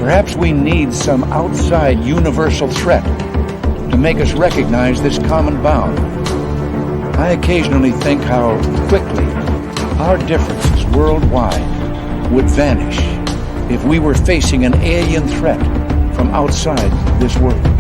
Perhaps we need some outside universal threat to make us recognize this common bound. I occasionally think how quickly our differences worldwide would vanish if we were facing an alien threat from outside this world.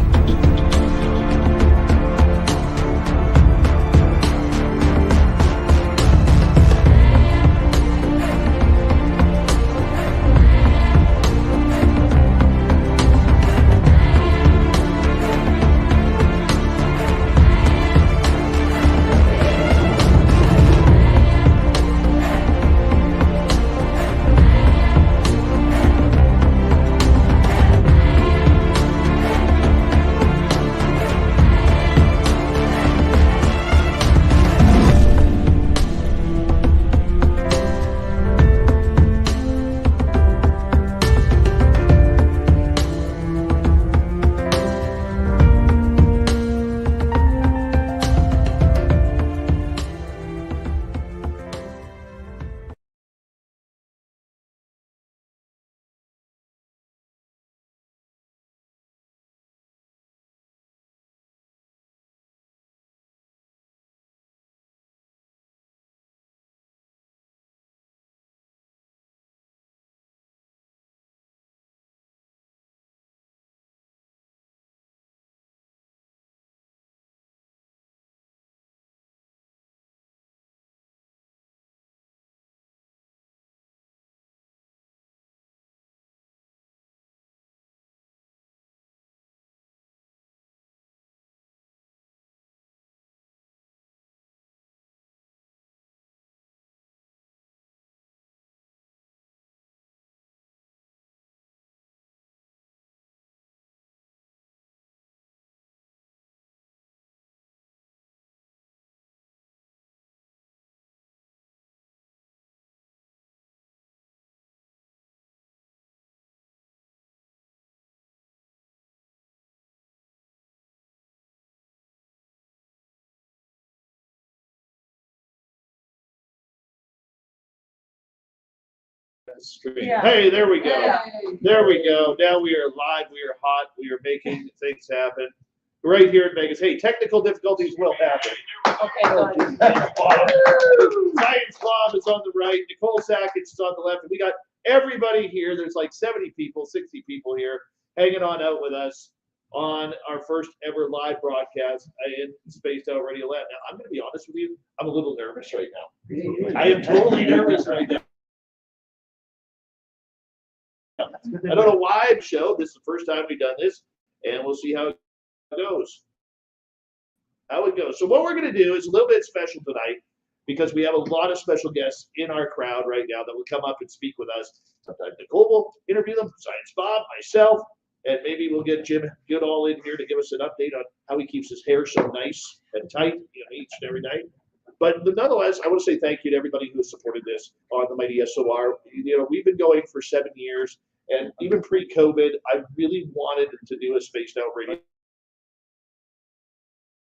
Yeah. Hey, there we go. Yeah. There we go. Now we are live. We are hot. We are making things happen right here in Vegas. Hey, technical difficulties will happen. Okay, Science Bob is on the right. Nicole Sackett is on the left. And we got everybody here. There's like 70 people, 60 people here hanging on out with us on our first ever live broadcast in Spaced Out Radio Land. Now, I'm going to be honest with you. I'm a little nervous right now. I am totally nervous right now. I don't know why I'm show. This is the first time we've done this, and we'll see how it goes. So what we're going to do is a little bit special tonight because we have a lot of special guests in our crowd right now that will come up and speak with us. Sometimes Nicole will interview them, Science Bob, myself, and maybe we'll get Jim Goodall in here to give us an update on how he keeps his hair so nice and tight, each and every night. But nonetheless, I want to say thank you to everybody who has supported this on the Mighty SOR. We've been going for 7 years, and even pre-COVID, I really wanted to do a spaced out radio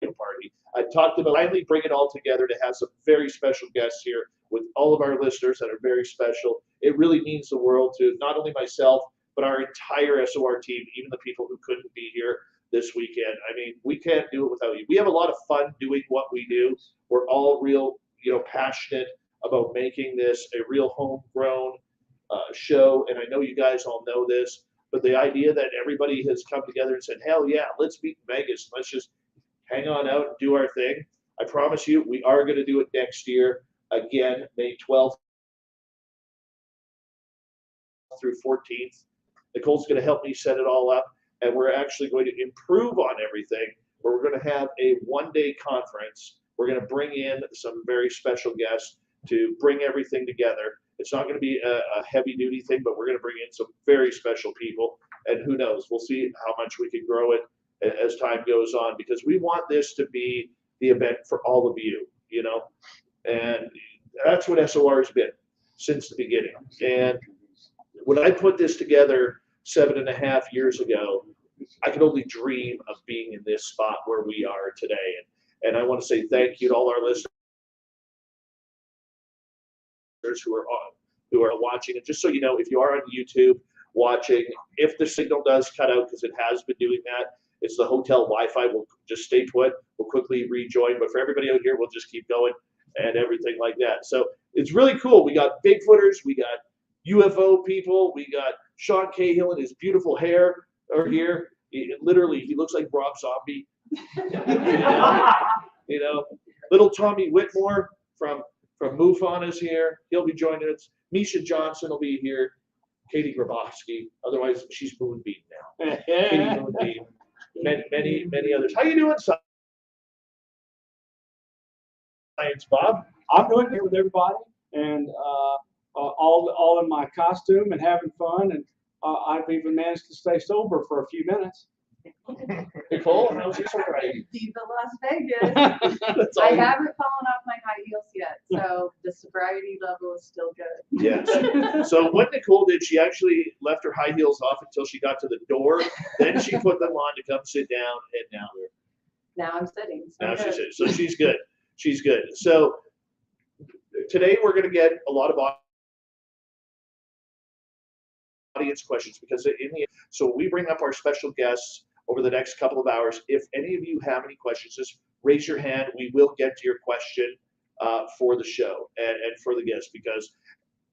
party. I talked about finally bring it all together to have some very special guests here with all of our listeners that are very special. It really means the world to not only myself, but our entire SOR team, even the people who couldn't be here this weekend. I mean, we can't do it without you. We have a lot of fun doing what we do. We're all real, passionate about making this a real homegrown show. And I know you guys all know this, but the idea that everybody has come together and said, hell yeah, let's meet in Vegas. Let's just hang on out and do our thing. I promise you, we are going to do it next year. Again, May 12th through 14th. Nicole's going to help me set it all up. And we're actually going to improve on everything. Where we're going to have a one-day conference. We're going to bring in some very special guests to bring everything together. It's not going to be a heavy-duty thing, but we're going to bring in some very special people. And who knows? We'll see how much we can grow it as time goes on, because we want this to be the event for all of you, And that's what SOR has been since the beginning. And when I put this together 7.5 years ago, I could only dream of being in this spot where we are today. And I want to say thank you to all our listeners who are watching. And just so you know, if you are on YouTube, watching. If the signal does cut out, because it has been doing that, it's the hotel Wi-Fi. We'll just stay put. We'll quickly rejoin. But for everybody out here, we'll just keep going and everything like that. So it's really cool. We got Bigfooters. We got UFO people. We got Sean Cahill and his beautiful hair are here. Literally, he looks like Rob Zombie. You know, little Tommy Whitmore from MUFON is here. He'll be joining us. Misha Johnson will be here. Katie Grabowski. Otherwise, she's Moonbeam now. Katie Moonbeam. Many others. How you doing, Science Bob? I'm doing here with everybody, and all in my costume and having fun, and I've even managed to stay sober for a few minutes. Nicole, how's your sobriety? Viva Las Vegas. I haven't fallen off my high heels yet, so the sobriety level is still good. Yes. So what Nicole did, she actually left her high heels off until she got to the door. Then she put them on to come sit down, and Now I'm sitting. So now she's sitting. So she's good. She's good. So today we're going to get a lot of audience questions because so we bring up our special guests over the next couple of hours. If any of you have any questions, just raise your hand. We will get to your question for the show and for the guests, because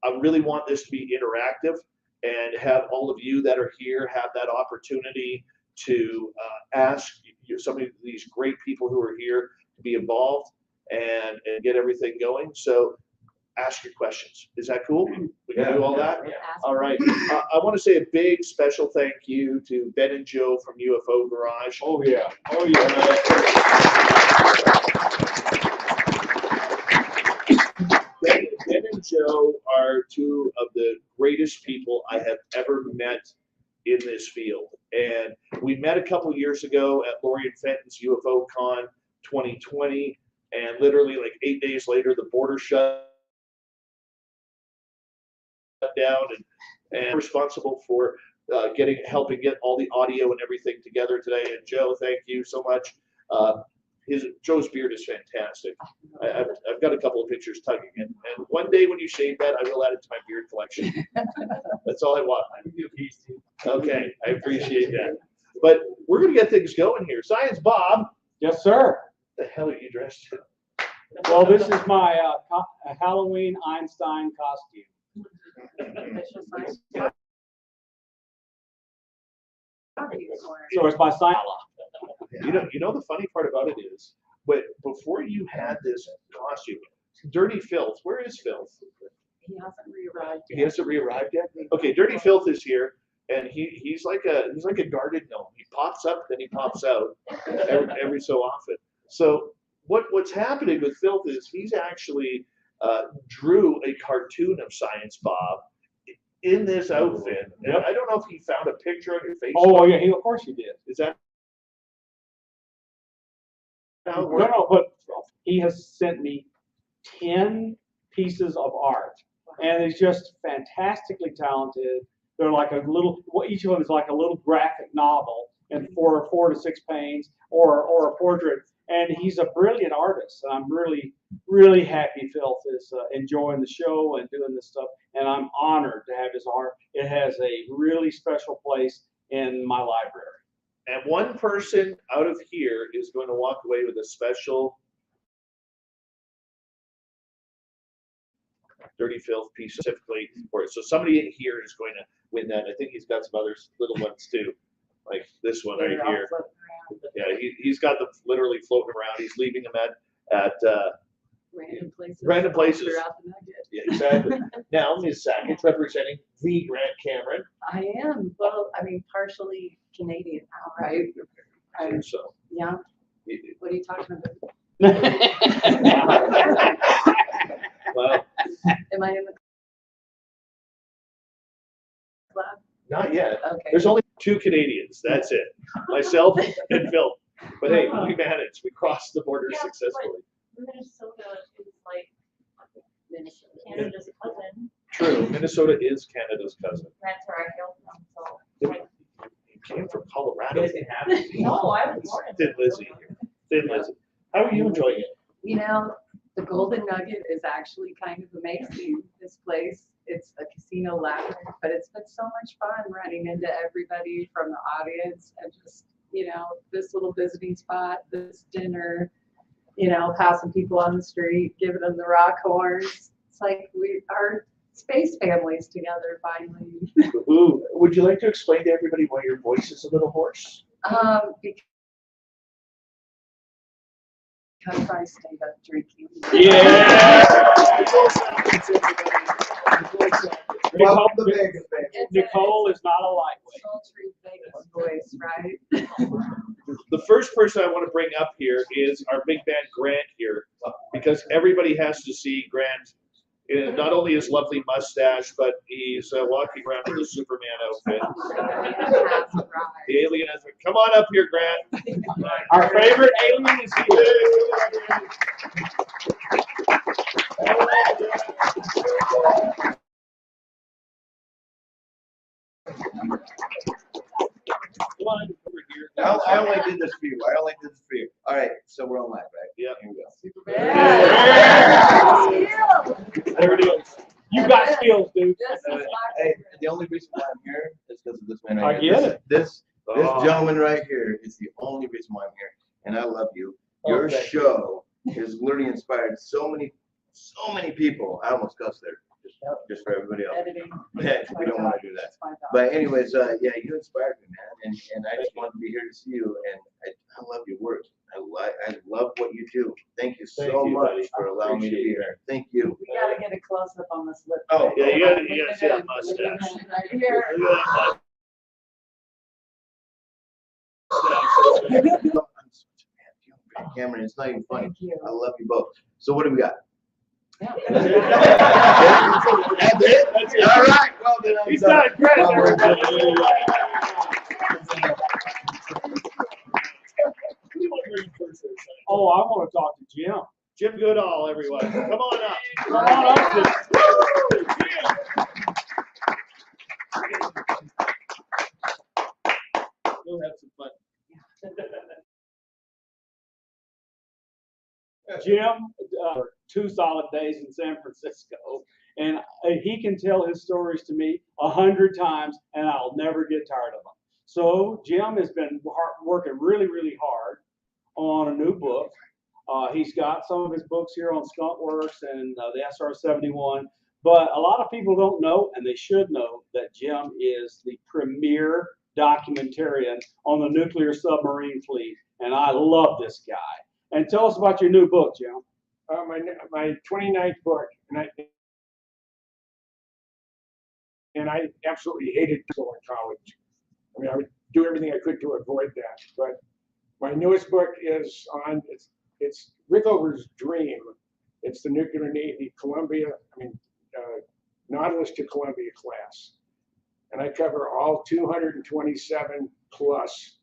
I really want this to be interactive and have all of you that are here have that opportunity to ask some of these great people who are here to be involved and get everything going. So ask your questions. Is that cool? We can do all that? Yeah. All right. I want to say a big special thank you to Ben and Joe from UFO Garage. Oh yeah. Oh yeah. Ben and Joe are two of the greatest people I have ever met in this field. And we met a couple years ago at Laurie and Fenton's UFO Con 2020. And literally like 8 days later, the border shut down, and responsible for helping get all the audio and everything together today. And Joe, thank you so much. Joe's beard is fantastic. I've got a couple of pictures tugging in, and one day when you shave that, I will add it to my beard collection. That's all I want. Okay, I appreciate that. But we're gonna get things going here. Science Bob. Yes, sir. The hell are you dressed in? Well, this is my Halloween Einstein costume. So it's my sign. You know the funny part about it is, but before you had this costume, Dirty Fylth. Where is Fylth? He hasn't re-arrived yet. He hasn't re-arrived yet. Okay, Dirty Fylth is here, and he's like a guarded gnome. He pops up, then he pops out every so often. So what's happening with Fylth is he's actually drew a cartoon of Science Bob in this outfit. And I don't know if he found a picture on your Facebook. Oh yeah, of course he did. Is that? No, but he has sent me 10 pieces of art, and he's just fantastically talented. They're like a little, each of them is like a little graphic novel, and four to six panes, or a portrait. And he's a brilliant artist, and I'm really, really happy Fylth is enjoying the show and doing this stuff. And I'm honored to have his art. It has a really special place in my library. And one person out of here is going to walk away with a special Dirty Fylth piece specifically for it. So somebody in here is going to win that. I think he's got some other little ones too, like this one right here. Yeah, he's got them literally floating around. He's leaving them at Random places. Random places. Throughout the nugget. Yeah, exactly. Now, Ms. Sackett representing the Grant Cameron. I am. Well, I mean, partially Canadian now, right? So, Yeah. What are you talking about? well, Am I in the club? not yet. Okay. There's only 2 Canadians. That's it. Myself and Phil. But hey, we managed. We crossed the border successfully. Minnesota is like Canada's cousin. True. Minnesota is Canada's cousin. That's where I hail from. So like, You came from Colorado. no, I was born in Thin Lizzy. Thin Lizzy. How are you enjoying it? You know, the Golden Nugget is actually kind of amazing. This place it's a casino labyrinth, but it's been so much fun running into everybody from the audience and just, you know, this little visiting spot, this dinner, you know, passing people on the street, giving them the rock horns. It's like we are space families together finally. Ooh, would you like to explain to everybody why your voice is a little hoarse? Because I stayed up drinking. Yeah. Welcome to Vegas, baby. Nicole is not a lightweight. Sultry Vegas voice, right? The first person I want to bring up here is our big man Grant here, because everybody has to see Grant. Not only his lovely mustache, but he's walking around in the Superman outfit. The alien has come on up here, Grant. Our favorite alien is here. Come on over here. I only did this for you. I only did this for you. All right, so we're on live, right? Yeah. Here we go. There it is. You got skills, dude. Hey, the only reason why I'm here is because of this man I right here. get it. This Oh. gentleman right here is the only reason why I'm here, and I love you. Your Okay. show has literally inspired so many people. I almost cussed there, just for everybody else. Editing. Yeah, we don't want to do that. It's my dog. But anyways, yeah, you inspired me, man, and I just wanted to be here to see you, and I love your work. I love what you do. Thank you Thank so you, much buddy. for allowing me to be Appreciate here. Thank you. We gotta get a close up on this lip. Oh, Yeah, you gotta see that Look mustache. at him right here. Cameron, it's not even funny. Thank you. I love you both. So what do we got? Yeah. That's it? All right. Well, then I'm He's done. not great, Well, we're everybody. done. Oh, I want to talk to Jim. Jim Goodall, everyone. Come on up. Come on up, Jim. We'll have some fun. Jim, 2 solid days in San Francisco, and he can tell his stories to me 100 times, and I'll never get tired of them. So Jim has been working really, really hard on a new book. He's got some of his books here on Skunk Works and the SR-71, but a lot of people don't know, and they should know, that Jim is the premier documentarian on the nuclear submarine fleet, and I love this guy. And tell us about your new book, Jim. My 29th book, and I absolutely hated school in college. I mean, I would do everything I could to avoid that. But my newest book is on it's Rickover's dream. It's the nuclear Navy Nautilus to Columbia class, and I cover all 227 plus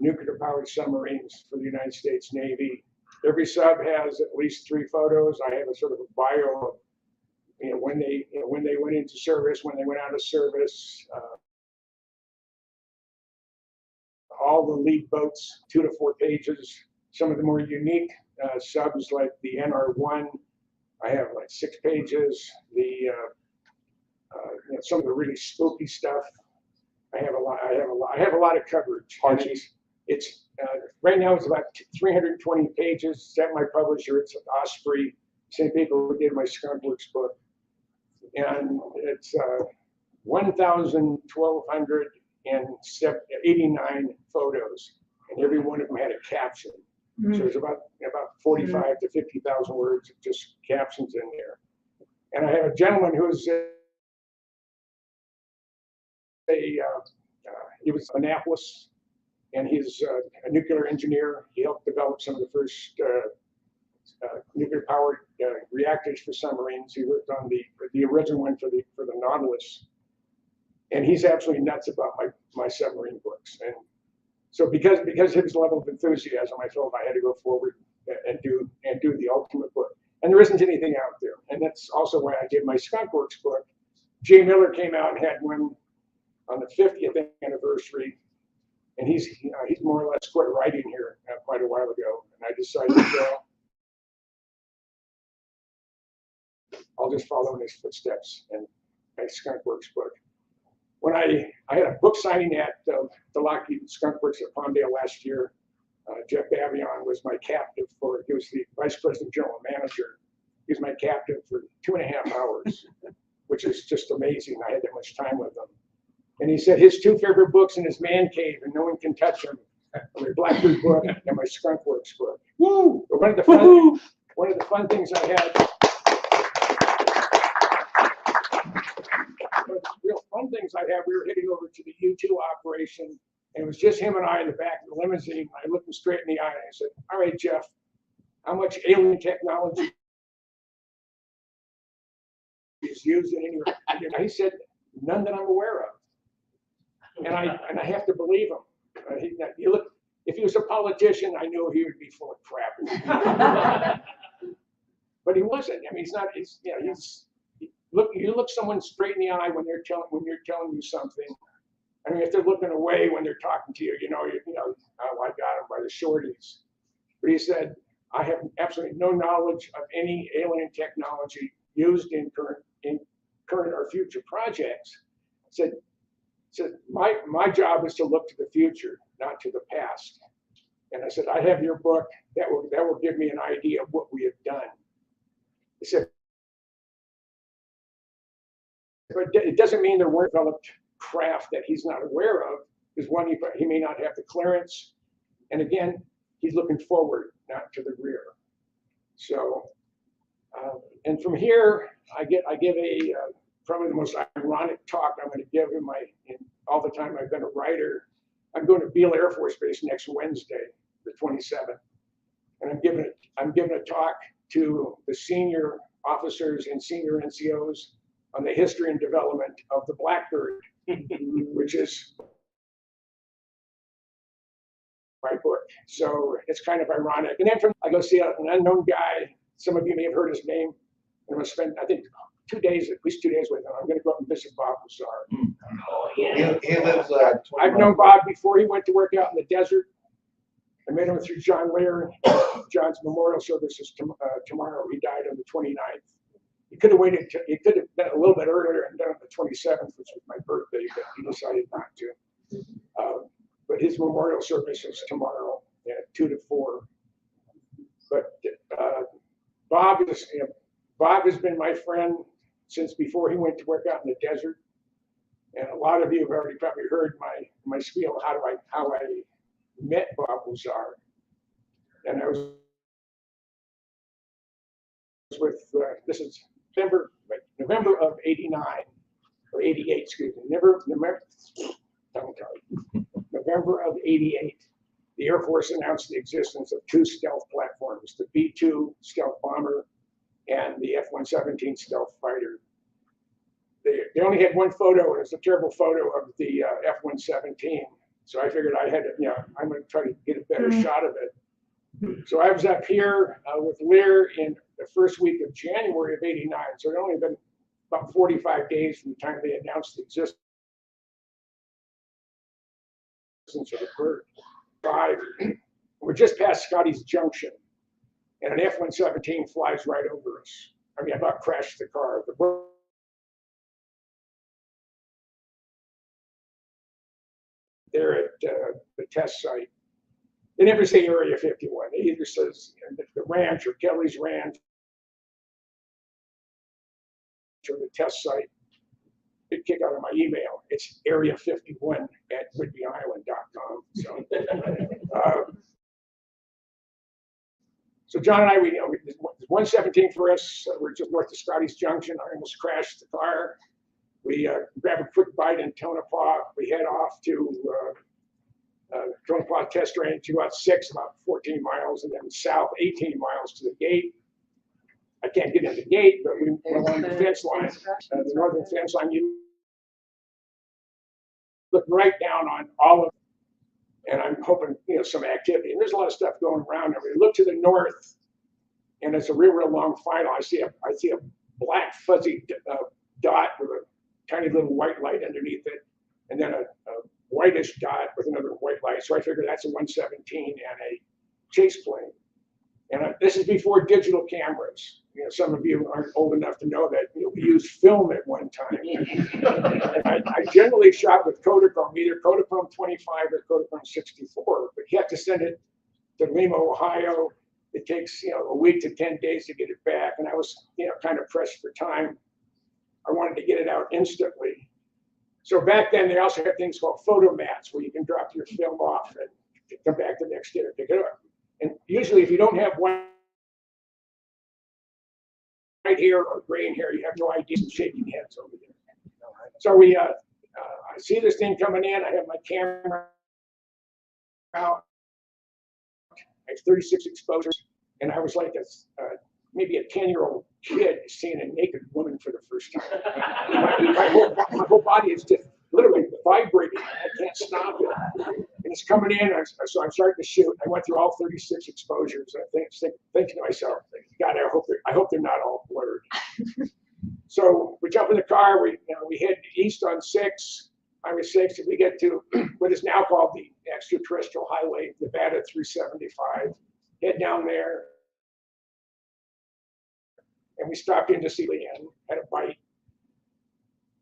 nuclear-powered submarines for the United States Navy. Every sub has at least 3 photos. I have a sort of a bio of, when they went into service, when they went out of service, all the lead boats, 2 to 4 pages. Some of the more unique subs, like the NR1, I have like 6 pages. Some of the really spooky stuff, I have a lot of coverage. It's right now it's about 320 pages. It's at my publisher. It's Osprey, same people who did my Skunk Works book, and it's 1,289 photos, and every one of them had a caption. So there's about 45 to 50,000 words of just captions in there. And I have a gentleman who's he was in Annapolis, and he's a nuclear engineer. He helped develop some of the first nuclear-powered reactors for submarines. He worked on the original one for the Nautilus, and he's absolutely nuts about my submarine books. And so because of his level of enthusiasm, I felt I had to go forward and do the ultimate book. And there isn't anything out there, and that's also why I did my Skunk Works book. Jay Miller came out and had one on the 50th anniversary, and he's more or less quit writing here quite a while ago. And I decided, I'll just follow in his footsteps. And my Skunk Works book. When I had a book signing at the Lockheed Skunk Works at Palmdale last year, Jeff Bavion was my captive he was the vice president general manager. He was my captive for 2.5 hours, which is just amazing. I had that much time with him. And he said his 2 favorite books in his man cave, and no one can touch them, are my Blackbird book and my Skunk Works book. Woo! But one of the fun things I had, real fun things I had, we were heading over to the U2 operation, and it was just him and I in the back of the limousine. I looked him straight in the eye and I said, all right, Jeff, how much alien technology is used in any? He said, none that I'm aware of. And I have to believe him. If he was a politician, I knew he would be full of crap. But he wasn't. I mean, he's not. You look someone straight in the eye when they're telling you something. I mean, if they're looking away when they're talking to you, oh, I got him by the shorties. But he said, I have absolutely no knowledge of any alien technology used in current or future projects. Said my job is to look to the future, not to the past. And I said, I have your book. That will give me an idea of what we have done. He said, but it doesn't mean there weren't developed craft that he's not aware of. Because one, he may not have the clearance. And again, he's looking forward, not to the rear. So, and from here, I give a probably the most ironic talk I'm going to give in all the time I've been a writer. I'm going to Beale Air Force Base next Wednesday, the 27th, and I'm giving a talk to the senior officers and senior NCOs on the history and development of the Blackbird, which is my book. So it's kind of ironic. And then I go see an unknown guy. Some of you may have heard his name. I'm going to spend, I think, 2 days, at least 2 days with him. I'm going to go up and visit Bob Bouchard. Oh, yeah. He lives. I've known Bob before he went to work out in the desert. I met him through John Lear. John's memorial service is tomorrow. He died on the 29th. He could have waited. He could have been a little bit earlier and done it on the 27th, which was my birthday, but he decided not to. But his memorial service is tomorrow at 2 to 4. But Bob has been my friend since before he went to work out in the desert. And a lot of you have already probably heard my spiel how I met Bob Lazar. And I was with this is November of '89 or '88, excuse me. November of '88. The Air Force announced the existence of 2 stealth platforms: the B-2 stealth bomber and the F-117 stealth fighter. They only had one photo, and it's a terrible photo of the F-117. So I figured I had to, I'm going to try to get a better shot of it. So I was up here with Lear in the first week of January of '89. So it only been about 45 days from the time they announced the existence of the bird. We're just past Scotty's Junction, and an F-117 flies right over us. I mean, I about crashed the car. They're at the test site. They never say Area 51. They either says the ranch or Kelly's Ranch or the test site. Big kick out of my email. It's Area 51 at WhidbeyIsland.com. So John and I, we 117 for us. We're just north of Scotty's Junction. I almost crashed the car. We grab a quick bite in Tonopah. We head off to Tonopah Test Range, about 14 miles, and then south 18 miles to the gate. I can't get in the gate, but we're along the fence line, the northern fence line. You look right down on all of it, and I'm hoping some activity. And there's a lot of stuff going around there. We look to the north, and it's a real long final. I see a black fuzzy dot with a tiny little white light underneath it, and then a whitish dot with another white light. So I figured that's a 117 and a chase plane. And this is before digital cameras. some of you aren't old enough to know that we used film at one time. I generally shot with Kodachrome, either Kodachrome 25 or Kodachrome 64, but you have to send it to Lima, Ohio. It takes a week to 10 days to get it back, and I was kind of pressed for time. I wanted to get it out instantly. So back then they also had things called photo mats where you can drop your film off and come back the next day to pick it up. And usually if you don't have white hair or gray in hair, you have no idea. Some shaking heads over there. So I see this thing coming in. I have my camera out. I have 36 exposures, and I was like maybe a 10-year-old kid seeing a naked woman for the first time. My whole body is just literally vibrating. I can't stop it. And it's coming in, so I'm starting to shoot. I went through all 36 exposures. I thinking to myself, God, I hope they're not all blurred. So we jump in the car. We head east on 6, Highway 6, and we get to what is now called the extraterrestrial highway, Nevada 375. Head down there. And we stopped in to see Leanne, had a bite.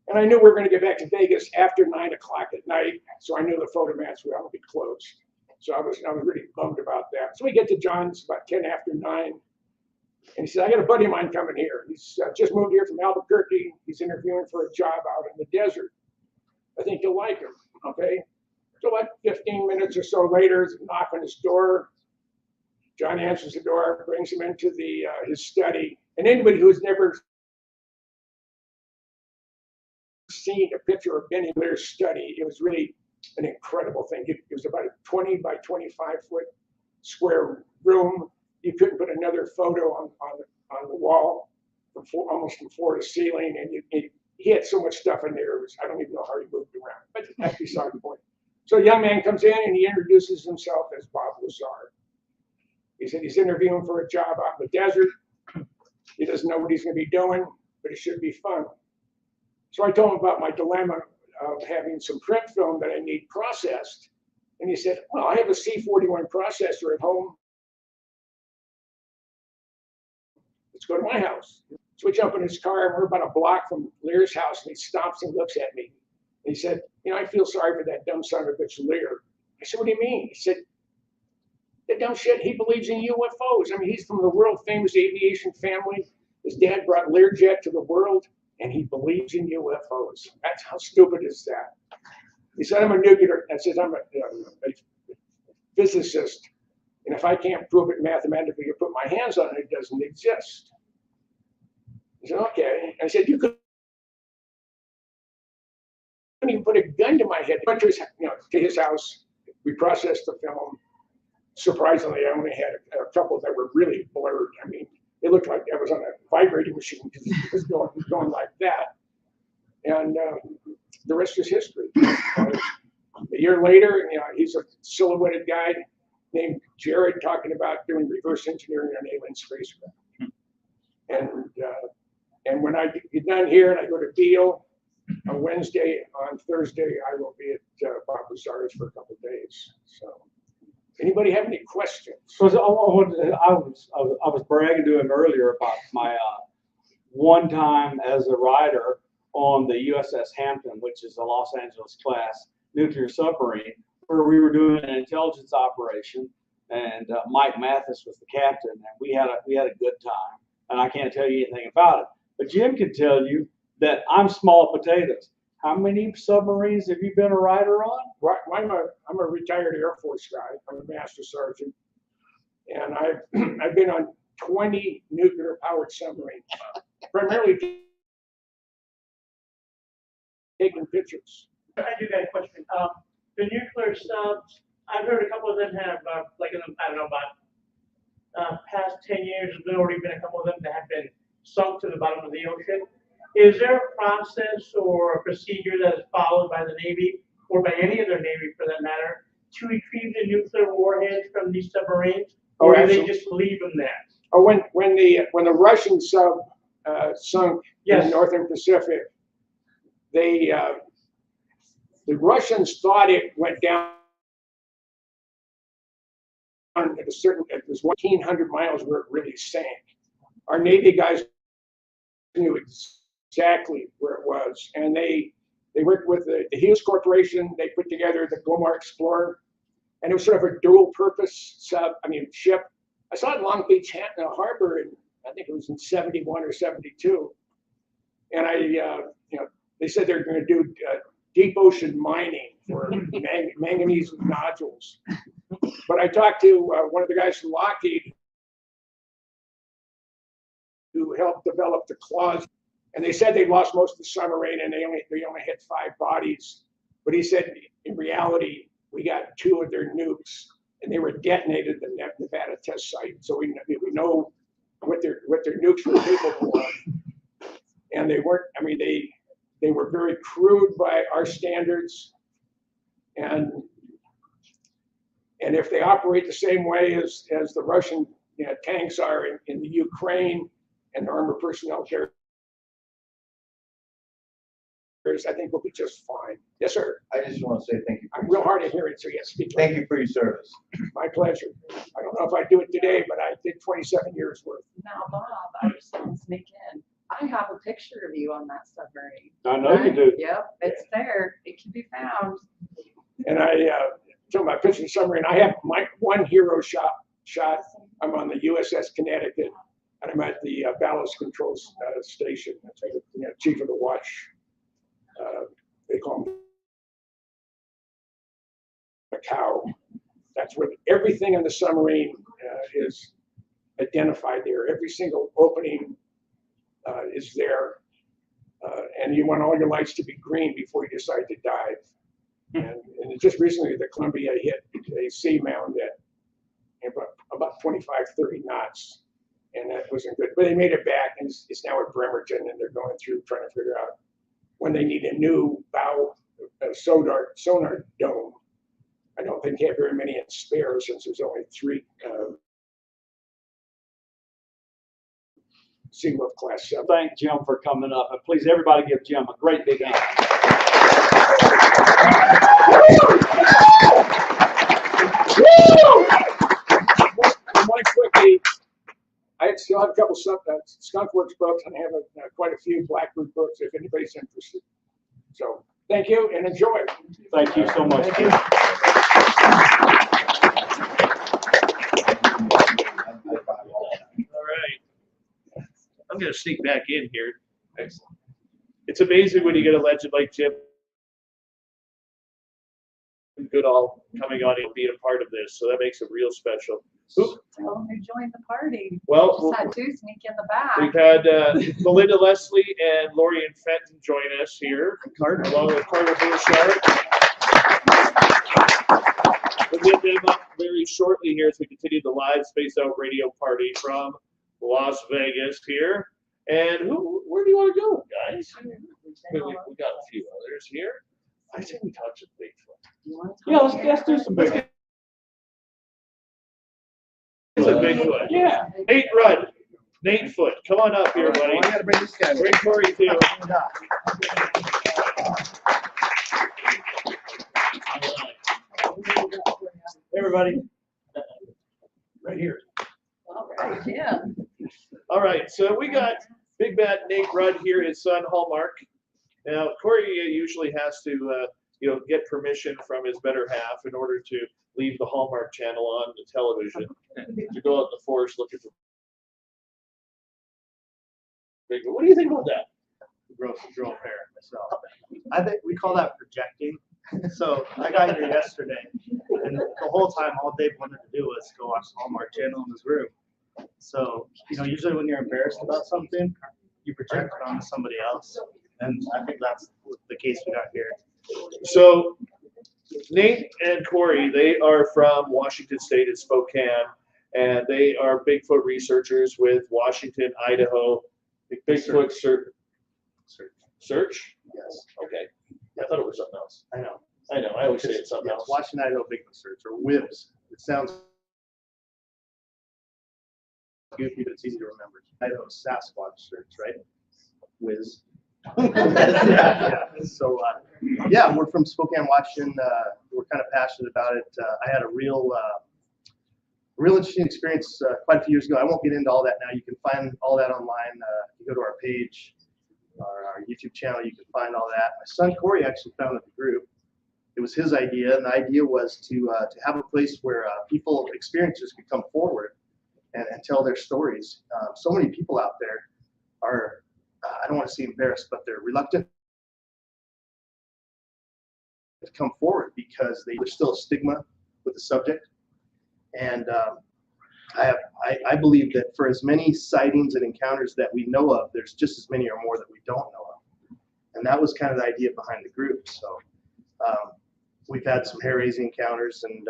And I knew we were going to get back to Vegas after 9 o'clock at night, so I knew the photo mats would all be closed. So I was really bummed about that. So we get to John's about 10 after 9, and he said, I got a buddy of mine coming here. He's just moved here from Albuquerque. He's interviewing for a job out in the desert. I think you'll like him, okay? So like 15 minutes or so later, there's a knock on his door. John answers the door, brings him into his study. And anybody who's never seen a picture of Benny Blair's study, it was really an incredible thing. It was about a 20 by 25 foot square room. You couldn't put another photo on the wall, almost from floor to ceiling. And he had so much stuff in there. I don't even know how he moved around, but that's beside the point. So a young man comes in and he introduces himself as Bob Lazar. He said he's interviewing for a job out in the desert. He doesn't know what he's going to be doing, but it should be fun. So I told him about my dilemma of having some print film that I need processed. And he said, well, I have a C41 processor at home. Let's go to my house. So we jump in his car, and we're about a block from Lear's house, and he stops and looks at me. And he said, I feel sorry for that dumb son of a bitch, Lear. I said, what do you mean? He said, that dumb shit, he believes in UFOs. I mean, he's from the world famous aviation family. His dad brought Learjet to the world, and he believes in UFOs. That's how stupid is that? He said, I'm a nuclear, I said, I'm a physicist, and if I can't prove it mathematically or put my hands on it, it doesn't exist. He said, okay. I said, you couldn't even put a gun to my head. I went to his house. We processed the film. Surprisingly, I only had a couple that were really blurred. I mean, it looked like I was on a vibrating machine because it was going like that. And the rest is history. A year later, he's a silhouetted guy named Jared talking about doing reverse engineering on alien spacecraft. And when I get done here and I go to Deal on Wednesday, on Thursday, I will be at Bob Lazar's for a couple of days. So. Anybody have any questions? So I was bragging to him earlier about my one time as a writer on the USS Hampton, which is a Los Angeles class nuclear submarine, where we were doing an intelligence operation, and Mike Mathis was the captain, and we had a good time. And I can't tell you anything about it, but Jim can tell you that I'm small potatoes. How many submarines have you been a writer on? Right, I'm a retired Air Force guy. I'm a master sergeant, and I've been on 20 nuclear-powered submarines, primarily taking pictures. I do got a question. The nuclear subs, I've heard a couple of them have, about past 10 years, there's already been a couple of them that have been sunk to the bottom of the ocean. Is there a process or a procedure that is followed by the Navy, or by any other Navy for that matter, to retrieve the nuclear warheads from these submarines, or do they just leave them there? Oh, when the Russian sub sunk in the Northern Pacific, the Russians thought it went down at a certain, it was 1,800 miles where it really sank. our Navy guys knew exactly where it was, and they worked with the Hughes Corporation. They put together the Glomar Explorer, and it was sort of a dual-purpose ship. I saw it in Long Beach Harbor, in, I think it was in '71 or '72, and they said they're going to do deep ocean mining for manganese nodules. But I talked to one of the guys from Lockheed who helped develop the claws, and they said they lost most of the submarine and they only had 5 bodies. But he said in reality we got 2 of their nukes, and they were detonated at the Nevada test site. So we know what their nukes were capable of, and they weren't. I mean, they were very crude by our standards, and if they operate the same way as the Russian tanks are in the Ukraine and the armored personnel carriers, I think we'll be just fine. Yes, sir. I just want to say thank you. I'm real hard of hearing, so yes, speak. Thank you for your service. My pleasure. I don't know if I do it today, but I did 27 years worth. Now, Bob, I just want to sneak in. I have a picture of you on that submarine. I know you do. Yep, it's there. It can be found. And I told my pitching submarine, I have my one hero shot. I'm on the USS Connecticut, and I'm at the ballast controls station. Chief of the watch. They call him a cow. That's where everything in the submarine is identified there. Every single opening is there. And you want all your lights to be green before you decide to dive. And just recently, the Columbia hit a seamound at about 25, 30 knots. And that wasn't good. But they made it back, and it's now at Bremerton, and they're going through trying to figure out when they need a new bow sonar dome. I don't think they have very many in spare since there's only 3 Seawolf Class 7. Thank Jim for coming up. And please, everybody give Jim a great big hand. One quickly, I still have a couple Skunk Works books, and I have quite a few Blackbird books if anybody's interested. So thank you and enjoy. Thank you so much. Thank you. All right. I'm going to sneak back in here. Excellent. It's amazing when you get a legend like Jim Goodall coming on and being a part of this, so that makes it real special. Tell them to join the party. Well, Just had 2 sneak in the back. we've had Melinda Leslie and Lori and Fenton join us here, along with Carter Bouchard. We'll get them up very shortly here as we continue the live Space Out Radio party from Las Vegas here. And where do you want to go, guys? We got a few others here. I think we talked to Bigfoot. Yeah, let's do some big. It's a Bigfoot. Yeah. Nate Rudd. Nate Foot. Come on up here, buddy. I gotta bring this guy. Bring Corey too. Hey, everybody. Right here. All right, yeah. All right, so we got Big Bad Nate Rudd here, his son Hallmark. Now Corey usually has to, get permission from his better half in order to leave the Hallmark channel on the television to go out in the forest looking for Bigfoot. What do you think about that? Gross girl parent myself. I think we call that projecting. So I got here yesterday, and the whole time, all Dave wanted to do was go watch the Hallmark Channel in his room. So, usually when you're embarrassed about something, you project it onto somebody else, and I think that's the case we got here. So Nate and Corey, they are from Washington State in Spokane, and they are Bigfoot researchers with Washington, Idaho. Bigfoot search? Yes. Okay. I thought it was something else. I know. I always say it's something Yes, else. Washington Idaho Bigfoot Search, or WIBS. It sounds goofy, but it's easy to remember. Idaho Sasquatch Search, right? Whiz. Yeah. So, we're from Spokane, Washington. We're kind of passionate about it. I had a real real interesting experience quite a few years ago. I won't get into all that now. You can find all that online. You go to our page, our YouTube channel, you can find all that. My son Corey actually founded the group. It was his idea, and the idea was to have a place where people, experiencers could come forward and tell their stories. So many people out there are, I don't want to say embarrassed, but they're reluctant to come forward because there's still a stigma with the subject. And I believe that for as many sightings and encounters that we know of, there's just as many or more that we don't know of. And that was kind of the idea behind the group. So we've had some hair-raising encounters, and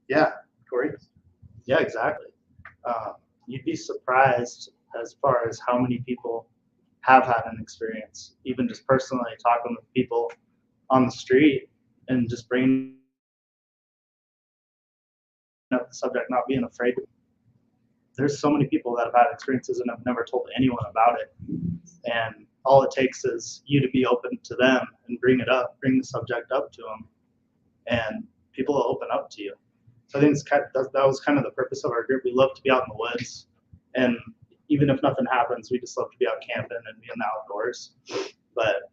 yeah, Corey? Yeah, exactly. You'd be surprised as far as how many people have had an experience, even just personally talking with people on the street and just bringing up the subject, not being afraid. There's so many people that have had experiences and have never told anyone about it. And all it takes is you to be open to them and bring it up, bring the subject up to them, and people will open up to you. So I think that was kind of the purpose of our group. We love to be out in the woods, and even if nothing happens, we just love to be out camping and be in the outdoors. But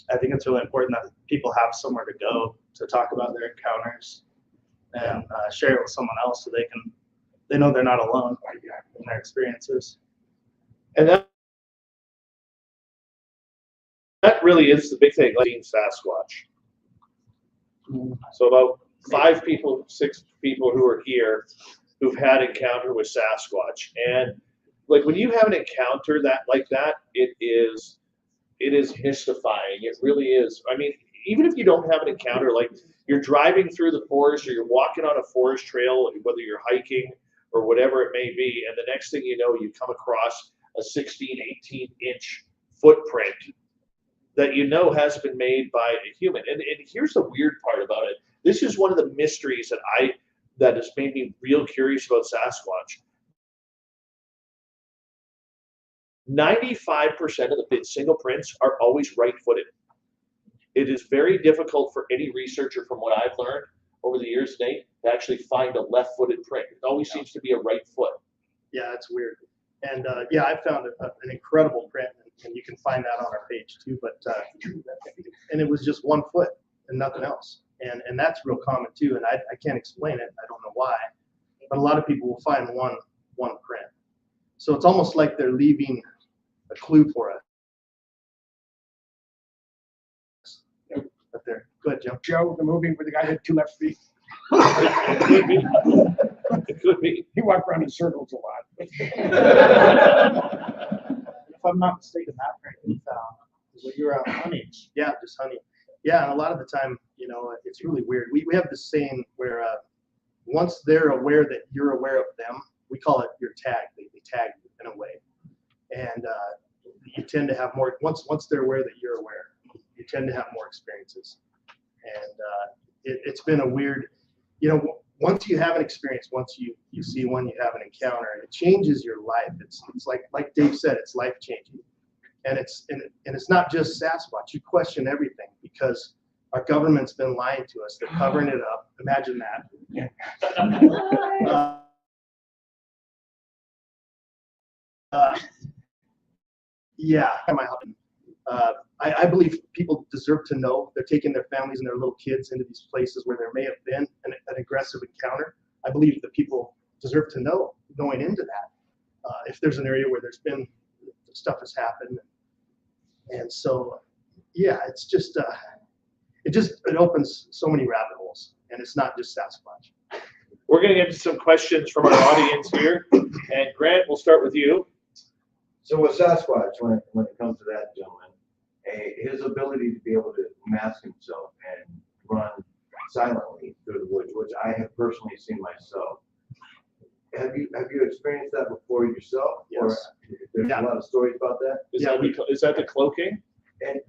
I think it's really important that people have somewhere to go to talk about their encounters and share it with someone else so they know they're not alone in their experiences. And that really is the big thing, like seeing Sasquatch. So about 6 people who are here who've had encounter with Sasquatch. And like when you have an encounter like that, it is mystifying. It really is. I mean, even if you don't have an encounter, like you're driving through the forest or you're walking on a forest trail, whether you're hiking or whatever it may be, and the next thing you know, you come across a 16, 18-inch footprint that you know has been made by a human. And here's the weird part about it. This is one of the mysteries that has made me real curious about Sasquatch. 95% of the single prints are always right-footed. It is very difficult for any researcher, from what I've learned over the years, Nate, to actually find a left-footed print. It always seems to be a right foot. Yeah, that's weird. And yeah, I found an incredible print, and you can find that on our page too. But and it was just 1 foot and nothing else. And that's real common too. And I can't explain it. I don't know why. But a lot of people will find one print. So it's almost like they're leaving a clue for us. But they're good, Jim. Joe, the movie where the guy had 2 left feet. It could be. It could be. He walked around in circles a lot. If I'm not mistaken, that print we found is what you were out hunting. Yeah, just honey. Yeah, and a lot of the time, you know, it's really weird. We have this saying where once they're aware that you're aware of them, we call it your tag. They tag you in a way. And you tend to have more, once they're aware that you're aware, you tend to have more experiences. And it's been a weird, you know, once you have an experience, once you see one, you have an encounter, it changes your life. It's like Dave said, it's life changing. And it's not just Sasquatch. You question everything because our government's been lying to us. They're covering it up. Imagine that. Yeah, I believe people deserve to know. They're taking their families and their little kids into these places where there may have been an aggressive encounter. I believe that people deserve to know going into that. If there's an area where there's been stuff has happened. And so, yeah, it's just, it opens so many rabbit holes, and it's not just Sasquatch. We're going to get to some questions from our audience here. And Grant, we'll start with you. So with Sasquatch, when it comes to that gentleman, his ability to be able to mask himself and run silently through the woods, which I have personally seen myself. Have you experienced that before yourself? Yes. Or there's a lot of stories about that? Is that the cloaking? And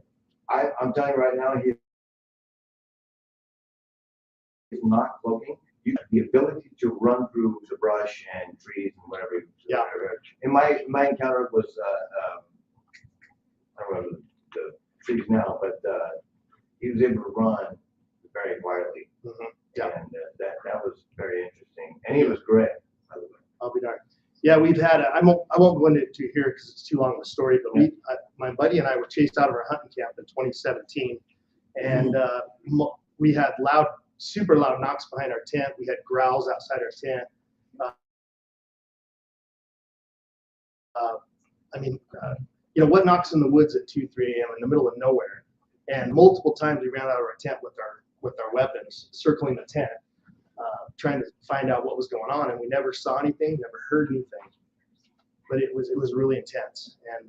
I'm telling you right now, he's not cloaking. You have the ability to run through the brush and trees and whatever. Yeah. And my encounter was, I don't remember the trees now, but he was able to run very quietly. Mm-hmm. Yeah. And that was very interesting. And he was great, by the way. I'll be darned. Yeah, we've had, I won't go into it here because it's too long of a story, but my buddy and I were chased out of our hunting camp in 2017. And we had super loud knocks behind our tent. We had growls outside our tent. What knocks in the woods at 2, 3 a.m. in the middle of nowhere? And multiple times we ran out of our tent with our weapons, circling the tent, trying to find out what was going on. And we never saw anything, never heard anything. But it was really intense. And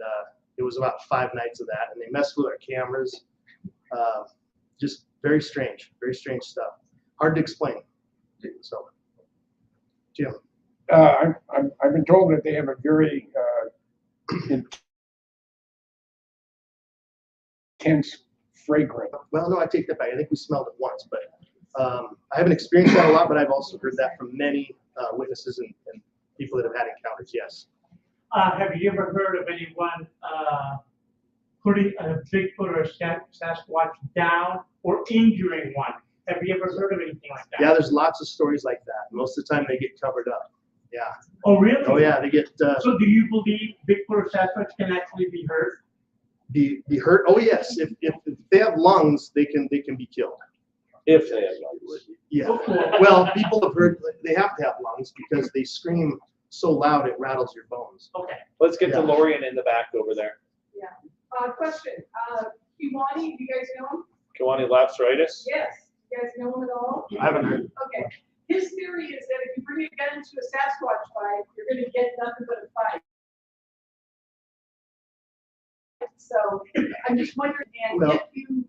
it was about 5 nights of that. And they messed with our cameras. Just very strange stuff. Hard to explain. So, Jim. I've been told that they have a very intense fragrance. Well, no, I take that back. I think we smelled it once, but I haven't experienced that a lot, but I've also heard that from many witnesses and people that have had encounters, yes. Have you ever heard of anyone putting a Bigfoot or a Sasquatch down or injuring one? Have you ever heard of anything like that? Yeah, there's lots of stories like that. Most of the time they get covered up. Yeah. Oh, really? Oh, yeah, they get... So do you believe Bigfoot or Sasquatch can actually be hurt? Be hurt? Oh, yes. If they have lungs, they can be killed. If they have lungs. Yeah. Well, people have heard they have to have lungs because they scream so loud it rattles your bones. Okay. Let's get to Lorian in the back over there. Yeah. Question. Kiwani, you guys know him? Kiwani Lapsaritis? Yes. You guys know him at all? I haven't heard. Okay. His theory is that if you bring a gun to a Sasquatch fight, you're going to get nothing but a fight. So I'm just wondering, if you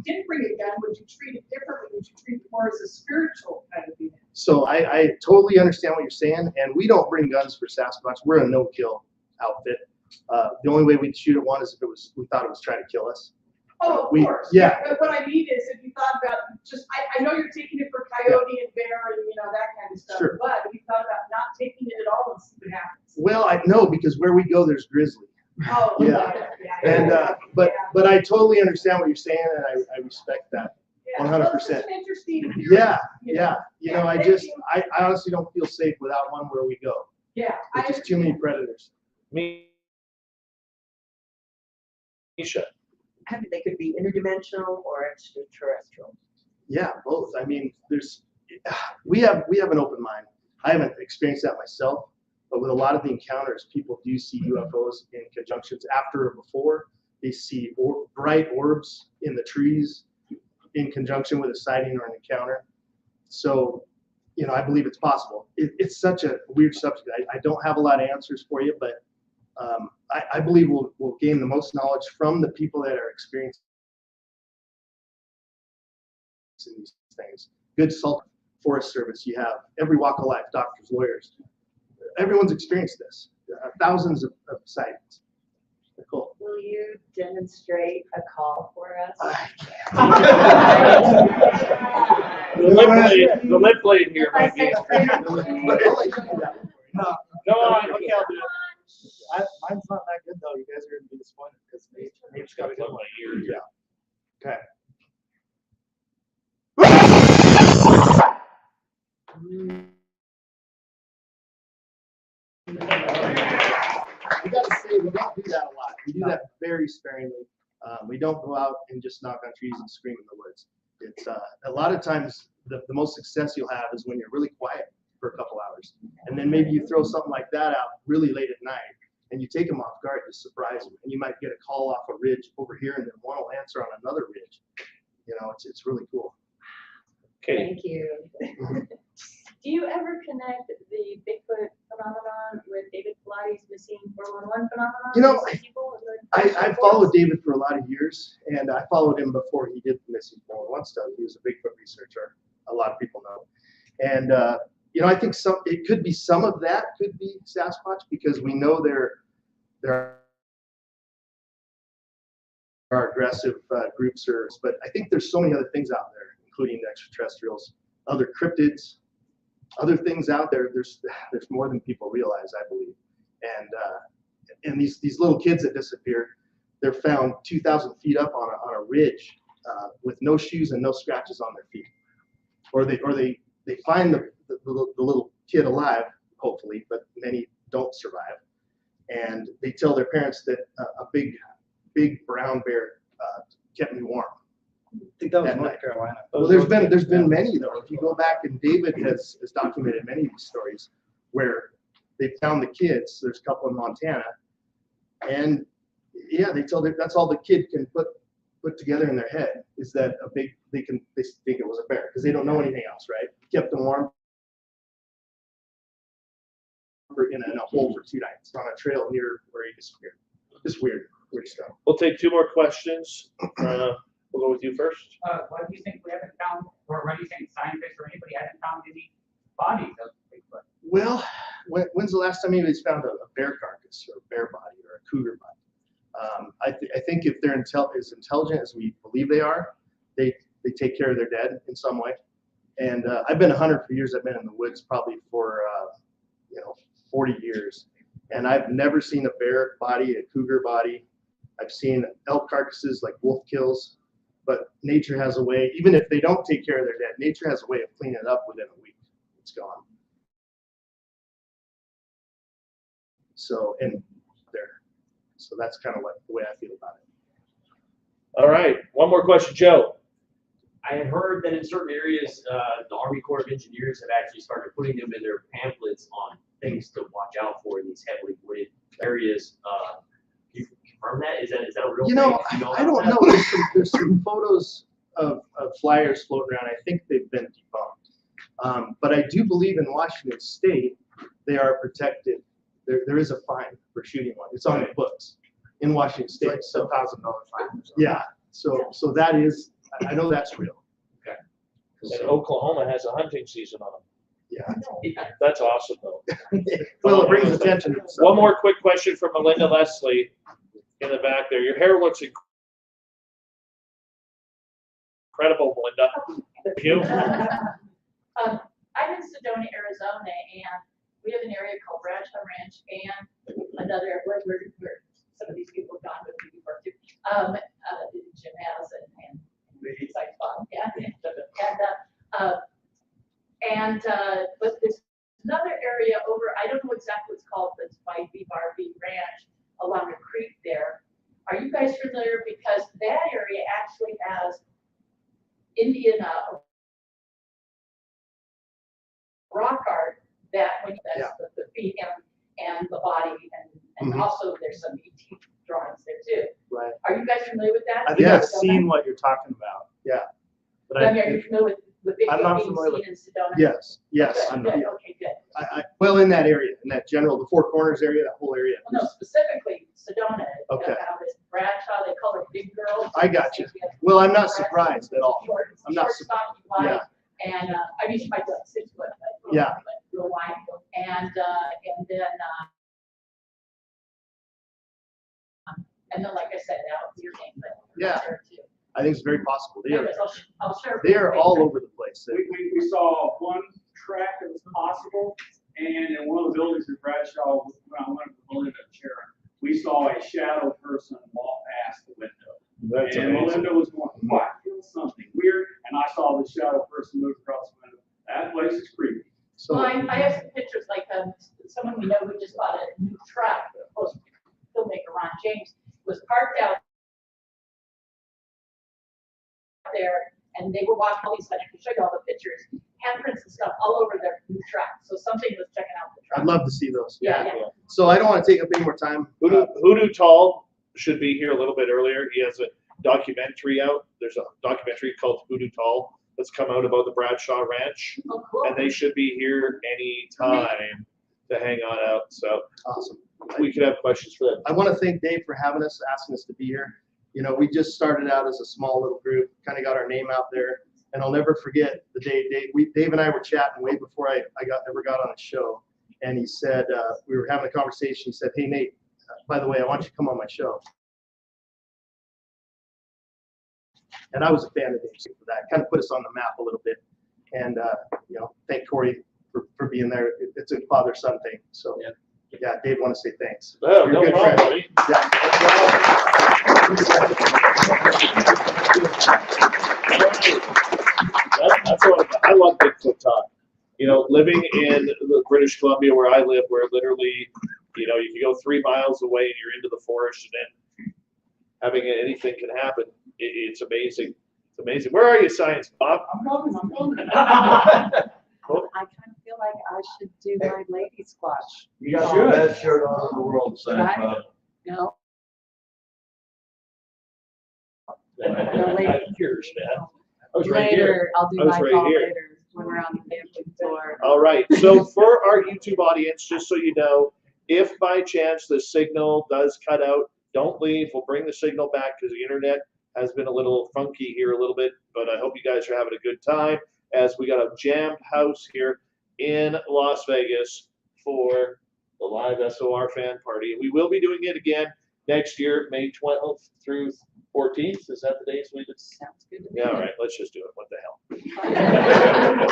did bring a gun, would you treat it differently? Would you treat it more as a spiritual kind of event? So I totally understand what you're saying, and we don't bring guns for Sasquatch. We're a no-kill outfit. The only way we'd shoot at one is if we thought it was trying to kill us. Oh, of course. Yeah. But what I mean is, if you thought about I know you're taking it for coyote and bear and that kind of stuff. Sure. But if you thought about not taking it at all and see what happens. Well, I know because where we go, there's grizzly. Oh, Yeah. And but I totally understand what you're saying, and I respect that. 100%. Well, it's just an interesting theory, Yeah. Thank you. I honestly don't feel safe without one where we go. Yeah. There's just too many predators. Misha. They could be interdimensional or extraterrestrial. Yeah, both. I mean, we have an open mind. I haven't experienced that myself, but with a lot of the encounters, people do see UFOs in conjunctions after or before. They see bright orbs in the trees in conjunction with a sighting or an encounter. So, I believe it's possible. It's such a weird subject. I don't have a lot of answers for you, but I believe we'll gain the most knowledge from the people that are experiencing these things. Good salt Forest Service, you have every walk of life, doctors, lawyers. Everyone's experienced this. Thousands of sightings. Cool. Will you demonstrate a call for us? The lip blade here might be. No, Okay, I'll do it. mine's not that good though. You guys are gonna be disappointed because Nate's got to go. Yeah. Okay. We gotta say we don't do that a lot. We do that very sparingly. We don't go out and just knock on trees and scream in the woods. It's a lot of times the most success you'll have is when you're really quiet for a couple hours, and then maybe you throw something like that out really late at night, and you take them off guard to surprise them, and you might get a call off a ridge over here, and then one will answer on another ridge. It's really cool. Okay. Thank you. Do you ever connect the Bigfoot phenomenon with David Pilates' missing 411 phenomenon? I followed David for a lot of years, and I followed him before he did the missing 411 stuff. He was a Bigfoot researcher. A lot of people know. And, I think it could be some of that could be Sasquatch because we know there are aggressive groups, but I think there's so many other things out there, including the extraterrestrials, other cryptids, other things out there. There's more than people realize, I believe. And these little kids that disappeared, they're found 2,000 feet up on a ridge with no shoes and no scratches on their feet. or they find the little kid alive, hopefully, but many don't survive, and they tell their parents that a big brown bear kept me warm. I think that was That North night. Carolina. Well, there's been many though. If you go back, and David has documented many of these stories where they found the kids. There's a couple in Montana, and yeah, they that's all the kid can put together in their head is that they think it was a bear because they don't know anything else, right? Kept them warm in a hole for 2 nights on a trail near where he disappeared. Just weird stuff. We'll take 2 more questions. We'll go with you first. Why do you think we haven't found, or why do you think scientists or anybody hasn't found any bodies of Bigfoot? Well, when's the last time anybody's found a bear carcass or a bear body or a cougar body? I think if they're as intelligent as we believe they are, they take care of their dead in some way. And I've been a hunter for years. I've been in the woods probably for 40 years, and I've never seen a bear body, a cougar body. I've seen elk carcasses like wolf kills, but nature has a way. Even if they don't take care of their dead, nature has a way of cleaning it up within a week. It's gone. So that's kind of the way I feel about it. All right, one more question, Joe. I had heard that in certain areas, the Army Corps of Engineers have actually started putting them in their pamphlets on things to watch out for in these heavily wooded areas. Can you confirm that? Is that a real thing? I don't know. There's some photos of flyers floating around. I think they've been debunked. But I do believe in Washington State, they are protected. There is a fine for shooting one. It's on the books in Washington State. Like so $1,000 fine. yeah. So that is, I know that's real. Okay. And Oklahoma has a hunting season on them. Yeah. That's awesome, though. Well, it brings attention to itself. One more quick question from Melinda Leslie in the back there. Your hair looks incredible, Melinda. Thank you. I'm in Sedona, Arizona, and we have an area called Bradshaw Ranch and another where some of these people have gone with me before too. Jim has and it's like fun, yeah. But there's another area over, I don't know exactly what it's called, but it's by BRB Ranch along a creek there. Are you guys familiar? Because that area actually has Indian rock art that when that's the feet and the body and also there's some ET drawings there too. Right. Are you guys familiar with that? I think I've seen what you're talking about. Yeah. But are you familiar with Bigfoot I'm not being familiar seen in Sedona? Yes. Good, good, okay, good. Well, in that area, in that general, the Four Corners area, that whole area. Well, no, specifically Sedona. Okay. This Bradshaw, they call her Big Girl. I got you. Well, I'm not surprised at all. I'm not surprised. Yeah. And I mean, she might be like 6 foot, but yeah, real wide. And then, like I said, out your name, but yeah, I think it's very possible. I'll share. They are all over the place. We saw one track that was possible, and in one of the buildings in Bradshaw, when I went to Melinda and Sharon, we saw a shadow person walk past the window. That's and amazing. Melinda was going, "What? Something weird," and I saw the shadow person move across the window. That place is creepy. So well, I have some pictures, like someone we know who just bought a new truck, filmmaker Ron James, was parked out there, and they were walking all these, I can show you all the pictures, handprints and stuff all over their new truck. So something was checking out the truck. I'd love to see those. Yeah. So I don't want to take up any more time. Hoodoo Tall should be here a little bit earlier. He has a documentary out. There's a documentary called Hoodoo Tall that's come out about the Bradshaw Ranch. Oh, cool. And they should be here any time to hang on out. So awesome. We could have questions for them. I want to thank Dave for having us, asking us to be here. You know, we just started out as a small little group, kind of got our name out there, and I'll never forget the day Dave and I were chatting way before I ever got on a show, and he said, we were having a conversation, he said, "Hey Nate, by the way, I want you to come on my show." And I was a fan of Dave's for that, kind of put us on the map a little bit, and you know, thank Corey for being there. It's a father-son thing, so yeah, Dave, want to say thanks. Oh, You're no a good problem, friend. buddy. Yeah. That's That's what I love Bigfoot talk. You know, living in British Columbia where I live, where literally, you know, you can go 3 miles away and you're into the forest, and then having anything can happen. It's amazing. It's amazing. Where are you, Science Bob? I'm coming. I kind of feel like I should do my lady squash. You got the best shirt on in the world, Science Bob. No. Yours, man. I was right Later, here. I'll do I was my right call here. later when we're on the camping floor. All right. So for our YouTube audience, just so you know, if by chance the signal does cut out, don't leave. We'll bring the signal back because the internet has been a little funky here a little bit, but I hope you guys are having a good time as we got a jammed house here in Las Vegas for the live SOR fan party. We will be doing it again next year, May 12th through 14th. Is that the dates we just? Sounds good to me. Yeah, all right, let's just do it. What the hell?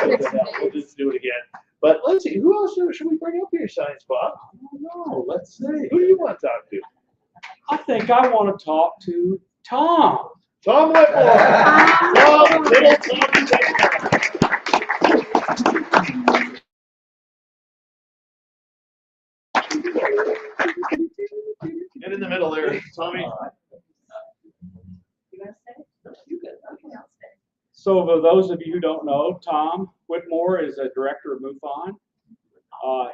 What the hell? We'll just do it again. But let's see, who else should we bring up here, Science Bob? I don't know. Let's see. Who do you want to talk to? I think I want to talk to Tom. Tom Whitmore. Tom, little Tom. Get in the middle there, Tommy. So for those of you who don't know, Tom Whitmore is a director of MUFON.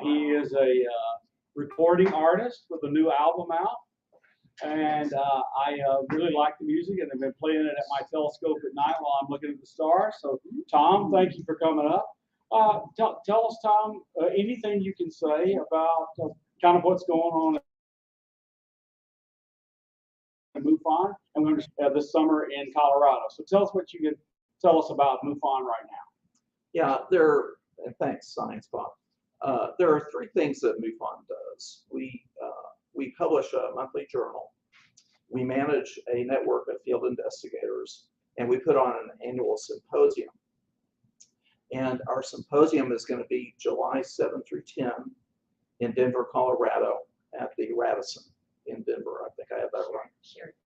He is a recording artist with a new album out. And I really like the music, and I've been playing it at my telescope at night while I'm looking at the stars. So Tom, thank you for coming up. Tell us, Tom, anything you can say about kind of what's going on in MUFON, and we're this summer in Colorado. So tell us what you can tell us about MUFON right now. Yeah, and thanks, Science Bob. There are 3 things that MUFON does. We publish a monthly journal. We manage a network of field investigators, and we put on an annual symposium. And our symposium is going to be July 7 through 10 in Denver, Colorado, at the Radisson in Denver. I think I have that right.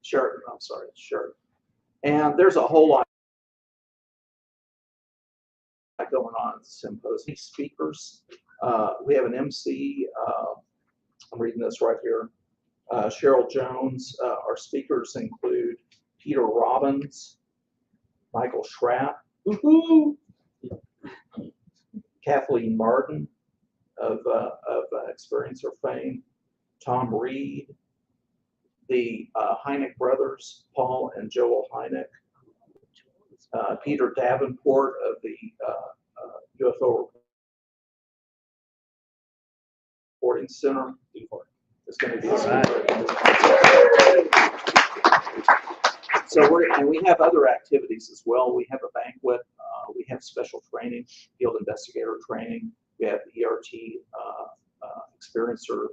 Sheraton. I'm sorry, Sheraton. And there's a whole lot going on at the symposium. Speakers. We have an MC. I'm reading this right here. Cheryl Jones. Our speakers include Peter Robbins, Michael Schrapp, Kathleen Martin of Experiencer fame, Tom Reed, the Hynek brothers, Paul and Joel Hynek, Peter Davenport of the UFO Reporting Center is going to be a speaker. So we have other activities as well. We have a banquet. We have special training, field investigator training. We have ERT experiencer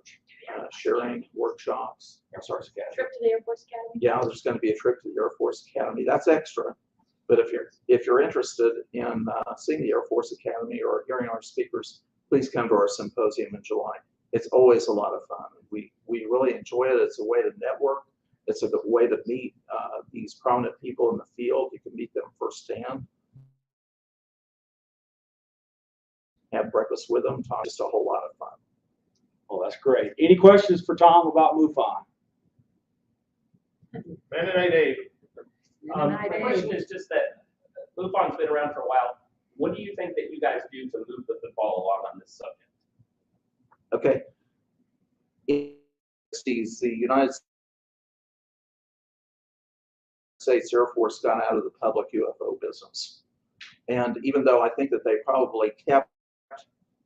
sharing workshops. Trip to the Air Force Academy. Yeah, there's going to be a trip to the Air Force Academy. That's extra. But if you're interested in seeing the Air Force Academy or hearing our speakers, please come to our symposium in July. It's always a lot of fun. We really enjoy it. It's a way to network. It's a way to meet these prominent people in the field. You can meet them firsthand, have breakfast with them, talk. Just a whole lot of fun. Well, that's great. Any questions for Tom about MUFON? Mennonite Dave. My question is just that MUFON's been around for a while. What do you think that you guys do to move the ball along on this subject? Okay. In the 60s, the United States Air Force got out of the public UFO business. And even though I think that they probably kept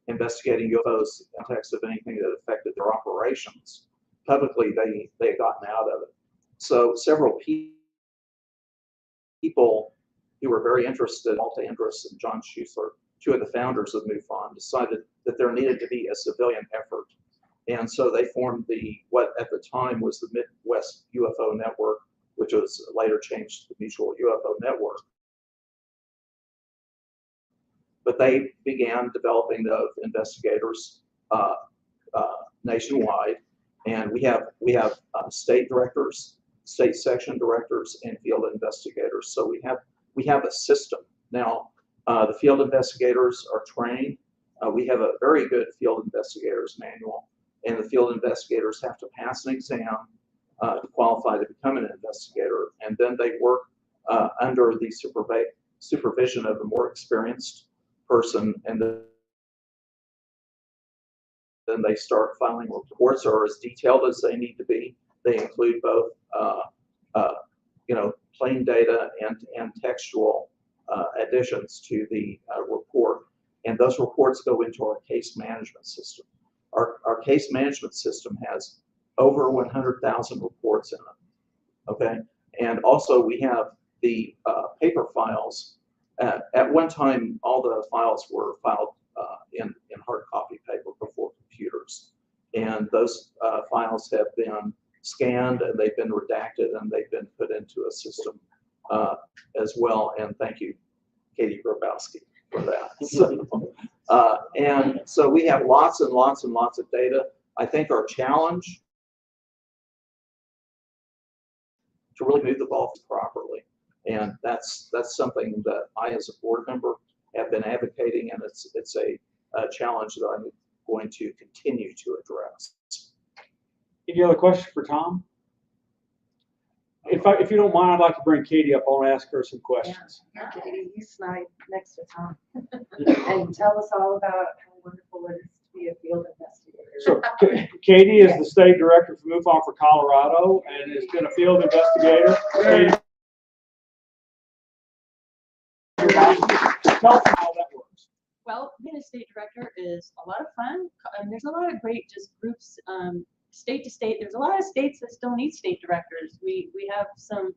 investigating UFOs in the context of anything that affected their operations, publicly they had gotten out of it. So several people who were very interested, multi-interests, and John Schuessler, 2 of the founders of MUFON, decided that there needed to be a civilian effort. And so they formed what at the time was the Midwest UFO Network, which was later changed to the Mutual UFO Network. But they began developing the investigators nationwide, and we have state directors, state section directors, and field investigators. So we have a system now. The field investigators are trained. We have a very good field investigators manual, and the field investigators have to pass an exam to qualify to become an investigator, and then they work under the supervision of a more experienced person, and then they start filing reports are as detailed as they need to be. They include both, plain data and textual additions to the report. And those reports go into our case management system. Our case management system has over 100,000 reports in it, okay? And also we have the paper files. At one time, all the files were filed in hard copy paper before computers. And those files have been scanned and they've been redacted and they've been put into a system as well. And thank you, Katie Grabowski, for that. And so we have lots and lots and lots of data. I think our challenge to really move the ball properly. And that's something that I, as a board member, have been advocating, and it's a challenge that I'm going to continue to address. Any other questions for Tom? If you don't mind, I'd like to bring Katie up. I want to ask her some questions. Yeah, Katie, you slide next to Tom and tell us all about how wonderful it is to be a field investigator. So Katie is the state director for MUFON for Colorado and has been a field investigator. And tell us how that works. Well, being a state director is a lot of fun. There's a lot of great just groups, state to state. There's a lot of states that still need state directors. We have some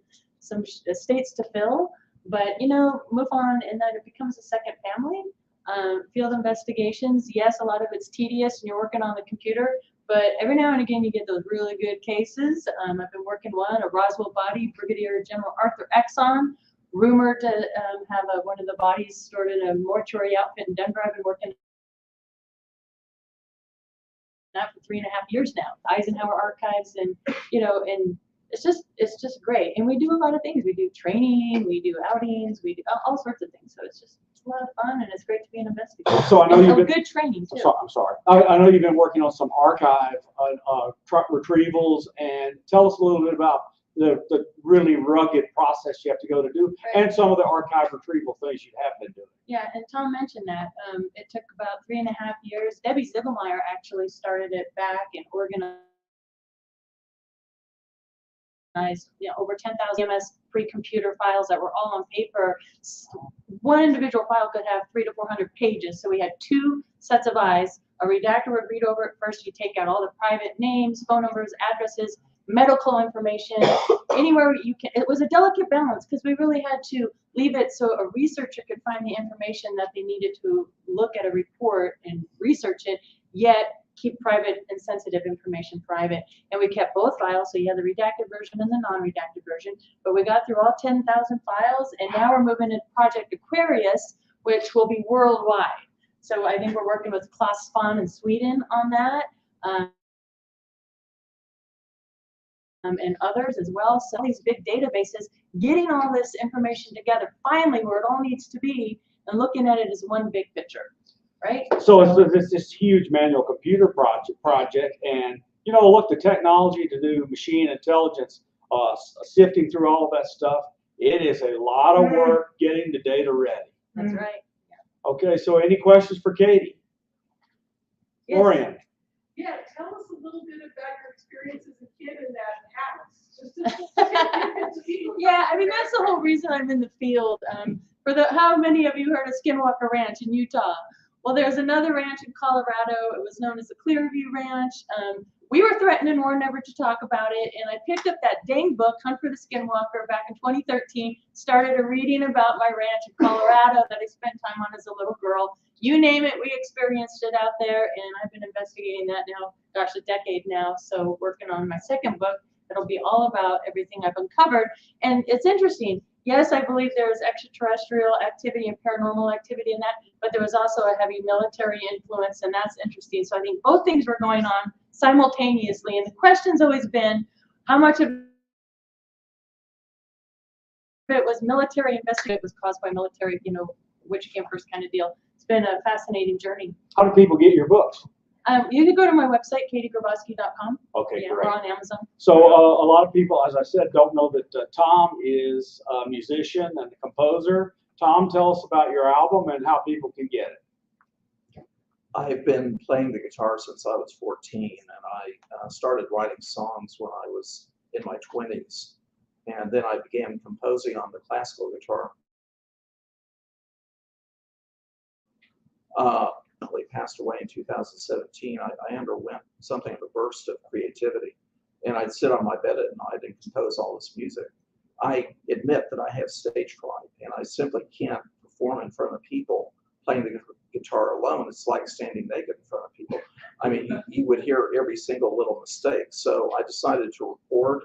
states to fill, but move on, and that it becomes a second family. Field investigations, yes, a lot of it's tedious and you're working on the computer, but every now and again you get those really good cases. I've been working a Roswell body, Brigadier General Arthur Exxon, rumored to have one of the bodies stored in a mortuary outfit in Denver. I've been working that for 3.5 years now. Eisenhower Archives, and and it's just great. And we do a lot of things. We do training, we do outings, we do all sorts of things. So it's a lot of fun, and it's great to be an investigator. So I know you've been good training too. I'm sorry. I know you've been working on some archive truck retrievals, and tell us a little bit about the really rugged process you have to go to do, and some of the archive retrieval things you have been doing. Yeah, and Tom mentioned that. It took about 3.5 years. Debbie Zibelmeyer actually started it back and organized over 10,000 MS pre-computer files that were all on paper. One individual file could have 300 to 400 pages, so we had 2 sets of eyes. A redactor would read over it first. You take out all the private names, phone numbers, addresses, medical information, anywhere you can. It was a delicate balance because we really had to leave it so a researcher could find the information that they needed to look at a report and research it, yet keep private and sensitive information private. And we kept both files, so you had the redacted version and the non-redacted version, but we got through all 10,000 files, and now we're moving into Project Aquarius, which will be worldwide. So I think we're working with Klaus Spahn in Sweden on that. And others as well. So these big databases, getting all this information together, finally where it all needs to be, and looking at it as one big picture, right? So it's this huge manual computer project, and look, the technology to do machine intelligence, sifting through all of that stuff, it is a lot of work getting the data ready. That's right. Yeah. Okay, so any questions for Katie? Yes. Orion. Yeah, tell us a little bit about your experience as a kid in that house. Yeah, I mean, that's the whole reason I'm in the field. How many of you heard of Skinwalker Ranch in Utah? Well, there's another ranch in Colorado. It was known as the Clearview Ranch. We were threatened and warned never to talk about it, and I picked up that dang book, Hunt for the Skinwalker, back in 2013, started reading about my ranch in Colorado that I spent time on as a little girl. You name it, we experienced it out there, and I've been investigating that now, gosh, a decade now, so working on my second book. It'll be all about everything I've uncovered, and it's interesting. Yes, I believe there was extraterrestrial activity and paranormal activity in that, but there was also a heavy military influence, and that's interesting. So I think both things were going on simultaneously, and the question's always been, how much of it was military investigation, it was caused by military, witch campers kind of deal. It's been a fascinating journey. How do people get your books? You can go to my website, katiegrabowski.com. Okay, Yeah, great. we're on Amazon. So a lot of people, as I said, don't know that Tom is a musician and a composer. Tom, tell us about your album and how people can get it. I've been playing the guitar since I was 14, and I started writing songs when I was in my 20s. And then I began composing on the classical guitar. He passed away in 2017. I underwent something of a burst of creativity, and I'd sit on my bed at night and compose all this music. I admit that I have stage fright, and I simply can't perform in front of people playing the guitar alone. It's like standing naked in front of people. I mean, you would hear every single little mistake. So I decided to record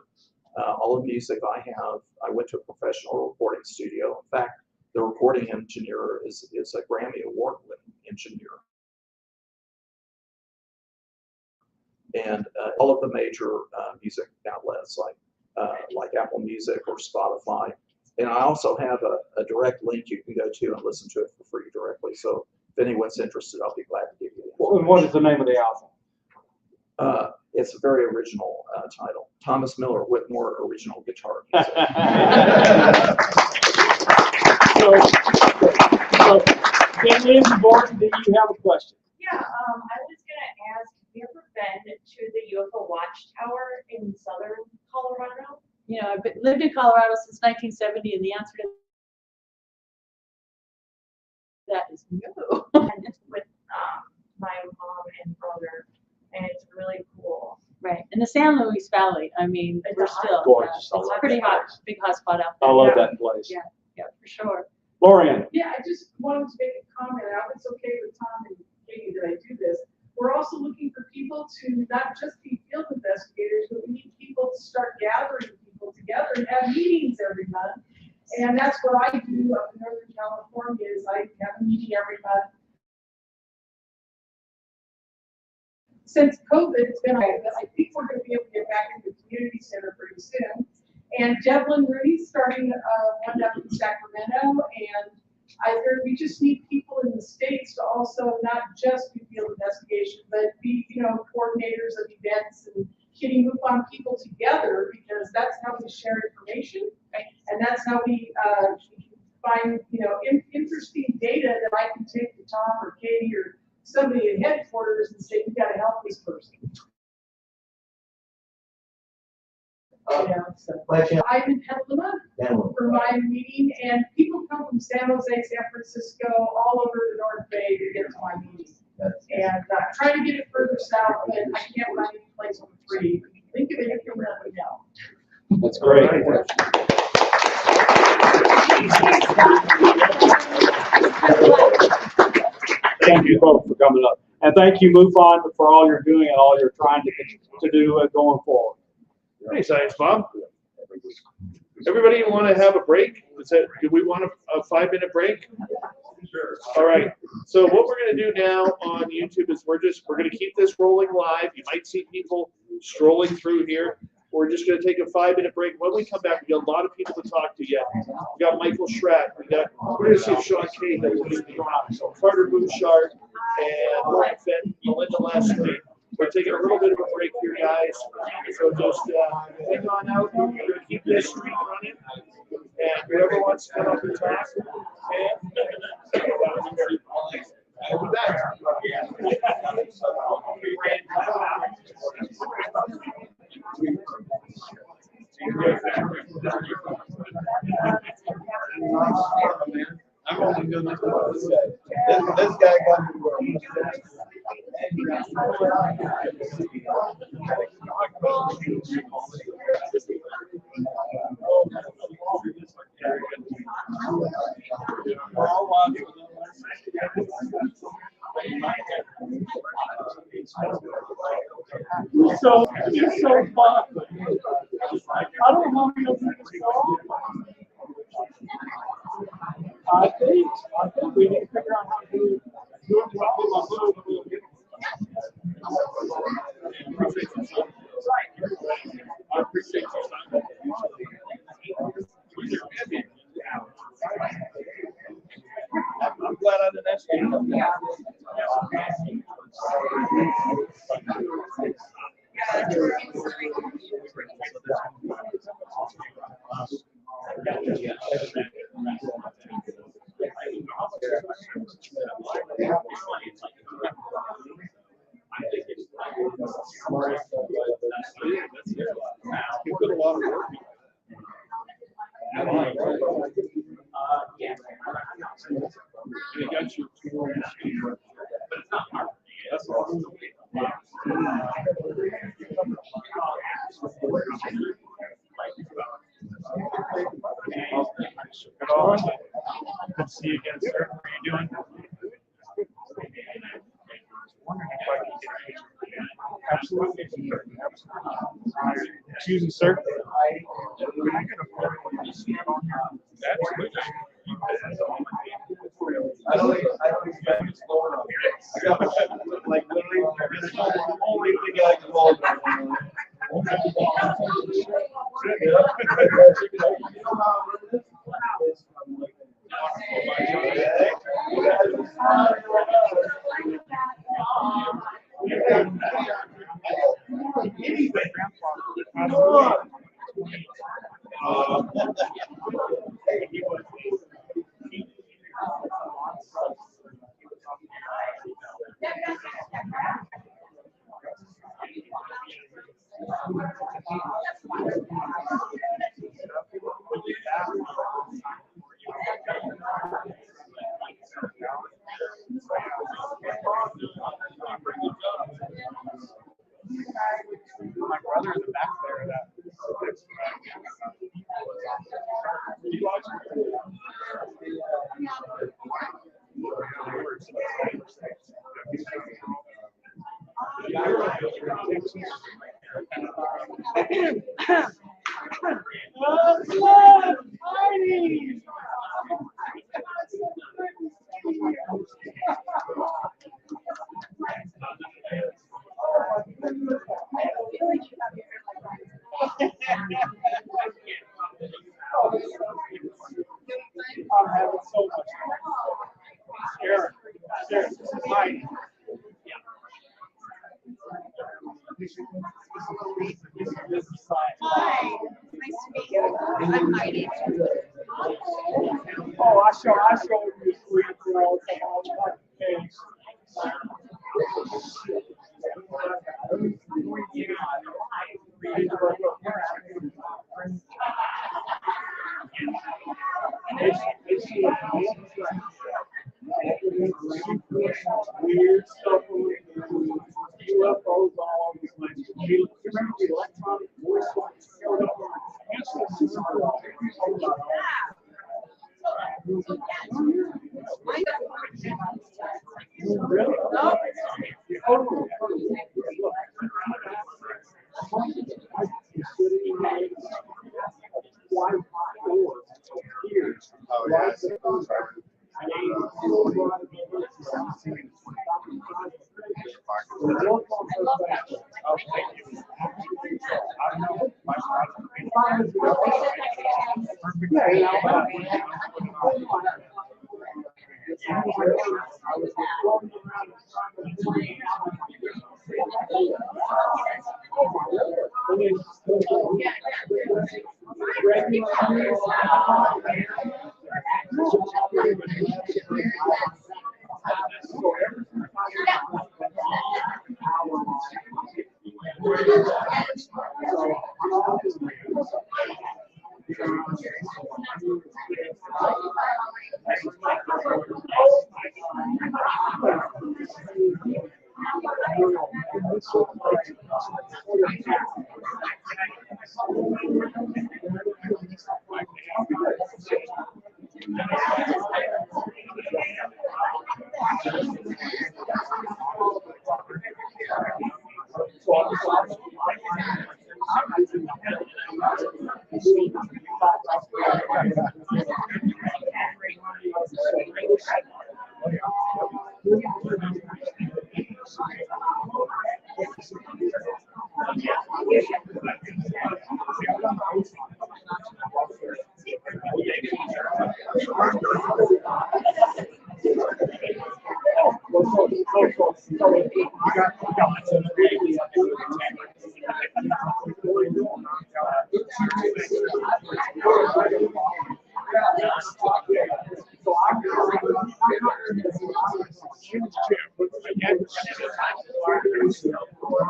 all the music I have. I went to a professional recording studio. In fact, the recording engineer is a Grammy Award-winning engineer. And all of the major music outlets like Apple Music or Spotify. And I also have a direct link you can go to and listen to it for free directly. So if anyone's interested, I'll be glad to give you the Well, and what is the name of the album? It's a very original title. Thomas Miller Whitmore Original Guitar Music. So, Lindsay Gordon, do you have a question? Yeah, I was gonna ask, have you ever been to the UFO Watchtower in southern Colorado? You know, I've lived in Colorado since 1970, and the answer to that is no. With my mom and brother, and it's really cool. Right, in the San Luis Valley, I mean, It's we're a hot- still, Gorgeous. I it's love pretty that hot, place. big hot spot out there. I love Yeah. that place. Yeah, yeah, for sure. Lorian. Yeah, I just wanted to make a comment. I hope it's okay with Tom and Katie that I do this. We're also looking for people to not just be field investigators, but we need people to start gathering people together and have meetings every month. And that's what I do up in Northern California is I have a meeting every month. Since COVID, it's been, I think we're gonna be able to get back into the community center pretty soon. And Devlin Rudy's starting one up in Sacramento, and I heard we just need people in the States to also not just do field investigation, but be, coordinators of events and getting MUFON people together, because that's how we share information, and that's how we find, interesting data that I can take to Tom or Katie or somebody at headquarters and say, we gotta help this person. I'm in Petaluma for my meeting, and people come from San Jose, San Francisco, all over the North Bay to get to my meeting. And I'm trying to get it further south, but I can't find any place for free. If you think of it, you can let me know. That's great. Thank you both for coming up. And thank you, MUFON, for all you're doing and all you're trying to do going forward. Hey, Science Bob. Everybody want to have a break? Do we want a 5-minute break? Sure. All right. So what we're going to do now on YouTube is we're going to keep this rolling live. You might see people strolling through here. We're just going to take a 5-minute break. When we come back, we got a lot of people to talk to yet. We got Michael Schratt. We're going to see if Sean Cahill, Carter Bouchard, and Lauren Fenn, Melinda Leslie. We're taking a little bit of a break here, guys. So just hang on out. We're going to keep this stream running. And whoever wants to come up and talk, we'll be back. I'm only doing this guy got me. So fun. I don't know how to do this song. I think we need to figure out how to do it. I appreciate you. Yeah. Good to see you again, sir. How are you doing? Absolutely. Excuse me, sir. I don't expect it's low enough. I got like literally only the guy can hold it. My brother in the back there, that I'm having so much fun. Eric, this is Mike. Hi, nice to meet you. I'm Heidi. Oh, I show you sweet, you know, some all the things. Weird stuff, UFOs, all these things. You remember the electronic voice showed up on really? No. Oh,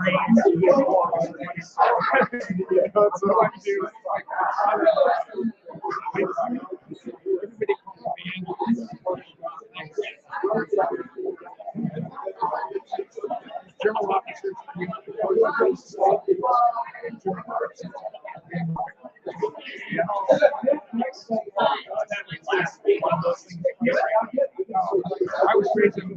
yeah. That's what I do. I was raised in the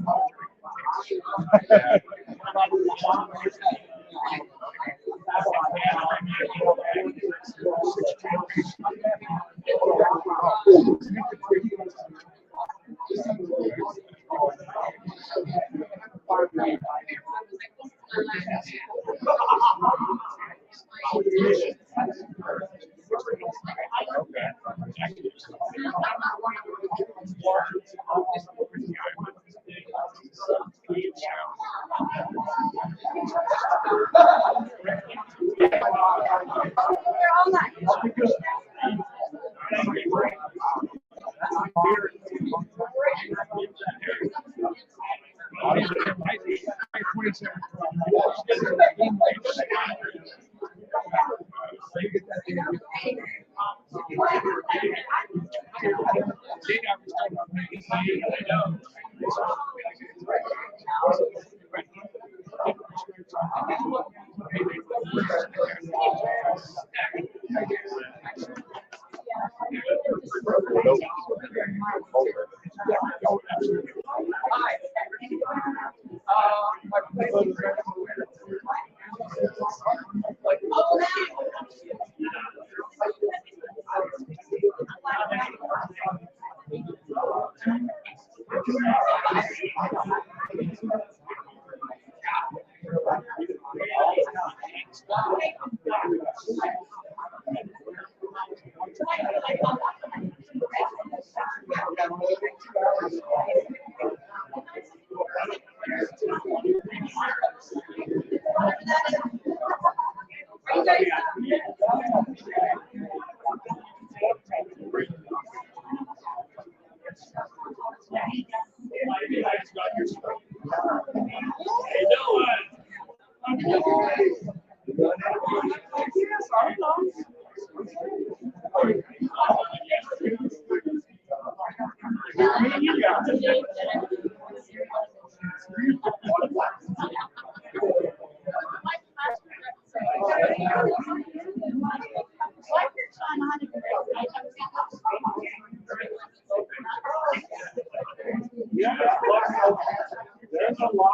There's a lot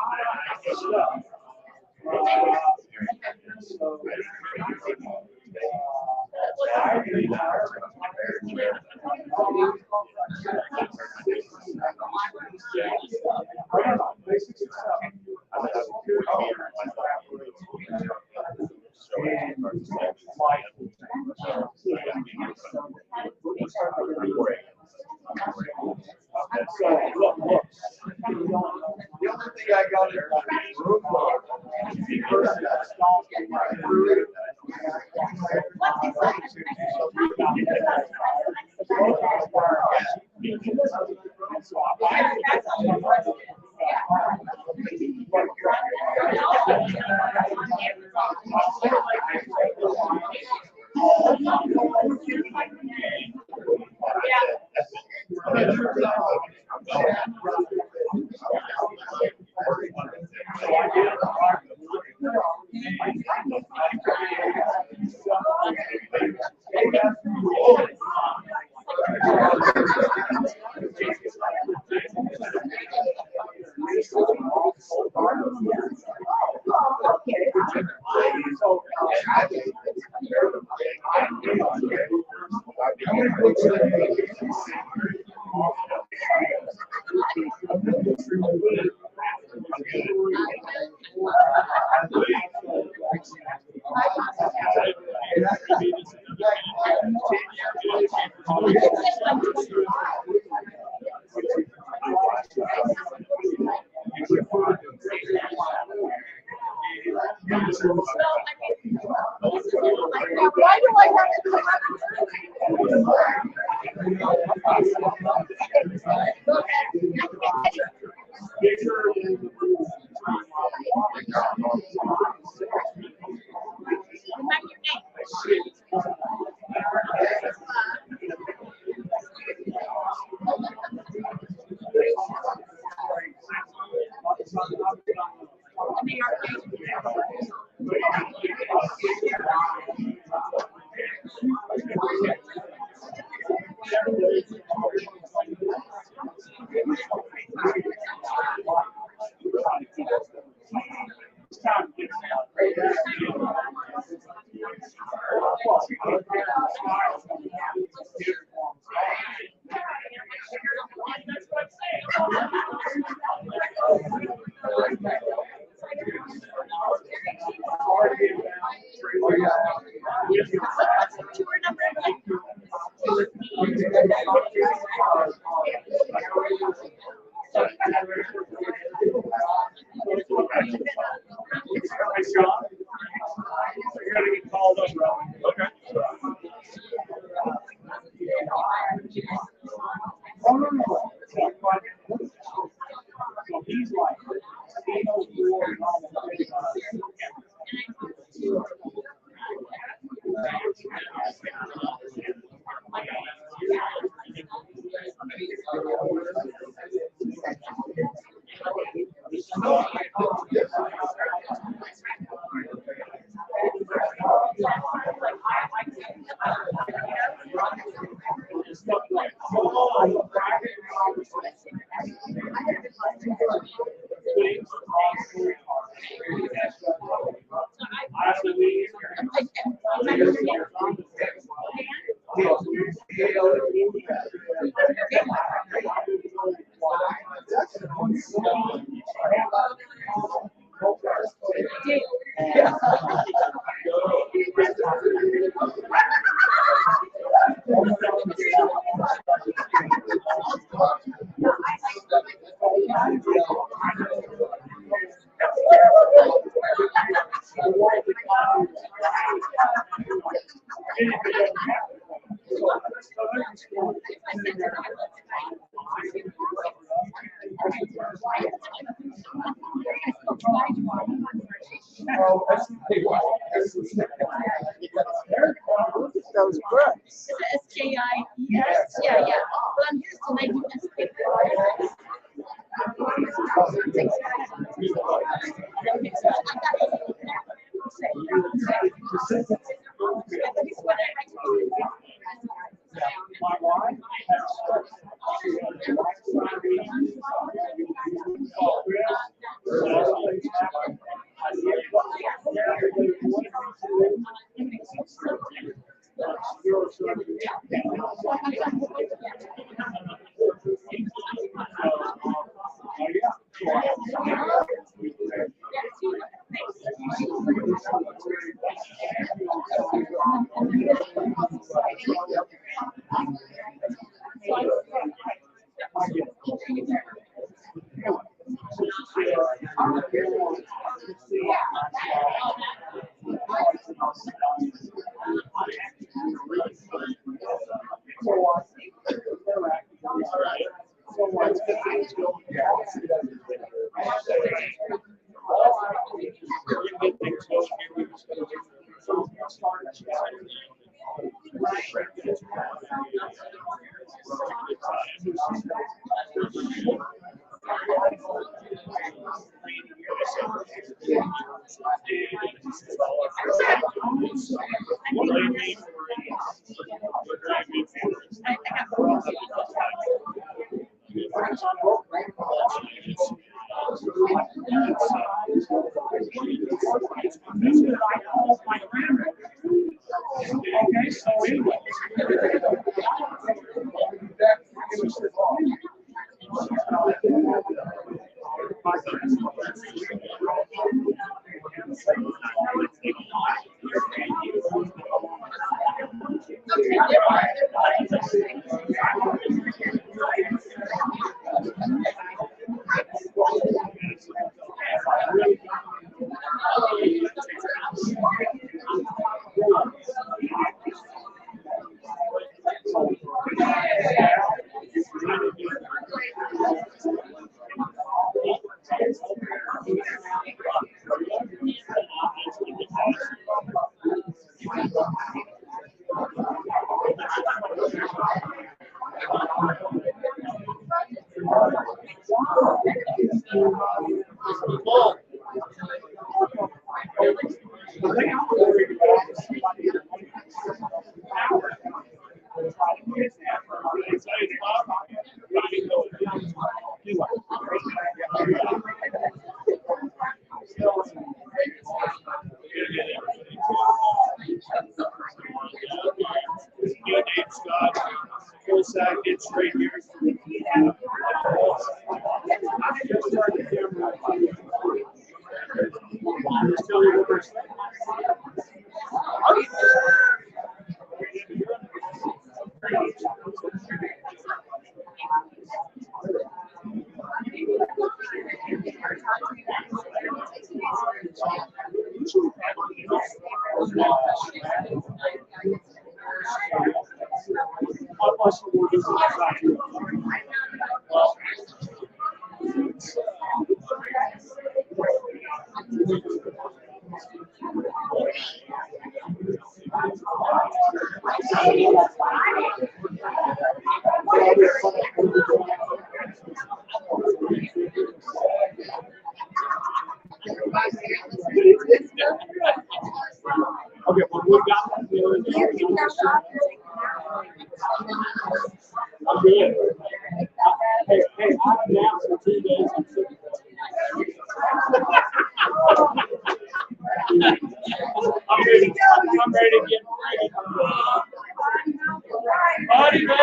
of stuff. The other thing I got is Why do I have to come up? gonna get called up, bro. Okay. Oh, no. So he's like, he knows the war and all that. Those books. Is it SKI? Yes. Yeah. Well, I'm here tonight. You must pick It's right here. Okay, well, we got one. I'm good. Hey, I'm down for 2 days. I'm ready to get ready. Body bag.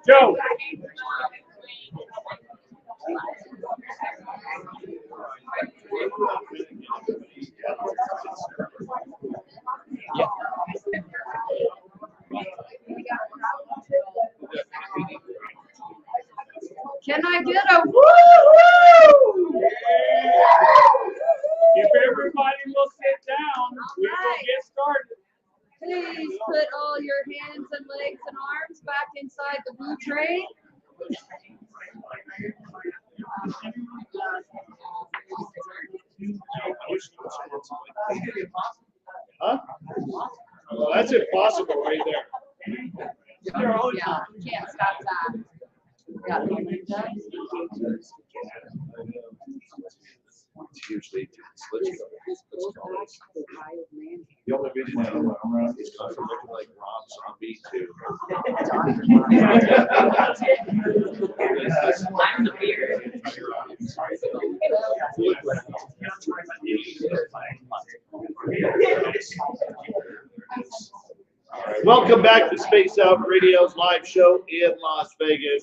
Joe. Can I get a woo-hoo? If everybody will sit down, we will get started. Please put all your hands and legs and arms back inside the blue tray. Huh? Well, that's impossible right there. Yeah, can't stop that. Yeah. It's usually the only reason I know around is because I'm looking like Rob Zombie too. Welcome back to Space Out Radio's live show in Las Vegas.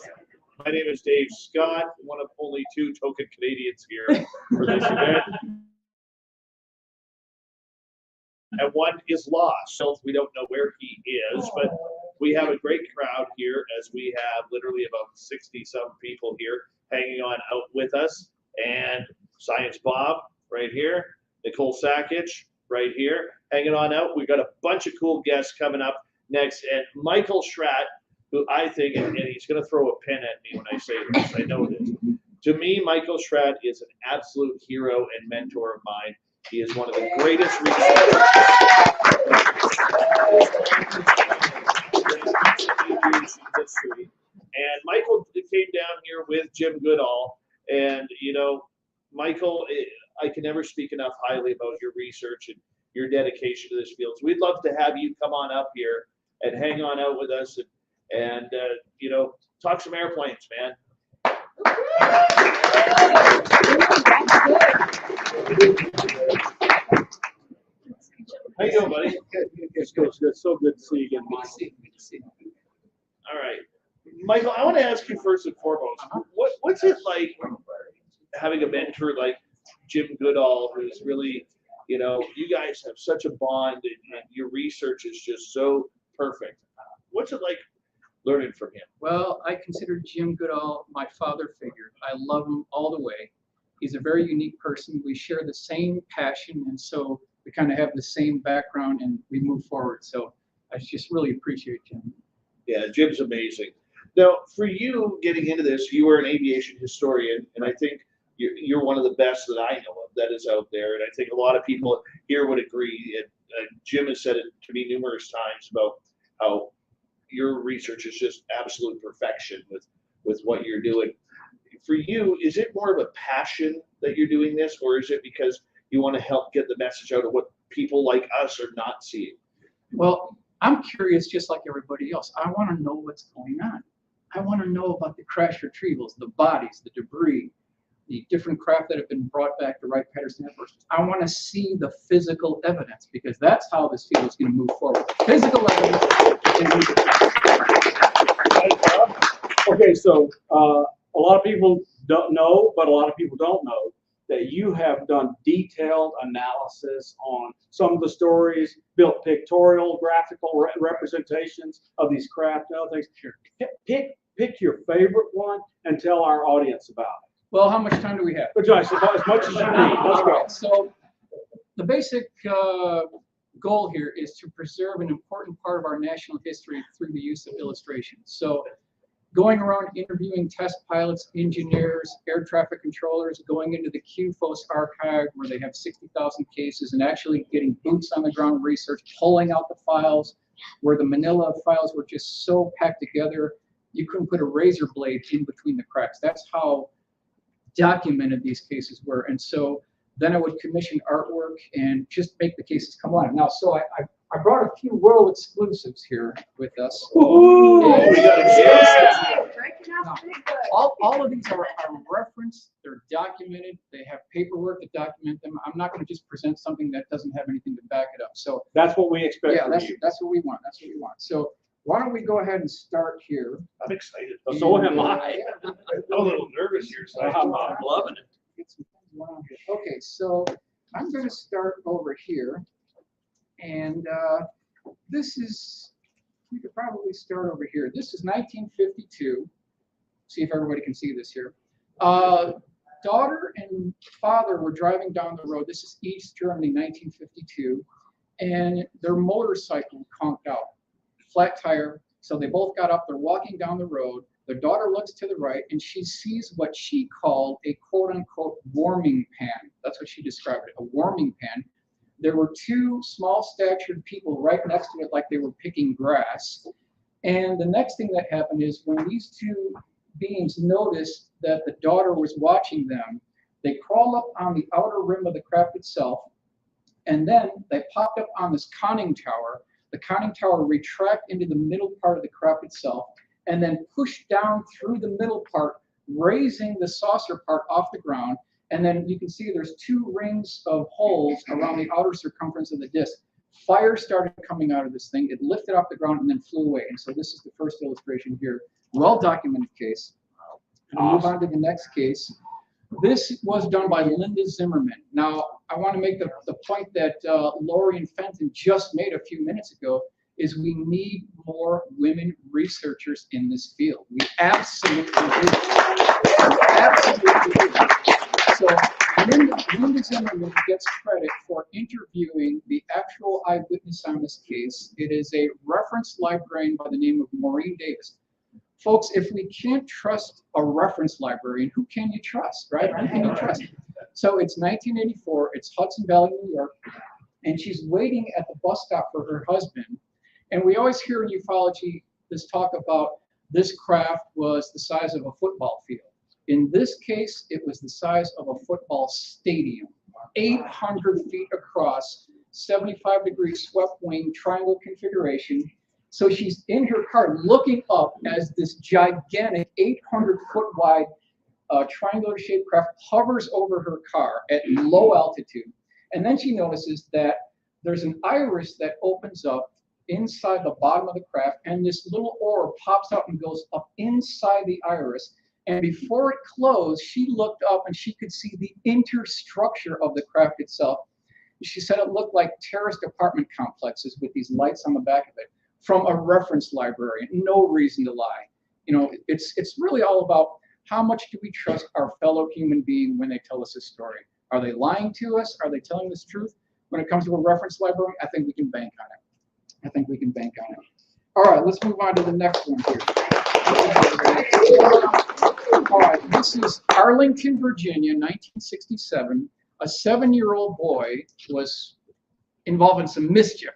My name is Dave Scott, one of only 2 token Canadians here for this event. And one is lost. We don't know where he is, but we have a great crowd here as we have literally about 60-some people here hanging on out with us. And Science Bob right here, Nicole Sasquatch right here, hanging on out. We've got a bunch of cool guests coming up next. And Michael Schratt, who I think, and he's going to throw a pin at me when I say this, I know this. To me, Michael Schratt is an absolute hero and mentor of mine. He is one of the greatest researchers in history. And Michael came down here with Jim Goodall. And, you know, Michael, I can never speak enough highly about your research and your dedication to this field. So we'd love to have you come on up here and hang on out with us and you know, talk some airplanes, man. How you doing, buddy? It's so good to see you again. All right, Michael, I want to ask you first and foremost, what's it like having a mentor like Jim Goodall, who's really, you know, you guys have such a bond and your research is just so perfect. What's it like learning from him? Well, I consider Jim Goodall my father figure. I love him all the way. He's a very unique person. We share the same passion, and so we kind of have the same background, and we move forward. So I just really appreciate Jim. Yeah, Jim's amazing. Now, for you getting into this, you were an aviation historian, and I think you're one of the best that I know of that is out there. And I think a lot of people here would agree. And Jim has said it to me numerous times about how your research is just absolute perfection with what you're doing. For you, is it more of a passion that you're doing this, or is it because You want to help get the message out of what people like us are not seeing. Well, I'm curious just like everybody else. I want to know what's going on. I want to know about the crash retrievals, the bodies, the debris, the different craft that have been brought back to Wright-Patterson Air Force. I want to see the physical evidence because that's how this field is going to move forward. Physical evidence. Okay, so a lot of people don't know, but a lot of people don't know that you have done detailed analysis on some of the stories, built pictorial, graphical representations of these craft and other things. Pick your favorite one and tell our audience about it. Well, how much time do we have? As much as you need. Let's go. So the basic goal here is to preserve an important part of our national history through the use of illustration. So going around interviewing test pilots, engineers, air traffic controllers, going into the Ufos archive where they have 60,000 cases and actually getting boots on the ground research, pulling out the files where the manila files were just so packed together, you couldn't put a razor blade in between the cracks. That's how documented these cases were. And so then I would commission artwork and just make the cases come alive. Now, so I brought a few world exclusives here with us. Ooh, and, we got a now, all of these are referenced, they're documented, they have paperwork to document them. I'm not going to just present something that doesn't have anything to back it up. So that's what we expect. Yeah, from that's you. what we want. That's what we want. So why don't we go ahead and start here? I'm excited. So am I. I'm a little nervous here, so I'm loving it. Get some things going on here. Okay, so I'm going to start over here, and this is, we could probably start over here. This is 1952. See if everybody can see this here. Daughter and father were driving down the road. This is East Germany, 1952, and their motorcycle conked out, flat tire. So they both got up. They're walking down the road. Their daughter looks to the right, and she sees what she called a quote-unquote warming pan. That's what she described it, a warming pan. There were two small-statured people right next to it like they were picking grass. And the next thing that happened is when these two beings noticed that the daughter was watching them, they crawled up on the outer rim of the craft itself, and then they popped up on this conning tower. The conning tower retracted into the middle part of the craft itself, and then pushed down through the middle part, raising the saucer part off the ground. And then you can see there's two rings of holes around the outer circumference of the disc. Fire started coming out of this thing. It lifted off the ground and then flew away. And so this is the first illustration here. Well-documented case. And we'll move on to the next case. This was done by Linda Zimmerman. Now, I want to make the point that Lori and Fenton just made a few minutes ago, is we need more women researchers in this field. We absolutely do. We absolutely do. So Linda Zimmerman gets credit for interviewing the actual eyewitness on this case. It is a reference librarian by the name of Maureen Davis. Folks, if we can't trust a reference librarian, who can you trust, right? Who can you trust? So it's 1984, it's Hudson Valley, New York, and she's waiting at the bus stop for her husband. And we always hear in ufology this talk about this craft was the size of a football field. In this case, it was the size of a football stadium, 800 feet across, 75-degree swept wing triangle configuration. So she's in her car looking up as this gigantic 800-foot wide triangular shaped craft hovers over her car at low altitude. And then she notices that there's an iris that opens up inside the bottom of the craft, and this little orb pops out and goes up inside the iris. And before it closed, she looked up and she could see the interstructure of the craft itself. She said it looked like terraced apartment complexes with these lights on the back of it from a reference librarian. No reason to lie. You know, it's really all about how much do we trust our fellow human being when they tell us a story. Are they lying to us? Are they telling us the truth? When it comes to a reference librarian, I think we can bank on it. I think we can bank on it. All right, let's move on to the next one here. All right, this is Arlington, Virginia, 1967. A 7-year-old boy was involved in some mischief.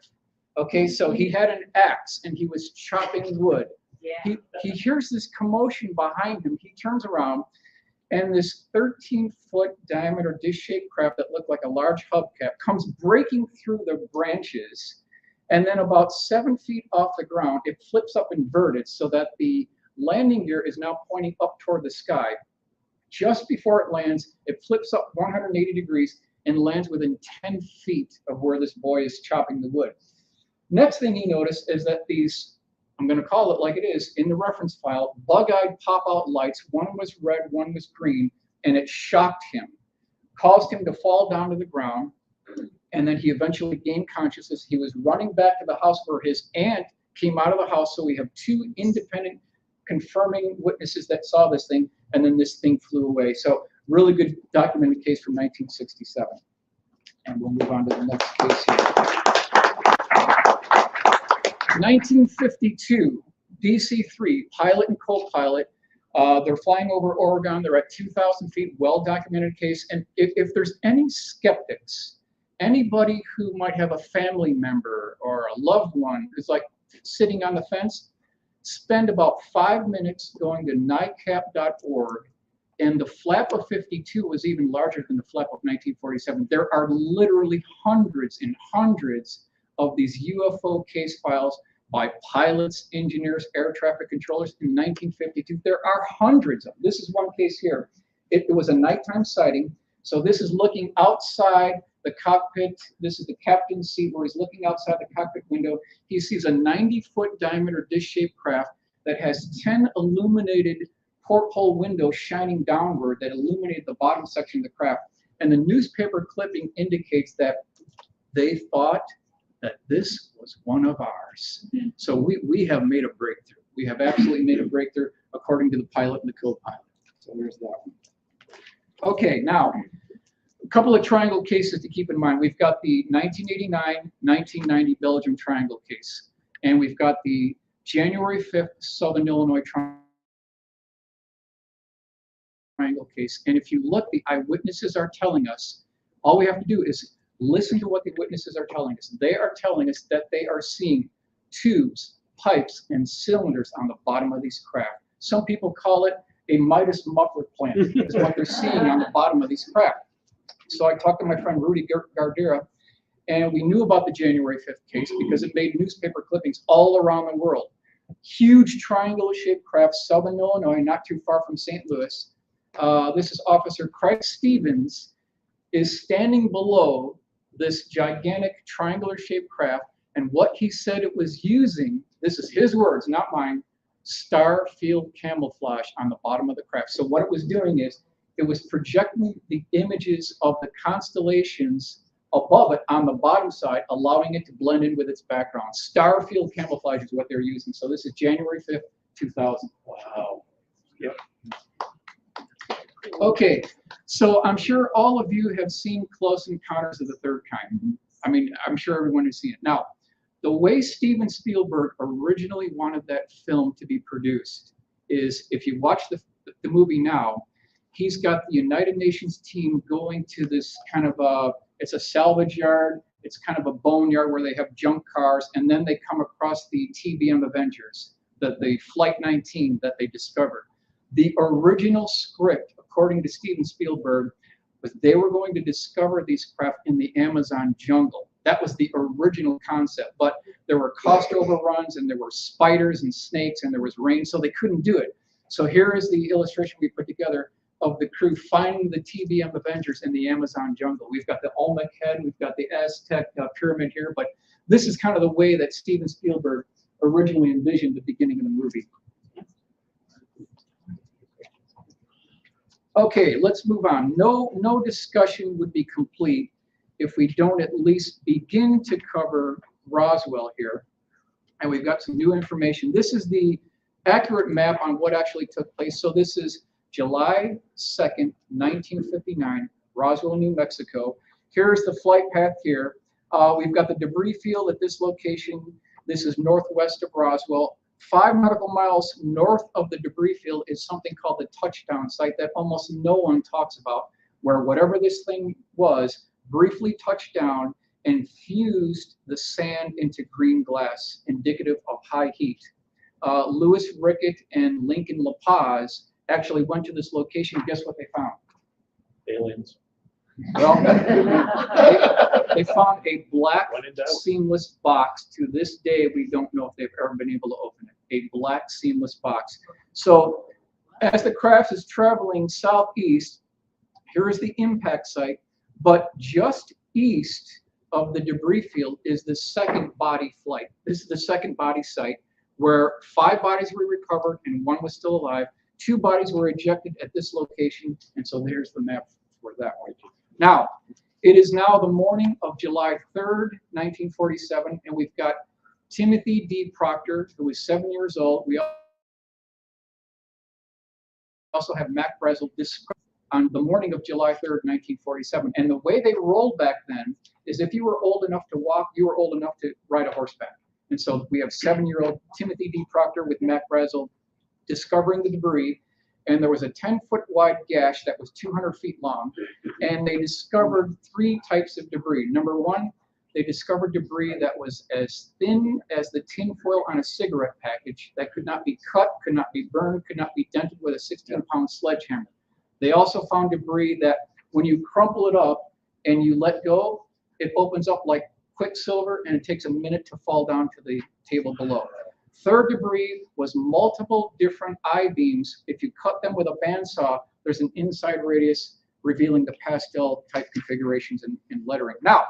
Okay, so he had an axe and he was chopping wood. He hears this commotion behind him. He turns around And this 13-foot diameter dish-shaped craft that looked like a large hubcap comes breaking through the branches. And then about 7 feet off the ground, it flips up inverted so that the landing gear is now pointing up toward the sky. Just before it lands, it flips up 180 degrees and lands within 10 feet of where this boy is chopping the wood. Next thing he noticed is that these, I'm going to call it like it is, in the reference file, bug-eyed pop-out lights, one was red, one was green, and it shocked him, caused him to fall down to the ground, and then he eventually gained consciousness. He was running back to the house where his aunt came out of the house, so we have 2 independent confirming witnesses that saw this thing, and then this thing flew away. So really good documented case from 1967. And we'll move on to the next case here. 1952, DC-3, pilot and co-pilot. They're flying over Oregon. They're at 2,000 feet, well-documented case. And if there's any skeptics, anybody who might have a family member or a loved one who's like sitting on the fence, spend about 5 minutes going to NICAP.org, and the flap of 52 was even larger than the flap of 1947. There are literally hundreds and hundreds of these UFO case files by pilots, engineers, air traffic controllers in 1952. There are hundreds of them. This is one case here. It was a nighttime sighting. So this is looking outside the cockpit. This is the captain's seat where he's looking outside the cockpit window. He sees a 90-foot diameter dish-shaped craft that has 10 illuminated porthole windows shining downward that illuminate the bottom section of the craft. And the newspaper clipping indicates that they thought that this was one of ours. So we have made a breakthrough. We have absolutely made a breakthrough according to the pilot and the co-pilot. So there's that one. Okay, now, a couple of triangle cases to keep in mind. We've got the 1989-1990 Belgium triangle case, and we've got the January 5th Southern Illinois triangle case. And if you look, the eyewitnesses are telling us, all we have to do is listen to what the witnesses are telling us. They are telling us that they are seeing tubes, pipes, and cylinders on the bottom of these craft. Some people call it a Midas muffler plant, is what they're seeing on the bottom of these craft. So I talked to my friend Rudy Gardera, and we knew about the January 5th case because it made newspaper clippings all around the world. Huge triangular-shaped craft, Southern Illinois, not too far from St. Louis. This is Officer Craig Stevens is standing below this gigantic triangular-shaped craft, and what he said it was using, this is his words, not mine, star field camouflage on the bottom of the craft. So what it was doing is it was projecting the images of the constellations above it on the bottom side, allowing it to blend in with its background. Star field camouflage is what they're using. So this is January 5th, 2000. Wow. Yep. Okay, so I'm sure all of you have seen Close Encounters of the Third Kind. I mean, I'm sure everyone has seen it. Now, the way Steven Spielberg originally wanted that film to be produced is, if you watch the movie now, he's got the United Nations team going to this kind of it's a salvage yard, it's kind of a bone yard where they have junk cars, and then they come across the TBM Avengers, the Flight 19 that they discovered. The original script, according to Steven Spielberg, was they were going to discover these craft in the Amazon jungle. That was the original concept, but there were cost overruns, and there were spiders and snakes, and there was rain, so they couldn't do it. So here is the illustration we put together of the crew finding the TBM Avengers in the Amazon jungle. We've got the Olmec head, we've got the Aztec pyramid here, but this is kind of the way that Steven Spielberg originally envisioned the beginning of the movie. Okay, let's move on. No discussion would be complete if we don't at least begin to cover Roswell here. And we've got some new information. This is the accurate map on what actually took place. So this is July 2nd, 1959, Roswell, New Mexico. Here's the flight path here. We've got the debris field at this location. This is northwest of Roswell. 5 nautical miles north of the debris field is something called the touchdown site that almost no one talks about, where whatever this thing was briefly touched down and fused the sand into green glass, indicative of high heat. Louis Rickett and Lincoln La Paz actually went to this location. Guess what they found? Aliens. Well, they found a black seamless box. To this day, we don't know if they've ever been able to open it. A black seamless box. So as the craft is traveling southeast, here is the impact site, but just east of the debris field is the second body flight. This is the second body site where 5 bodies were recovered and 1 was still alive. 2 bodies were ejected at this location, and so there's the map for that one. Now, it is now the morning of July 3rd, 1947, and we've got Timothy D. Proctor, who is 7 years old. We also have Mac Brazel on the morning of July 3rd, 1947. And the way they rolled back then is if you were old enough to walk, you were old enough to ride a horseback. And so we have 7-year-old Timothy D. Proctor with Mac Brazel discovering the debris. And there was a 10-foot wide gash that was 200 feet long. And they discovered 3 types of debris. Number 1, they discovered debris that was as thin as the tinfoil on a cigarette package that could not be cut, could not be burned, could not be dented with a 16-pound sledgehammer. They also found debris that when you crumple it up and you let go, it opens up like quicksilver and it takes a minute to fall down to the table below. Third debris was multiple different I-beams. If you cut them with a bandsaw, there's an inside radius revealing the pastel type configurations and lettering. Now,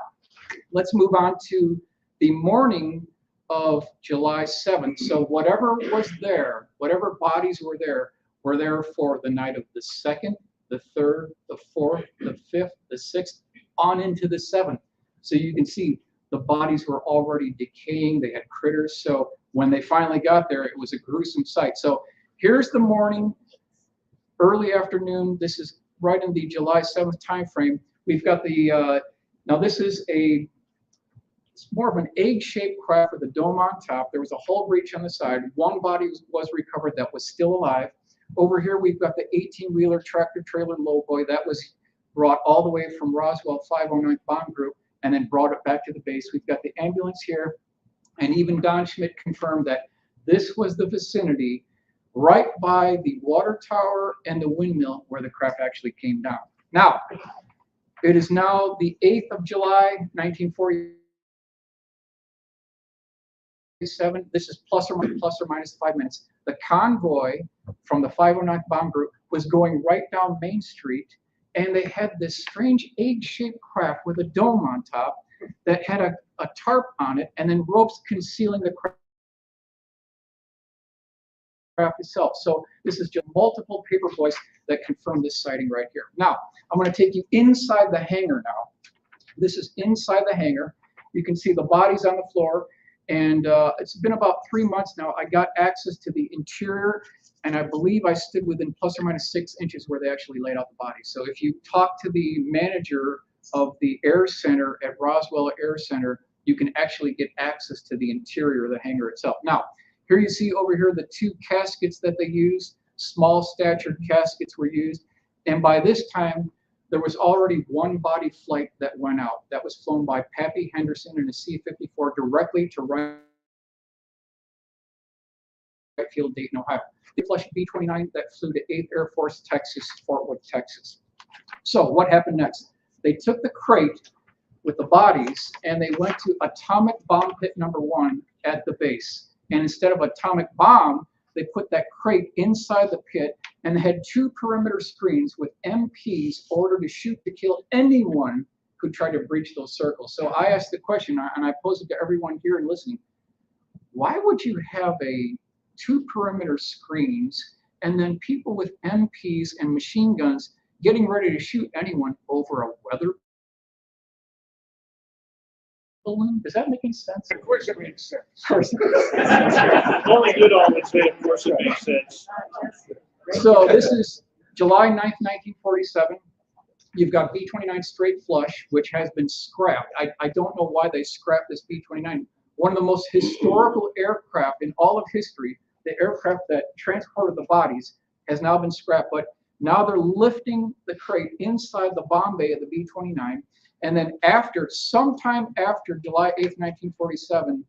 let's move on to the morning of July 7th. So whatever was there, whatever bodies were there for the night of the 2nd, the 3rd, the 4th, the 5th, the 6th, on into the 7th. So you can see the bodies were already decaying. They had critters. So when they finally got there, it was a gruesome sight. So here's the morning, early afternoon. This is right in the July 7th time frame. We've got the, now this is it's more of an egg-shaped craft with a dome on top. There was a hull breach on the side. 1 body was recovered that was still alive. Over here, we've got the 18-wheeler tractor-trailer lowboy that was brought all the way from Roswell 509th Bomb Group and then brought it back to the base. We've got the ambulance here, and even Don Schmidt confirmed that this was the vicinity right by the water tower and the windmill where the craft actually came down. Now, it is now the 8th of July, 1947. This is plus or minus 5 minutes. The convoy from the 509th Bomb Group was going right down Main Street, and they had this strange egg-shaped craft with a dome on top that had a tarp on it, and then ropes concealing the craft itself. So this is just multiple paper boys that confirm this sighting right here. Now, I'm going to take you inside the hangar now. This is inside the hangar. You can see the bodies on the floor. And it's been about 3 months now. I got access to the interior, and I believe I stood within plus or minus 6 inches where they actually laid out the bodies. So if you talk to the manager of the Air Center at Roswell Air Center, you can actually get access to the interior of the hangar itself. Now, here you see over here the 2 caskets that they used. Small statured caskets were used. And by this time, there was already 1 body flight that went out. That was flown by Pappy Henderson in a C-54 directly to Wright Field, Dayton, Ohio. The flush B-29 that flew to 8th Air Force, Texas, Fort Wood, Texas. So what happened next? They took the crate with the bodies and they went to atomic bomb pit number 1 at the base. And instead of atomic bomb, they put that crate inside the pit and they had 2 perimeter screens with MPs ordered to shoot to kill anyone who tried to breach those circles. So I asked the question, and I posed it to everyone here and listening, why would you have 2 perimeter screens and then people with MPs and machine guns getting ready to shoot anyone over a weather balloon? Does that make any sense? Of course it makes sense. Only Goodall would say, of course it makes sense. So this is July 9th, 1947. You've got B-29 straight flush, which has been scrapped. I don't know why they scrapped this B-29. One of the most historical aircraft in all of history, the aircraft that transported the bodies, has now been scrapped. But now they're lifting the crate inside the bomb bay of the B-29. And then sometime after July 8th, 1947,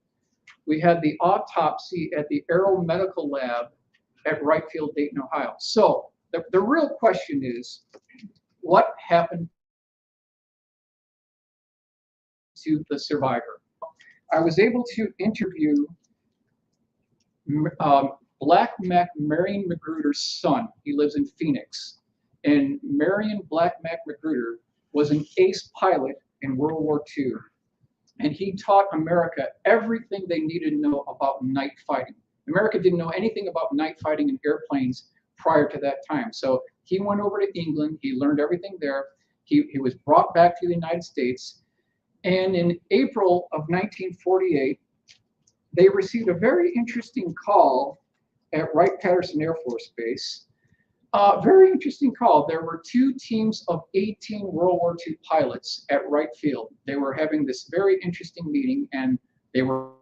we had the autopsy at the Aero Medical Lab at Wright Field, Dayton, Ohio. So The real question is, what happened to the survivor? I was able to interview Black Mac Marion Magruder's son. He lives in Phoenix. And Marion Black Mac Magruder was an ace pilot in World War II. And he taught America everything they needed to know about night fighting. America didn't know anything about night fighting in airplanes prior to that time. So he went over to England, he learned everything there. He was brought back to the United States. And in April of 1948, they received a very interesting call at Wright-Patterson Air Force Base. Very interesting call. There were 2 teams of 18 World War II pilots at Wright Field. They were having this very interesting meeting, and they were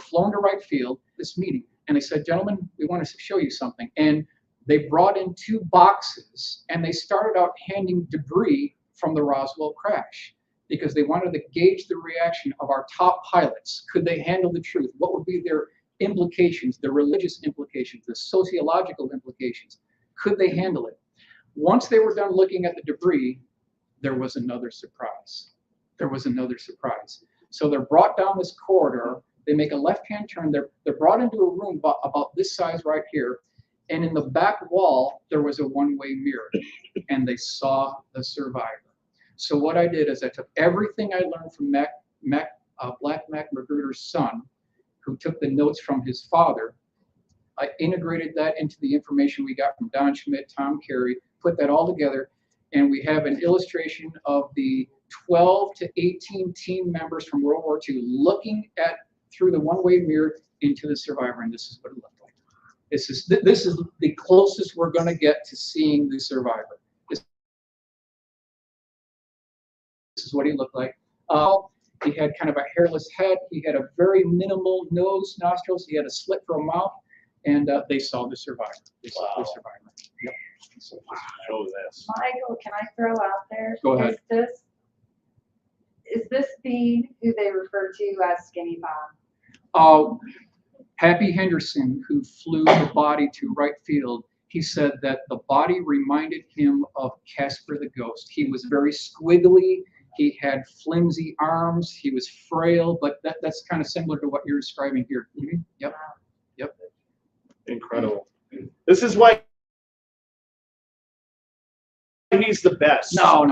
flown to Wright Field, this meeting, and they said, gentlemen, we want to show you something. And they brought in 2 boxes, and they started out handing debris from the Roswell crash because they wanted to gauge the reaction of our top pilots. Could they handle the truth? What would be their implications, the religious implications, the sociological implications? Could they handle it? Once they were done looking at the debris, there was another surprise. There was another surprise. So they're brought down this corridor. They make a left-hand turn. They're brought into a room about this size right here. And in the back wall, there was a one-way mirror. And they saw the survivor. So what I did is I took everything I learned from Black Mac Magruder's son, who took the notes from his father. I integrated that into the information we got from Don Schmidt, Tom Carey, put that all together, and we have an illustration of the 12 to 18 team members from World War II looking through the one-way mirror into the survivor, and this is what it looked like. This is the closest we're going to get to seeing the survivor. This is what he looked like. He had kind of a hairless head. He had a very minimal nose, nostrils. He had a slit for a mouth, and they saw the survivor. They saw the survivor. Yep. So, show this. Michael, can I throw out there? Go ahead. Is this being who they refer to as Skinny Bob? Happy Henderson, who flew the body to Wright Field, he said that the body reminded him of Casper the Ghost. He was very squiggly. He had flimsy arms. He was frail, but that's kind of similar to what you're describing here. Mm-hmm. Yep. Yep. Incredible. This is why he's the best. No.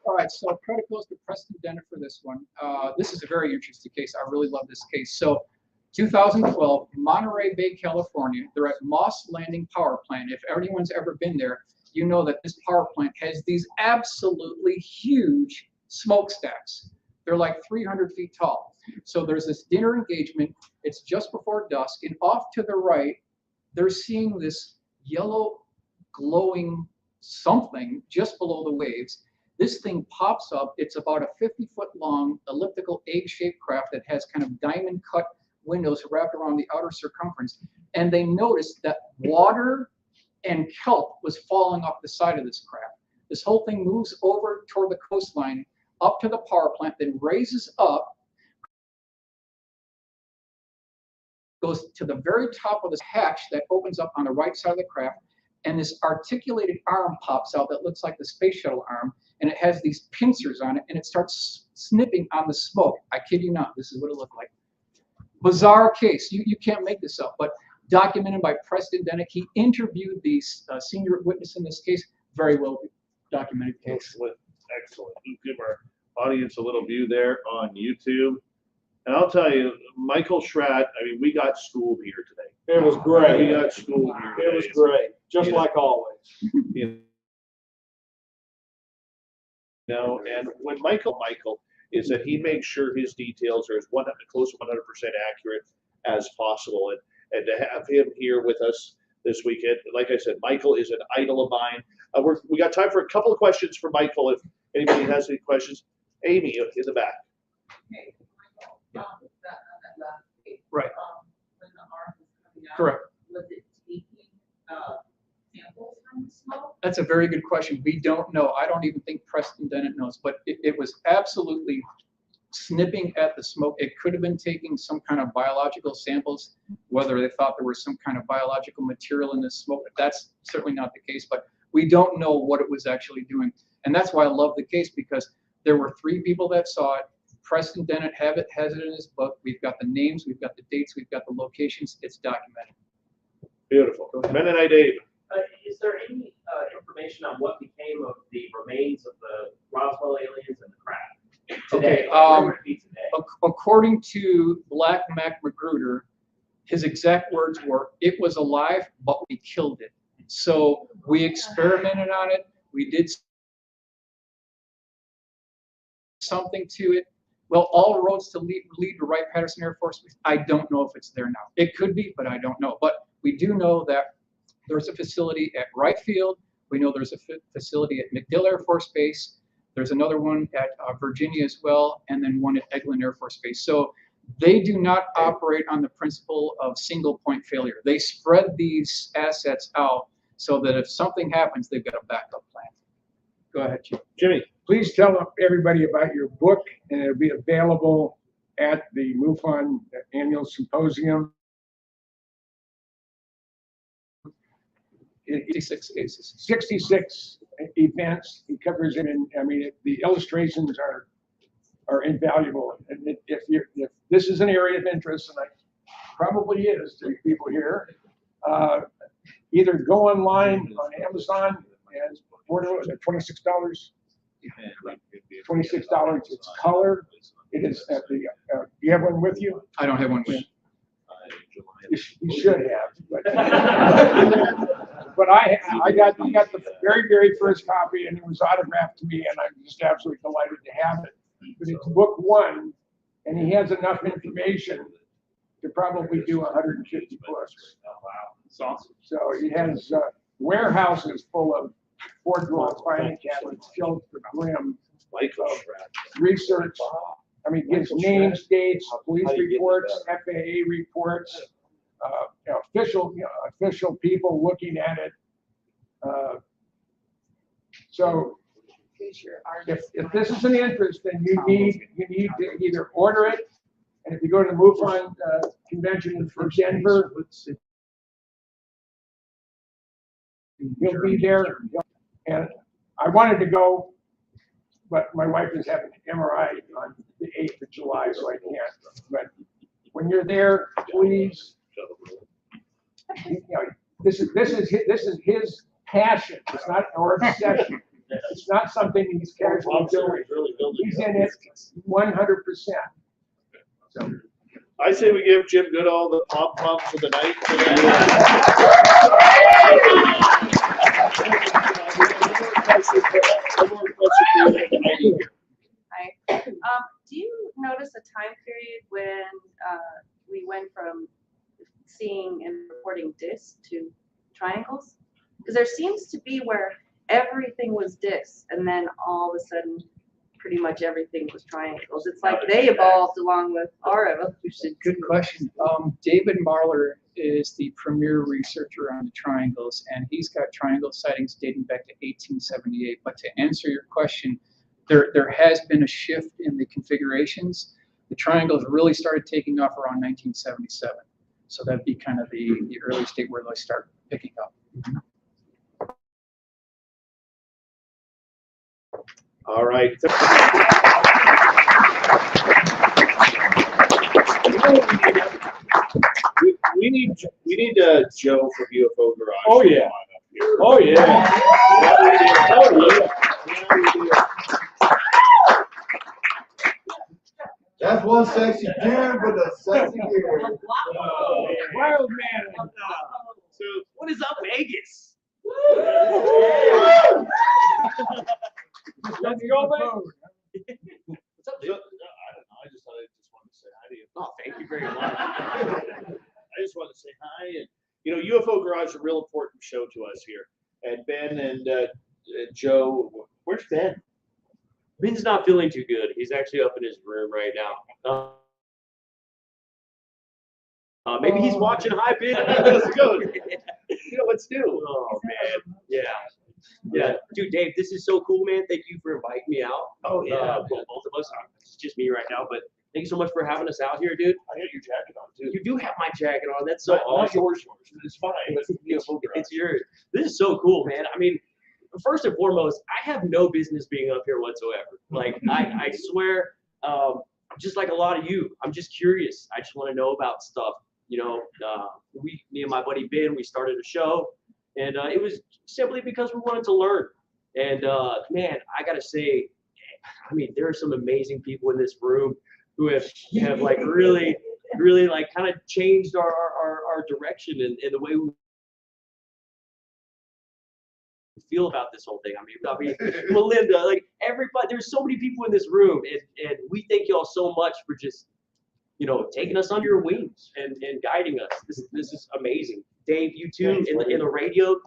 All right, so credit goes to Preston Dennett for this one. This is a very interesting case. I really love this case. So 2012, Monterey Bay, California, they're at Moss Landing Power Plant. If anyone's ever been there, you know that this power plant has these absolutely huge smokestacks. They're like 300 feet tall. So there's this dinner engagement. It's just before dusk, and off to the right, they're seeing this yellow glowing something just below the waves. This thing pops up. It's about a 50-foot long elliptical egg-shaped craft that has kind of diamond cut windows wrapped around the outer circumference. And they noticed that water and kelp was falling off the side of this craft. This whole thing moves over toward the coastline, up to the power plant, then raises up, goes to the very top of this hatch that opens up on the right side of the craft, and this articulated arm pops out that looks like the space shuttle arm, and it has these pincers on it, and it starts snipping on the smoke. I kid you not, this is what it looked like. Bizarre case, you can't make this up, but documented by Preston Dennett. He interviewed the senior witness in this case. Very well documented case. Excellent. We'll give our audience a little view there on YouTube. And I'll tell you, Michael Schratt, I mean, we got schooled here today. It was great. We got schooled here today. It was great, just like always. You know, and when Michael is that he makes sure his details are as close to 100% accurate as possible. And to have him here with us this weekend, like I said, Michael is an idol of mine. We got time for a couple of questions for Michael if anybody has any questions. Amy in the back. Right. Correct. Was it taking samples from the smoke? That's a very good question. We don't know. I don't even think Preston Dennett knows, but it was absolutely snipping at the smoke. It could have been taking some kind of biological samples, whether they thought there was some kind of biological material in the smoke. That's certainly not the case, but we don't know what it was actually doing. And that's why I love the case, because there were 3 people that saw it. Preston Dennett has it in his book. We've got the names, we've got the dates, we've got the locations. It's documented. Beautiful. Mennonite Dave. Is there any information on what became of the remains of the Roswell aliens and the craft today? Okay, Where would it be today? according to Black Mac Magruder, his exact words were, "It was alive, but we killed it." So we experimented on it. We did something to it. Well, all roads to lead to Wright-Patterson Air Force Base. I don't know if it's there now. It could be, but I don't know. But we do know that there's a facility at Wright Field. We know there's a facility at MacDill Air Force Base. There's another one at Virginia as well, and then one at Eglin Air Force Base. So they do not operate on the principle of single point failure. They spread these assets out so that if something happens, they've got a backup plan. Go ahead, Jim. Jimmy. Please tell everybody about your book, and it'll be available at the MUFON annual symposium. 66 cases. 66 events. He covers it, and I mean, the illustrations are invaluable. And if this is an area of interest, and it probably is to people here, either go online on Amazon and order it at $26. $26. It's color. It is at the. You have one with you? I don't have one with. You should have. But I got the very first copy, and it was autographed to me, and I'm just absolutely delighted to have it. But it's book 1, and he has enough information to probably do 150 books. Oh, wow. That's awesome. So he has warehouses full of four-drawer filing cabinets filled to the brim of research. I mean, gives names, dates, police reports, FAA reports, official people looking at it. So if this is an interest, then you need to either order it, and if you go to the MUFON convention for Denver, he'll be there. And I wanted to go, but my wife is having an MRI on the 8th of July, so I can't. But when you're there, please, this is his passion. It's not our obsession. It's not something he's casually doing. He's in it 100%. So. I say we give Jim Goodall the pom-pom for the night. Hi. Do you notice a time period when we went from seeing and reporting discs to triangles? Because there seems to be where everything was discs, and then all of a sudden, pretty much everything was triangles. It's like they evolved along with our evolution. Good question. David Marler is the premier researcher on the triangles, and he's got triangle sightings dating back to 1878. But to answer your question, there has been a shift in the configurations. The triangles really started taking off around 1977. So that'd be kind of the early state where they start picking up. All right. We need Joe from UFO Garage. Oh yeah. Oh yeah. That's one sexy dude with a sexy beard. Wild man. So what is up, Vegas? Let's go, man. What's up, dude? I don't know. I just wanted to say hi to you. Oh, thank you very much. I just wanted to say hi, and UFO Garage is a real important show to us here. And Ben and Joe, where's Ben? Ben's not feeling too good. He's actually up in his room right now. Maybe he's watching High Ben. Let's go. Let's do. Oh man, yeah. Dude, Dave, this is so cool, man. Thank you for inviting me out. Oh, yeah. Both of us. It's just me right now, but thank you so much for having us out here, dude. I got your jacket on too. You do have my jacket on. That's so Not awesome. yours, it's fine. It's yours. This is so cool, man. I mean, first and foremost, I have no business being up here whatsoever. Like, I swear, just like a lot of you, I'm just curious. I just want to know about stuff. You know, me and my buddy Ben, we started a show, and it was simply because we wanted to learn. And man, I gotta say, I mean, there are some amazing people in this room who have like really like kind of changed our direction and the way we feel about this whole thing. I mean, Melinda, like everybody, there's so many people in this room, and we thank y'all so much for just, you know, taking us under your wings and guiding us. This is amazing. Dave, you too, in the radio,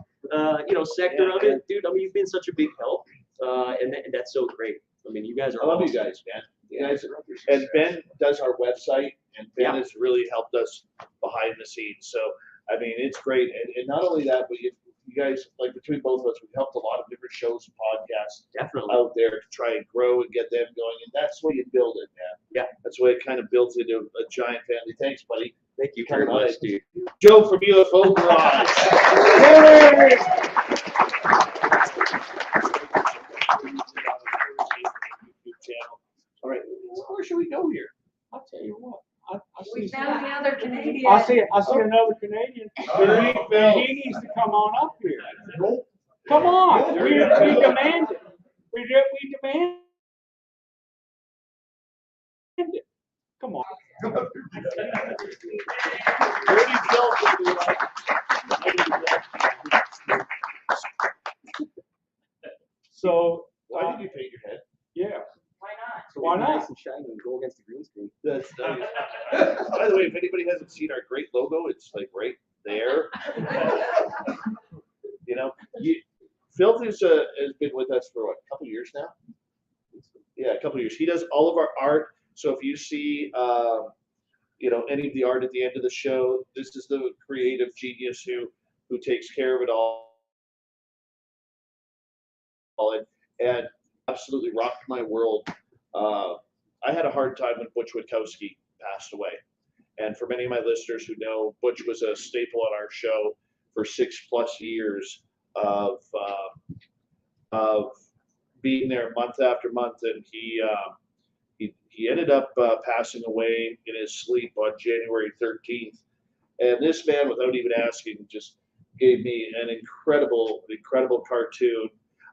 you know, sector of it, dude. I mean, you've been such a big help, and that's so great. I mean, you guys are. I love awesome. you guys, man. You guys, and Ben does our website, and Ben has really helped us behind the scenes. So, I mean, it's great. And not only that, but you guys, like between both of us, we've helped a lot of different shows and podcasts out there to try and grow and get them going. And that's the way you build it, man. Yeah. That's the way it kind of builds into a giant family. Thanks, buddy. Thank you very much, dude. Joe from UFO Garage. All right, where should we go here? I'll tell you what. I We see. found another Canadian. I see another Canadian. He needs to come on up here. Come on. We demand it. We demand it. Come on. So why did you paint your head? Yeah. Why not? So why not? Nice and shiny and go against the green screen. That's by the way, if anybody hasn't seen our great logo, it's like right there. You know, Fylth has been with us for what, a couple years now? Yeah, a couple years. He does all of our art. So if you see, you know, any of the art at the end of the show, this is the creative genius who takes care of it all. And absolutely rocked my world. I had a hard time when Butch Witkowski passed away. And for many of my listeners who know, Butch was a staple on our show for 6+ years of being there month after month. And he ended up passing away in his sleep on January 13th. And this man, without even asking, just gave me an incredible cartoon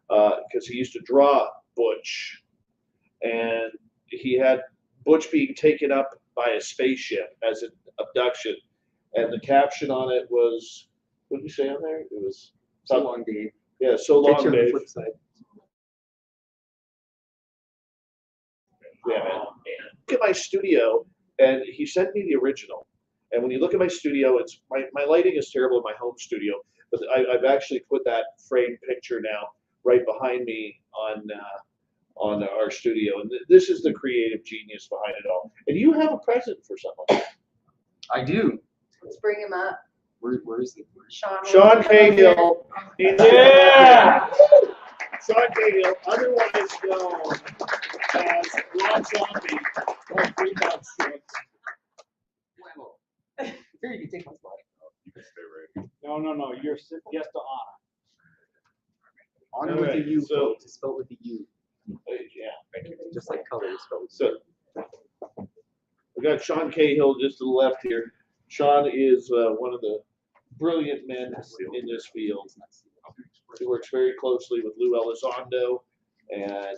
because he used to draw Butch, and he had Butch being taken up by a spaceship as an abduction, and the caption on it was, what did you say on there? It was So long, Dave. Yeah, so long, Picture on the Dave. flip side. Yeah, man. Look at my studio, and he sent me the original. And when you look at my studio, it's my lighting is terrible in my home studio, but I've actually put that framed picture now right behind me on our studio, and this is the creative genius behind it all. And you have a present for someone. I do. Let's bring him up. Where is it? Sean Cahill. Yeah. Sean Cahill, otherwise known as Rob Zombie from Freebox Strips. Here, you can take my slide. You can stay right. No. You're guest of honor. Honor with a U, so- folks. It's spelled with a U. Yeah. Just like color is spelled. So we got Sean Cahill just to the left here. Sean is one of the brilliant men in this field. He works very closely with Lou Elizondo, and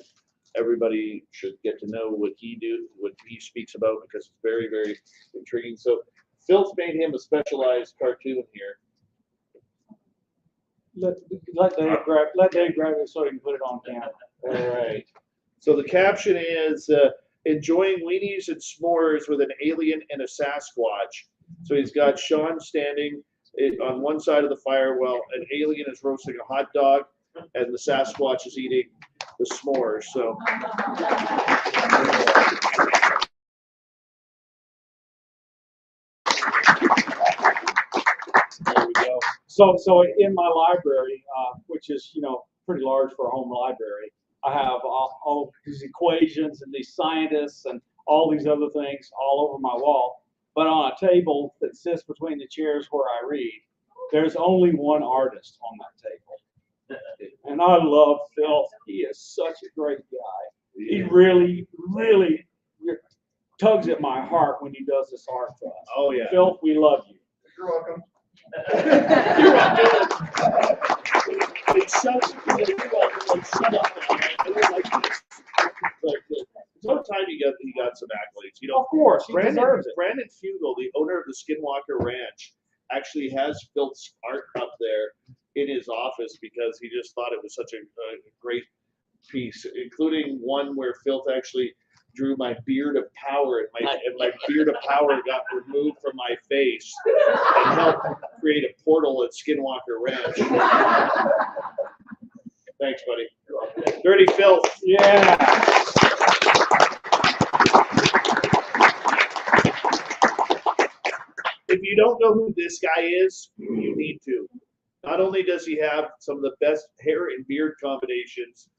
everybody should get to know what he speaks about because it's very, very intriguing. So Fylth made him a specialized cartoon here. Let Dave grab it so he can put it on camera. All right. So the caption is enjoying weenies and s'mores with an alien and a Sasquatch. So he's got Sean standing on one side of the fire while an alien is roasting a hot dog and the Sasquatch is eating the s'mores. So there we go. So in my library, which is, pretty large for a home library. I have all these equations and these scientists and all these other things all over my wall. But on a table that sits between the chairs where I read, there's only one artist on that table. And I love Fylth. He is such a great guy. He really, really tugs at my heart when he does this art for us. Oh, yeah. Fylth, we love you. You're welcome. You're welcome. Like, shut up. I don't like this. But it's about time he got some accolades. You know, Of course, he deserves it. Brandon Fugel, the owner of the Skinwalker Ranch, actually has Fylth's art up there in his office because he just thought it was such a great piece, including one where Fylth actually drew my beard of power, and my beard of power got removed from my face and helped create a portal at Skinwalker Ranch. Thanks, buddy. Dirty Fylth. Yeah. If you don't know who this guy is, you need to. Not only does he have some of the best hair and beard combinations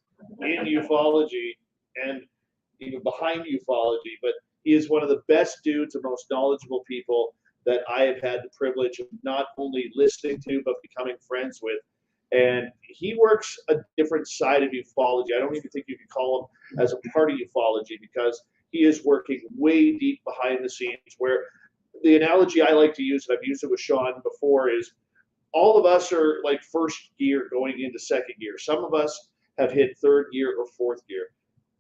in ufology and even behind ufology, but he is one of the best dudes and most knowledgeable people that I have had the privilege of not only listening to, but becoming friends with. And he works a different side of ufology. I don't even think you could call him as a part of ufology because he is working way deep behind the scenes, where the analogy I like to use, and I've used it with Sean before, is all of us are like first gear going into second gear. Some of us have hit third gear or fourth gear.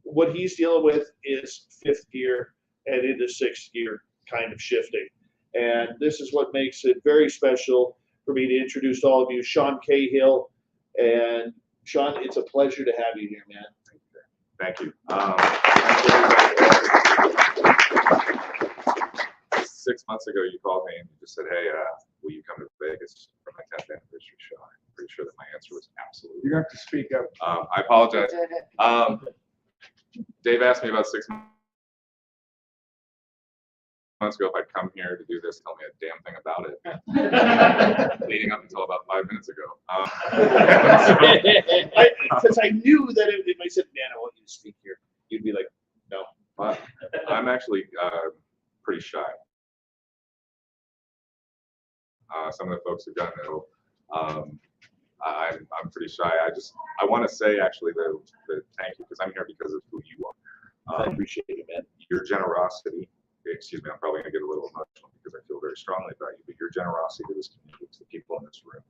What he's dealing with is fifth gear and into sixth gear kind of shifting. And this is what makes it very special for me to introduce to all of you, Sean Cahill. And Sean, it's a pleasure to have you here, man. Thank you. 6 months ago, you called me and you just said, hey, will you come to Vegas for my 10th anniversary show? I'm pretty sure that my answer was absolutely. You have to speak up. I apologize. Dave asked me about 6 months ago if I'd come here to do this, tell me a damn thing about it. Leading up until about 5 minutes ago. Because I knew that if I said, man, I want you to speak here, you'd be like, no. I'm actually pretty shy. Some of the folks who don't know, I'm pretty shy. I want to say actually that thank you, because I'm here because of who you are. I appreciate it, man. Your generosity. Excuse me, I'm probably going to get a little emotional because I feel very strongly about you, but your generosity to this community, to the people in this room,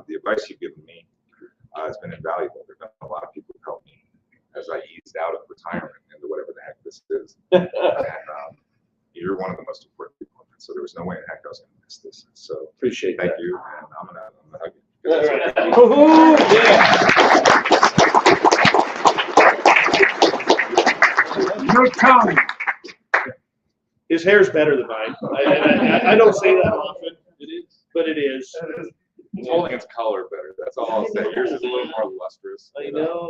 the advice you've given me has been invaluable. There have been a lot of people who helped me as I eased out of retirement into whatever the heck this is. And you're one of the most important people in it, so there was no way in heck I was going to miss this. So appreciate thank that. you, and I'm going to hug you. Your tongue. His hair's better than mine. I don't say that often, but it is. It's holding its color better. That's all I'll say. Yours is a little more lustrous. I know.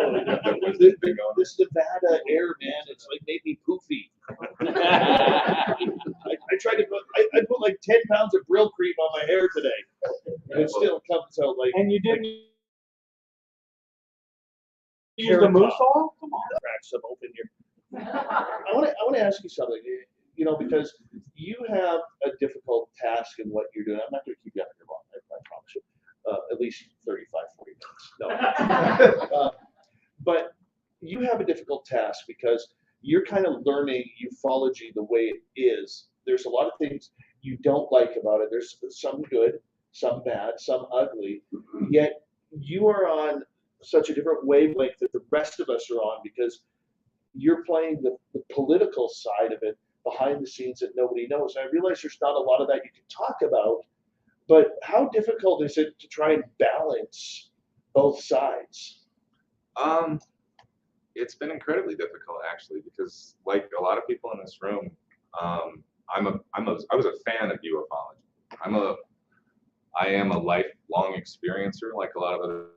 This Nevada air, man, it's like made me poofy. I tried to I put like 10 pounds of Brill cream on my hair today. And it still comes out like. And you didn't use the moose oil? Come on. Crack some open here. I want to ask you something. You know, because you have a difficult task in what you're doing. I'm not going to keep you up here long, I promise you. At least 35, 40 minutes. No. But you have a difficult task because you're kind of learning ufology the way it is. There's a lot of things you don't like about it. There's some good, some bad, some ugly. Yet you are on such a different wavelength that the rest of us are on because you're playing the political side of it behind the scenes that nobody knows. And I realize there's not a lot of that you can talk about, but how difficult is it to try and balance both sides? It's been incredibly difficult actually, because like a lot of people in this room, I was a fan of ufology. I am a lifelong experiencer, like a lot of other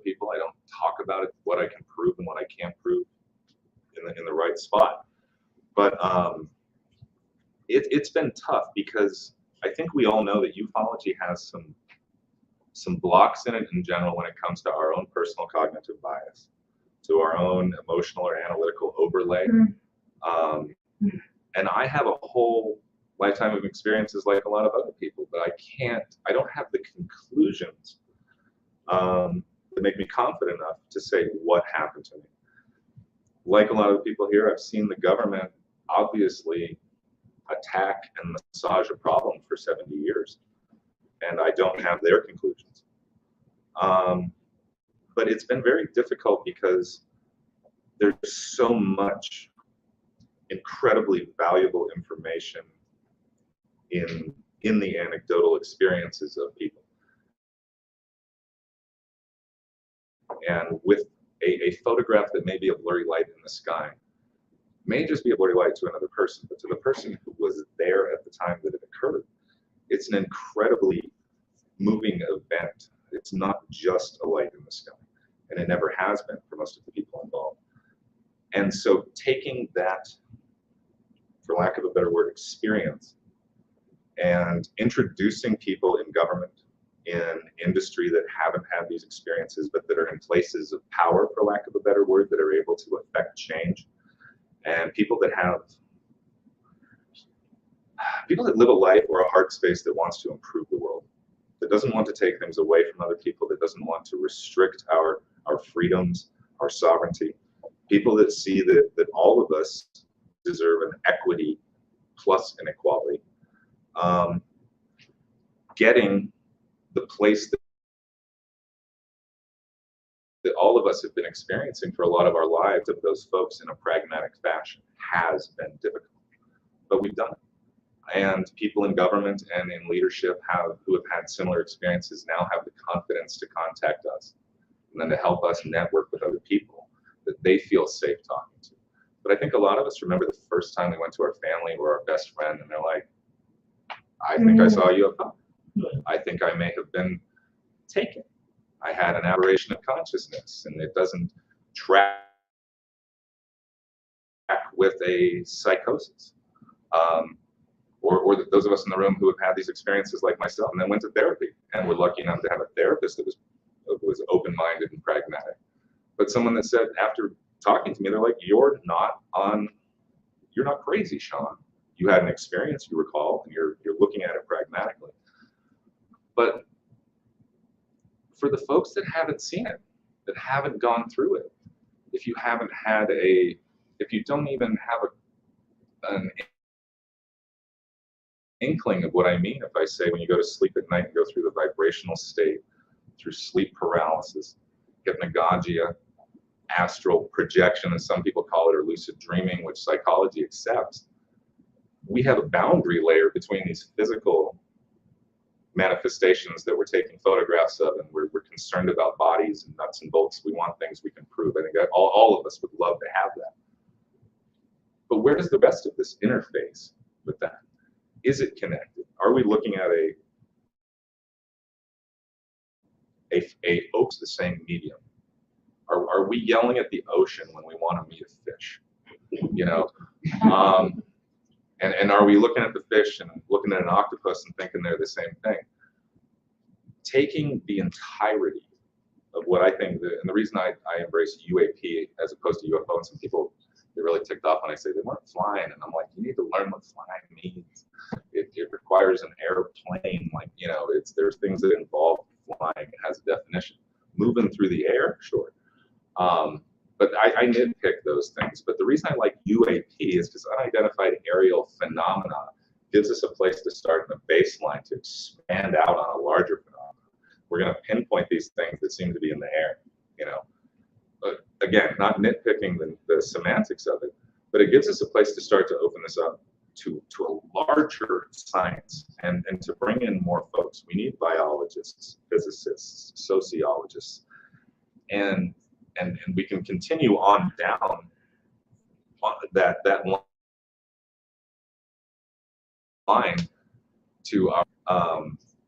people. I don't talk about it, what I can prove and what I can't prove in the right spot. But it's been tough because I think we all know that ufology has some some blocks in it in general when it comes to our own personal cognitive bias, to our own emotional or analytical overlay. And I have a whole lifetime of experiences like a lot of other people, but I don't have the conclusions that make me confident enough to say what happened to me. Like a lot of the people here, I've seen the government obviously attack and massage a problem for 70 years, and I don't have their conclusions. But it's been very difficult because there's so much incredibly valuable information in the anecdotal experiences of people. And with a photograph that may be a blurry light in the sky, may just be a blurry light to another person, but to the person who was there at the time that it occurred, it's an incredibly moving event. It's not just a light in the sky, and it never has been for most of the people involved. And so taking that, for lack of a better word, experience, and introducing people in government, in industry that haven't had these experiences, but that are in places of power, for lack of a better word, that are able to affect change, and people that live a life or a heart space that wants to improve the world, that doesn't want to take things away from other people, that doesn't want to restrict our freedoms, our sovereignty, people that see that all of us deserve an equity plus an equality, getting the place that all of us have been experiencing for a lot of our lives of those folks in a pragmatic fashion has been difficult, but we've done it. And people in government and in leadership who have had similar experiences now have the confidence to contact us and then to help us network with other people that they feel safe talking to. But I think a lot of us remember the first time we went to our family or our best friend and they're like, I think I saw a UFO. I think I may have been taken. I had an aberration of consciousness, and it doesn't track with a psychosis. Or those of us in the room who have had these experiences like myself and then went to therapy and were lucky enough to have a therapist that was open-minded and pragmatic. But someone that said, after talking to me, they're like, you're not crazy, Sean. You had an experience, you recall, and you're looking at it pragmatically. But for the folks that haven't seen it, that haven't gone through it, if you don't even have an inkling of what I mean if I say when you go to sleep at night and go through the vibrational state, through sleep paralysis, hypnagogia, astral projection, as some people call it, or lucid dreaming, which psychology accepts, we have a boundary layer between these physical manifestations that we're taking photographs of, and we're concerned about bodies and nuts and bolts. We want things we can prove. I think that all of us would love to have that. But where does the rest of this interface with that? Is it connected? Are we looking at the same medium? Are we yelling at the ocean when we want to meet a fish? You know, and are we looking at the fish and looking at an octopus and thinking they're the same thing? Taking the entirety of what I think, and the reason I embrace UAP as opposed to UFO, and some people, they're really ticked off when I say they weren't flying, and I'm like, you need to learn what flying means. It requires an airplane, like, you know, there's things that involve flying. It has a definition. Moving through the air, sure. But I nitpick those things. But the reason I like UAP is because unidentified aerial phenomena gives us a place to start in the baseline to expand out on a larger phenomenon. We're going to pinpoint these things that seem to be in the air, you know. But again, not nitpicking the semantics of it, but it gives us a place to start to open this up to a larger science and to bring in more folks. We need biologists, physicists, sociologists, and we can continue on down that line to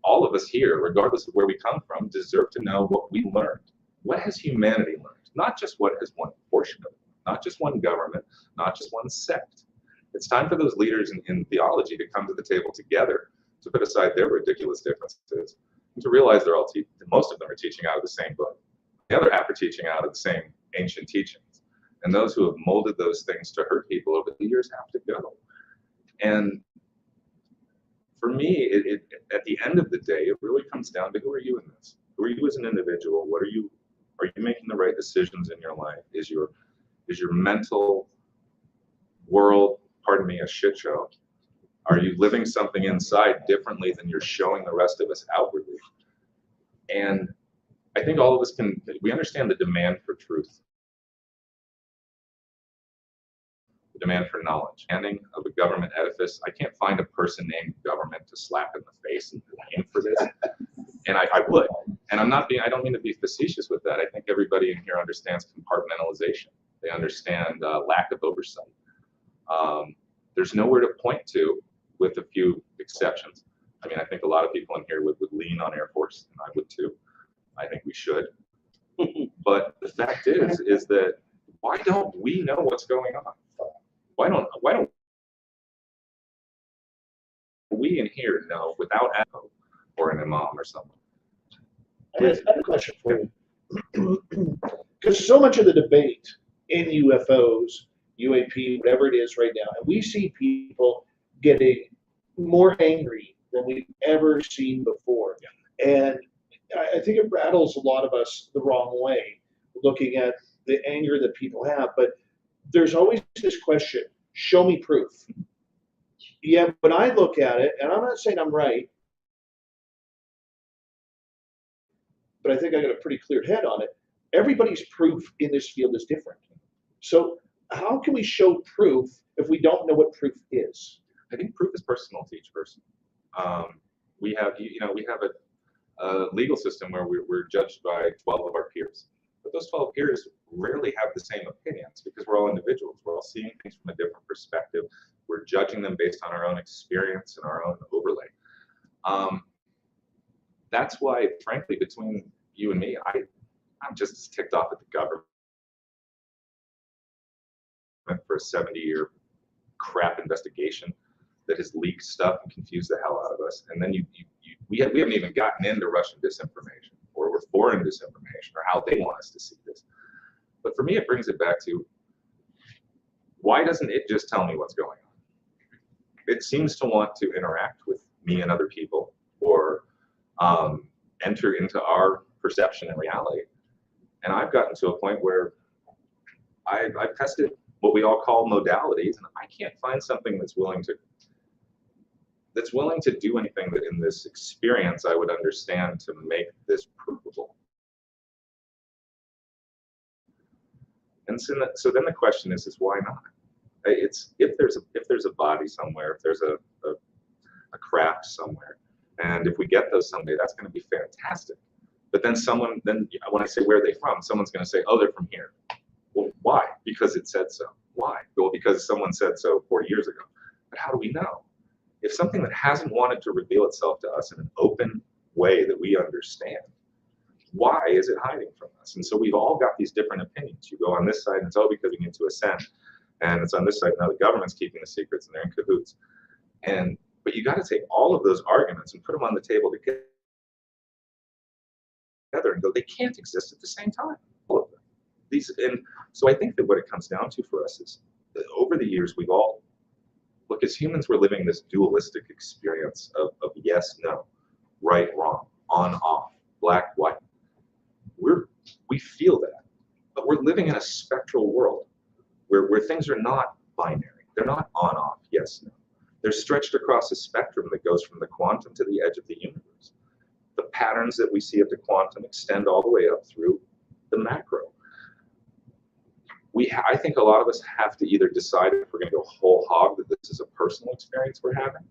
all of us here, regardless of where we come from, deserve to know what we learned. What has humanity learned? Not just what has one portion of it, not just one government, not just one sect. It's time for those leaders in theology to come to the table together, to put aside their ridiculous differences to realize they're all most of them are teaching out of the same book. The other half are teaching out of the same ancient teachings. And those who have molded those things to hurt people over the years have to go. And for me, at the end of the day, it really comes down to who are you in this? Who are you as an individual? What are you making the right decisions in your life? Is your mental world, pardon me, a shit show? Are you living something inside differently than you're showing the rest of us outwardly? And I think all of us we understand the demand for truth, the demand for knowledge, standing of a government edifice. I can't find a person named government to slap in the face and blame for this. And I would. And I don't mean to be facetious with that. I think everybody in here understands compartmentalization. They understand lack of oversight. There's nowhere to point to, with a few exceptions. I mean, I think a lot of people in here would lean on Air Force, and I would too. I think we should. But the fact is that why don't we know what's going on? Why don't we in here know without echo or an imam or someone? I have a question for you. Because so much of the debate in UFOs, UAP, whatever it is right now, and we see people getting more angry than we've ever seen before. And I think it rattles a lot of us the wrong way, looking at the anger that people have. But there's always this question, show me proof. Yeah, when I look at it, and I'm not saying I'm right, but I think I got a pretty clear head on it. Everybody's proof in this field is different. So how can we show proof if we don't know what proof is? I think proof is personal to each person. We have a legal system where we're judged by 12 of our peers. But those 12 peers rarely have the same opinions because we're all individuals. We're all seeing things from a different perspective. We're judging them based on our own experience and our own overlay. That's why, frankly, between you and me, I'm just as ticked off at the government for a 70-year crap investigation that has leaked stuff and confused the hell out of us. And then we haven't even gotten into Russian disinformation or foreign disinformation or how they want us to see this. But for me, it brings it back to, why doesn't it just tell me what's going on? It seems to want to interact with me and other people or enter into our perception and reality. And I've gotten to a point where I've tested what we all call modalities, and I can't find something that's willing to do anything that in this experience I would understand to make this provable. And so then the question is why not? It's if there's a body somewhere, if there's a craft somewhere, and if we get those someday, that's going to be fantastic. But then when I say where are they from, someone's going to say, oh, they're from here. Well, why? Because it said so. Why? Well, because someone said so 40 years ago. But how do we know? If something that hasn't wanted to reveal itself to us in an open way that we understand, why is it hiding from us? And so we've all got these different opinions. You go on this side and it's, oh, because we need to ascend. And it's on this side, now the government's keeping the secrets and they're in cahoots. But you got to take all of those arguments and put them on the table together and go, they can't exist at the same time. All of them. And so I think that what it comes down to for us is that over the years, we've all, look, as humans, we're living this dualistic experience of yes, no, right, wrong, on, off, black, white. We feel that, but we're living in a spectral world where things are not binary. They're not on, off, yes, no. They're stretched across a spectrum that goes from the quantum to the edge of the universe. The patterns that we see at the quantum extend all the way up through the macro. I think a lot of us have to either decide if we're going to go whole hog, that this is a personal experience we're having,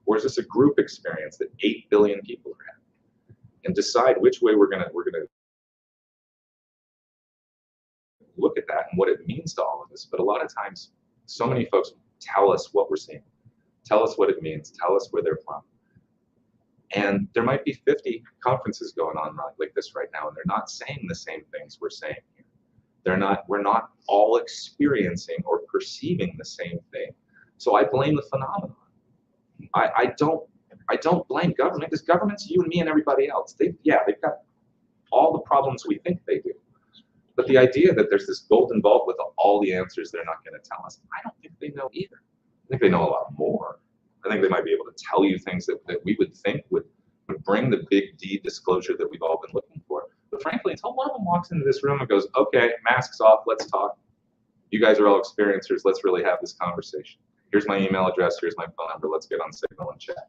or is this a group experience that 8 billion people are having, and decide which way we're going to look at that and what it means to all of us. But a lot of times, so many folks tell us what we're seeing, tell us what it means, tell us where they're from. And there might be 50 conferences going on like this right now, and they're not saying the same things we're saying here. We're not all experiencing or perceiving the same thing. So I blame the phenomenon. I don't I don't blame government, because government's you and me and everybody else. They've got all the problems we think they do. But the idea that there's this golden vault with all the answers they're not going to tell us, I don't think they know either. I think they know a lot more. I think they might be able to tell you things that we would think would bring the big D disclosure that we've all been looking for. But frankly, until one of them walks into this room and goes, okay, masks off, let's talk. You guys are all experiencers, let's really have this conversation. Here's my email address, here's my phone number, let's get on Signal and chat.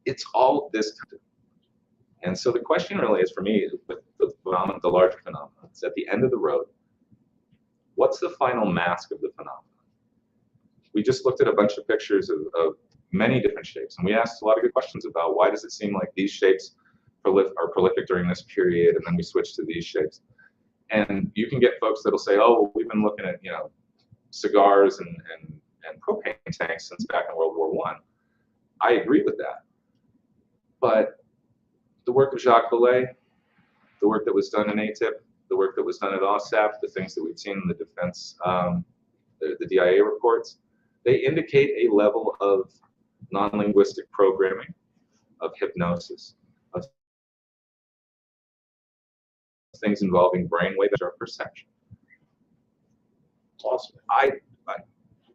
It's all of this. And so the question really is for me, with the larger phenomenon, it's at the end of the road. What's the final mask of the phenomenon? We just looked at a bunch of pictures of many different shapes, and we asked a lot of good questions about why does it seem like these shapes are prolific during this period, and then we switch to these shapes. And you can get folks that'll say, oh, well, we've been looking at cigars and propane tanks since back in World War I. I agree with that. But the work of Jacques Vallée, the work that was done in ATIP, the work that was done at OSAP, the things that we've seen in the defense, the DIA reports, they indicate a level of non-linguistic programming, of hypnosis, of things involving brainwaves or perception. Awesome. I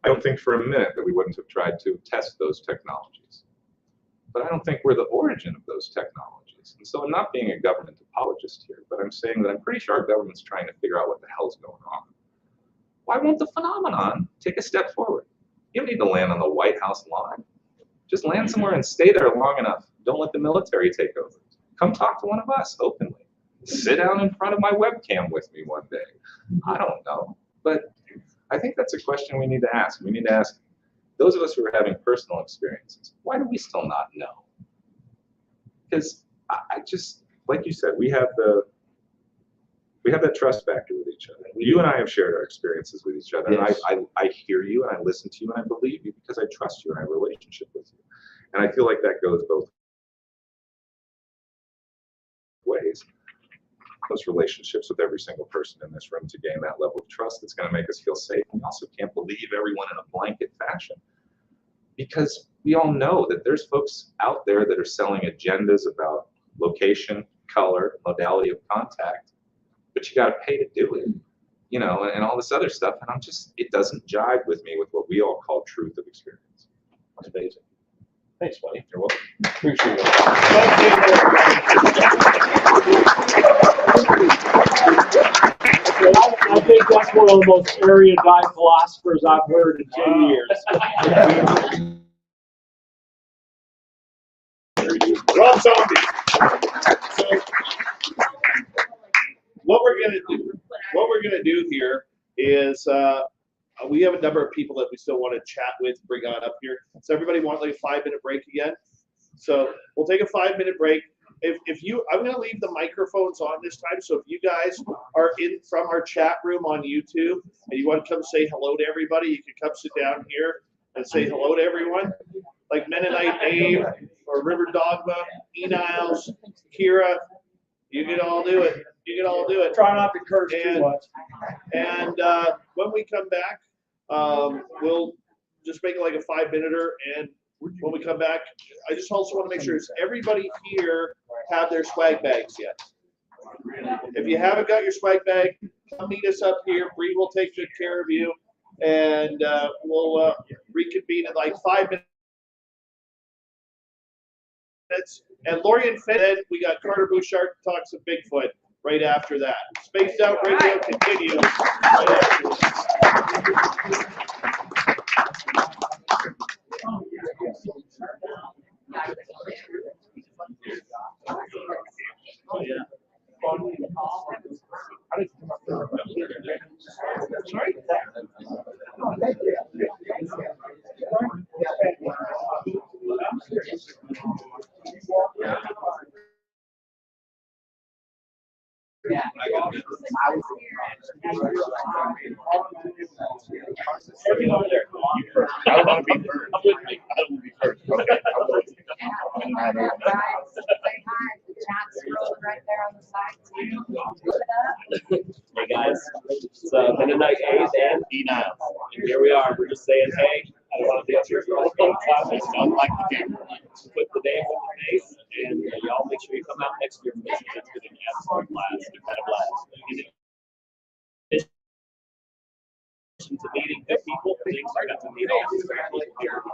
don't think for a minute that we wouldn't have tried to test those technologies. But I don't think we're the origin of those technologies. And so I'm not being a government apologist here, but I'm saying that I'm pretty sure our government's trying to figure out what the hell's going on. Why won't the phenomenon take a step forward? You don't need to land on the White House lawn. Just land somewhere and stay there long enough. Don't let the military take over. Come talk to one of us openly. Sit down in front of my webcam with me one day. I don't know. But I think that's a question we need to ask. We need to ask those of us who are having personal experiences, why do we still not know? Because I just, like you said, we have that trust factor with each other. You and I have shared our experiences with each other. Yes. And I hear you and I listen to you and I believe you because I trust you and I have a relationship with you. And I feel like that goes both ways. Those relationships with every single person in this room to gain that level of trust that's going to make us feel safe. We also can't believe everyone in a blanket fashion because we all know that there's folks out there that are selling agendas about location, color, modality of contact, but you got to pay to do it, and all this other stuff. And it doesn't jive with me with what we all call truth of experience. That's amazing. Thanks, buddy. You're welcome. Appreciate it. I think that's one of the most erudite philosophers I've heard in 10 years. Rob Zombie. So, what we're gonna do here is we have a number of people that we still want to chat with, bring on up here. So everybody want like a 5-minute break again? So we'll take a 5-minute break. I'm going to leave the microphones on this time. So if you guys are in from our chat room on YouTube and you want to come say hello to everybody, you can come sit down here and say hello to everyone. Like Mennonite Abe or River Dogma, E. Niles, Kira, you can all do it. You can all do it. Try not to curse too much. And when we come back, we'll just make it like a 5-minute-er. And when we come back, I just also want to make sure is everybody here have their swag bags yet. If you haven't got your swag bag, come meet us up here. Bree will take good care of you, and we'll reconvene in like 5 minutes. And Lori and Finn, we got Carter Bouchard talks of Bigfoot right after that. Spaced Out Radio continues. Oh, yeah. Sorry? Yeah. I don't want to be first. I don't want to be first. Okay. Hey guys, it's Mennonite Abe and E. Niles. And here we are. We're just saying hey. Yes, you're like the camera. Put the name on the face, and y'all make sure you come out next year for this. It's going to be an absolute blast. We've had a blast. In addition to meeting good people, things I got to meet all these great people here.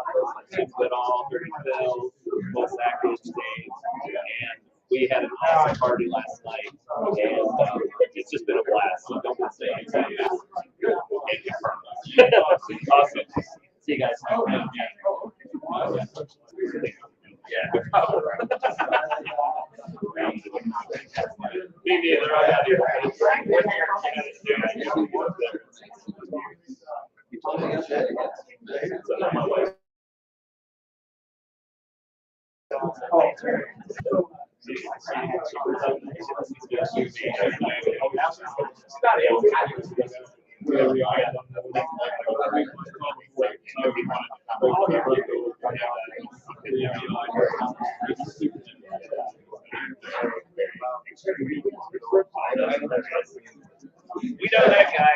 Goodall, Phylth, both Sasquatch, Jades, and we had an awesome party last night, and it's just been a blast. So don't say anything. Awesome. See you guys. Yeah. Me neither. I got we know that guy.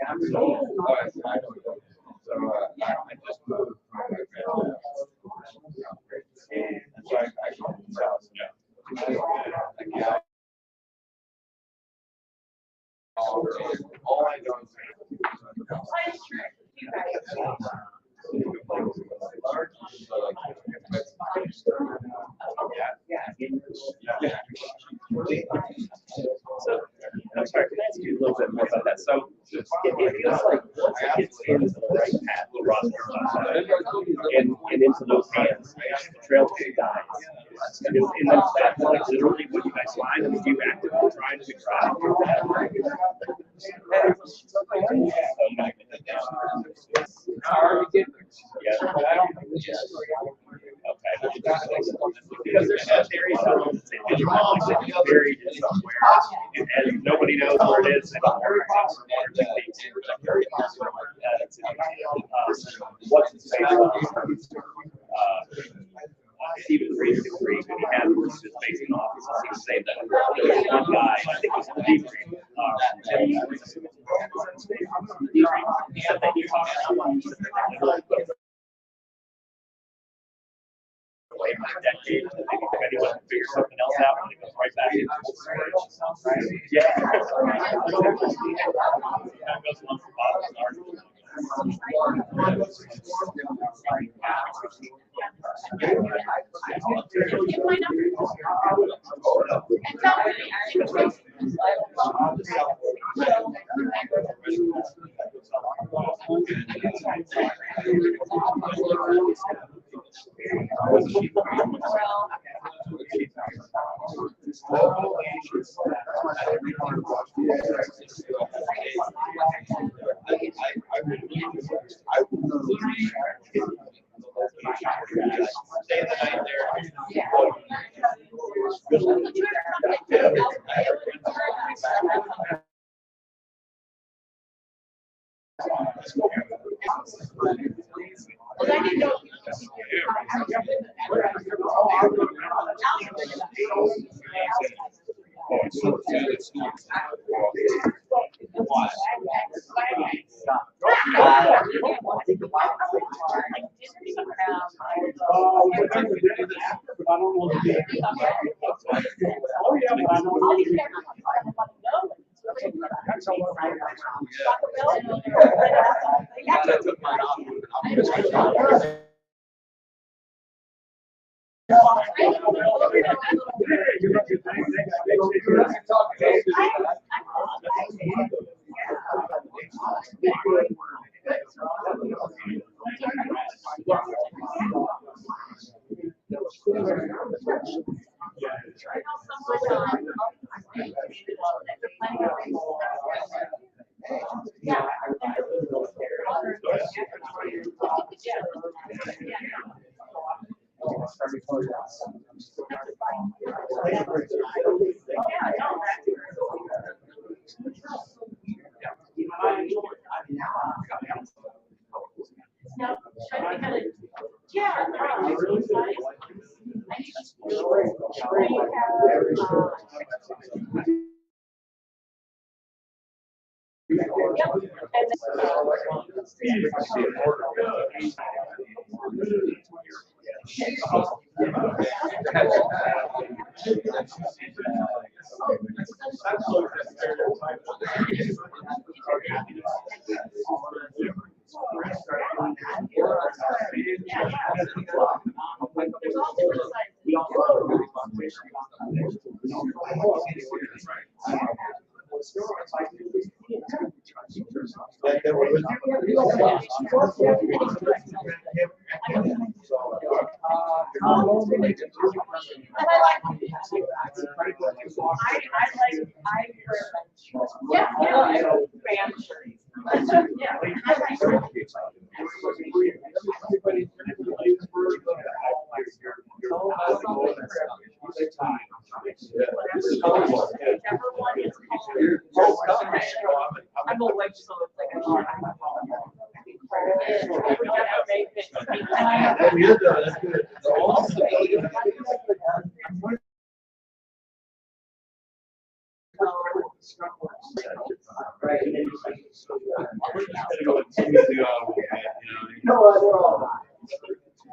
I just moved from my grandma's and so I go to the house. All I know So, I'm sorry, can I ask you a little bit more about that? So, it feels like once it gets into the right path, the Roswell, and into those hands, the trail just dies. And that's like literally what you guys find. I mean, you actively trying to drive through that. Yeah. Okay. Because there's such areas that you're buried in somewhere, and nobody knows where it is anymore. What's his face? Stephen Reed, when he had his based in office, he was saying that there was one guy, I think it was Steve Reed, he said that he talked to someone away for a decade, and then maybe anyone can figure something else out, and it goes right back into the storage. Yeah. That goes on for bottles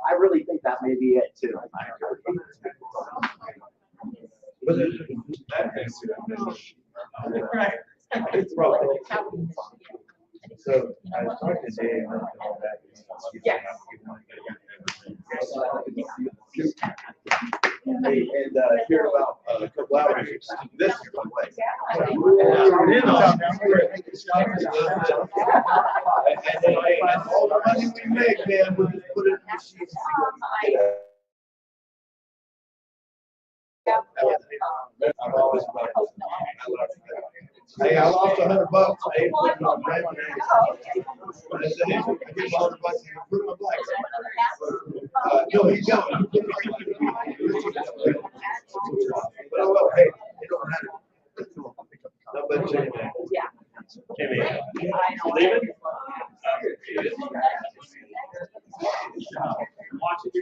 I really think that may be it too. So I was talking to Dave. Yes. And hear about a couple hours. This is one place. And then all the money we make, man, we'll just put it in the machines. I'm always about it. Hey, I lost $100. I ate it on red. I said, hey, I give $100 and put it on black. No, he's going. But oh well, hey, it don't matter. No, but Jimmy, David? Watch it.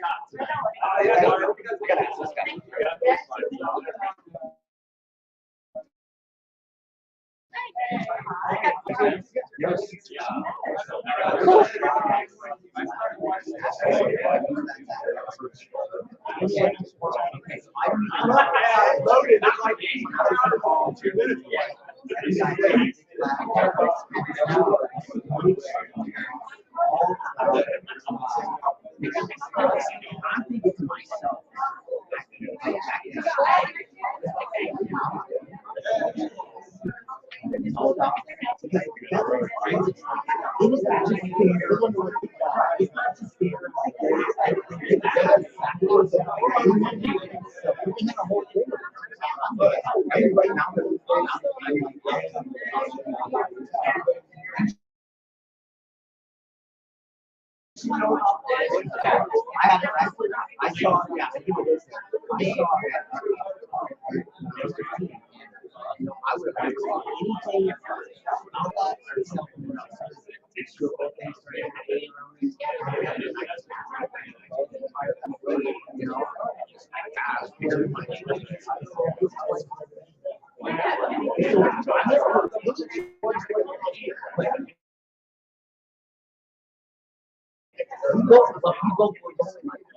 I saw, yeah, I would have anything.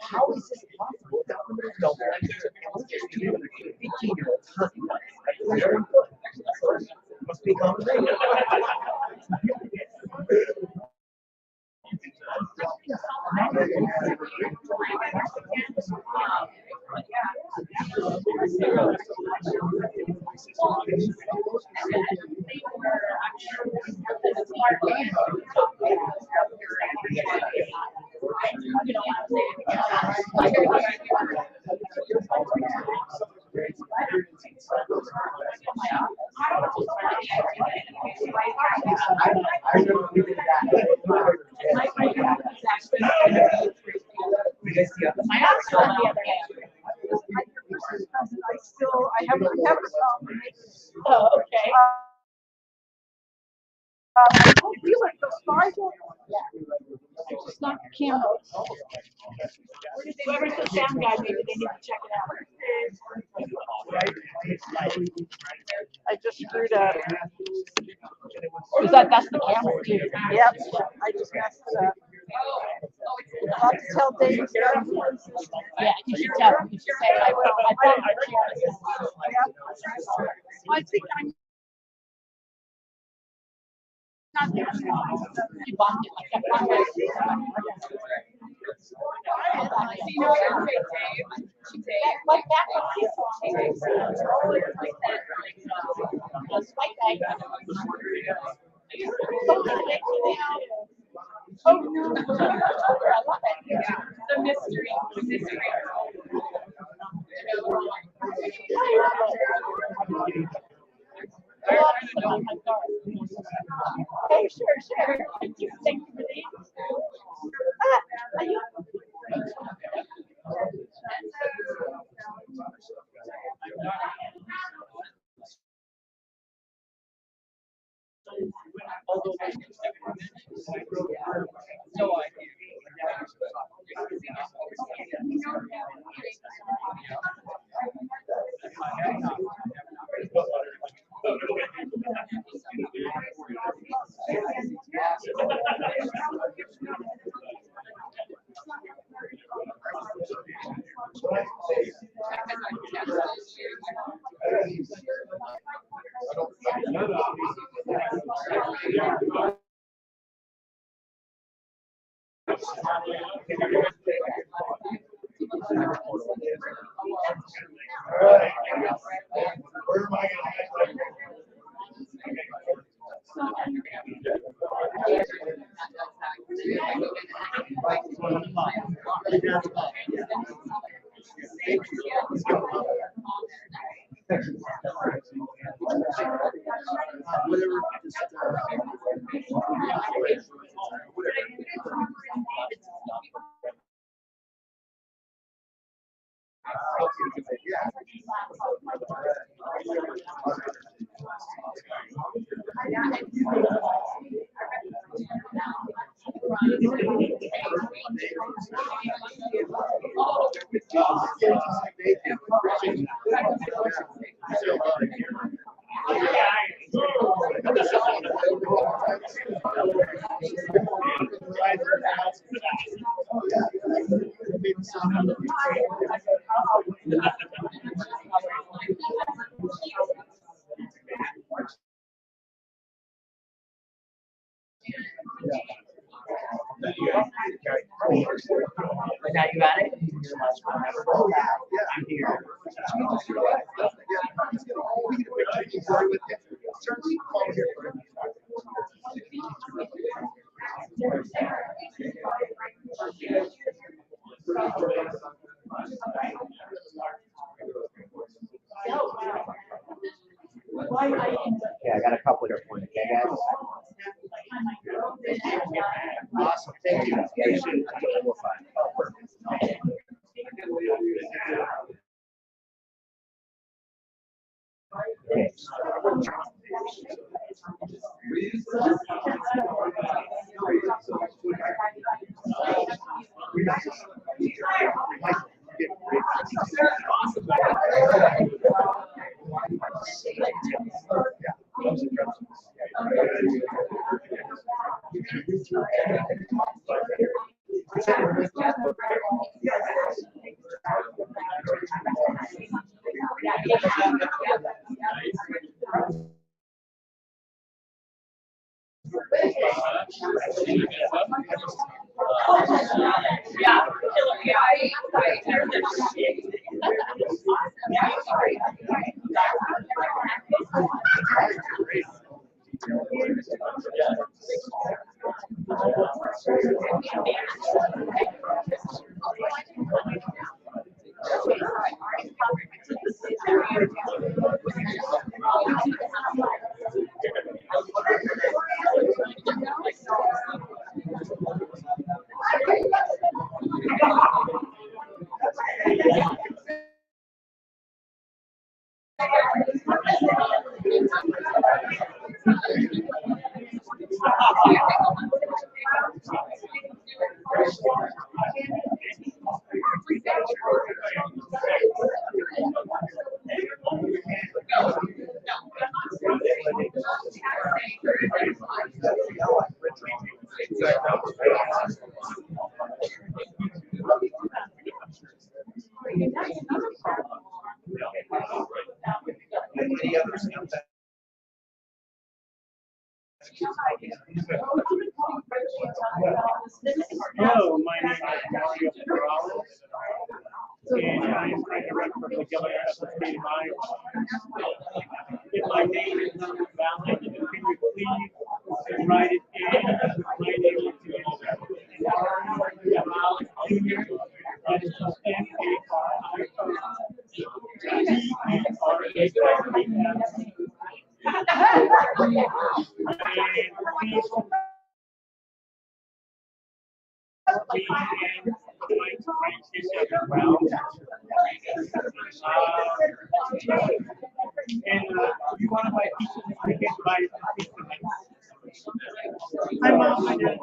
How is this possible? Must be combination. Oh, okay. You like those stars? Just not the camera. Whoever's the sound guy, maybe they need to check it out. I just screwed up. That's the camera too. Yep, I just messed it up. I'll have to tell Dave. Yeah, you should tell him. You should say, I will. I thought yep. Well, I think I'm not there. You bought it like that. Like that Oh, no. I love it. The mystery. The mystery. Hey, sure. Thank you for the no idea. Now you got it? I'm here. Yeah, I got a couple here for you, okay, guys? Awesome, thank you. We're fine. Oh, perfect. Mario Morales. And I'm direct from the governor of the state of Iowa. If my name is not valid, can you please write it in? My name is Morales Jr. That is and you want to buy pieces, you can buy a piece of it. My mom, my dad.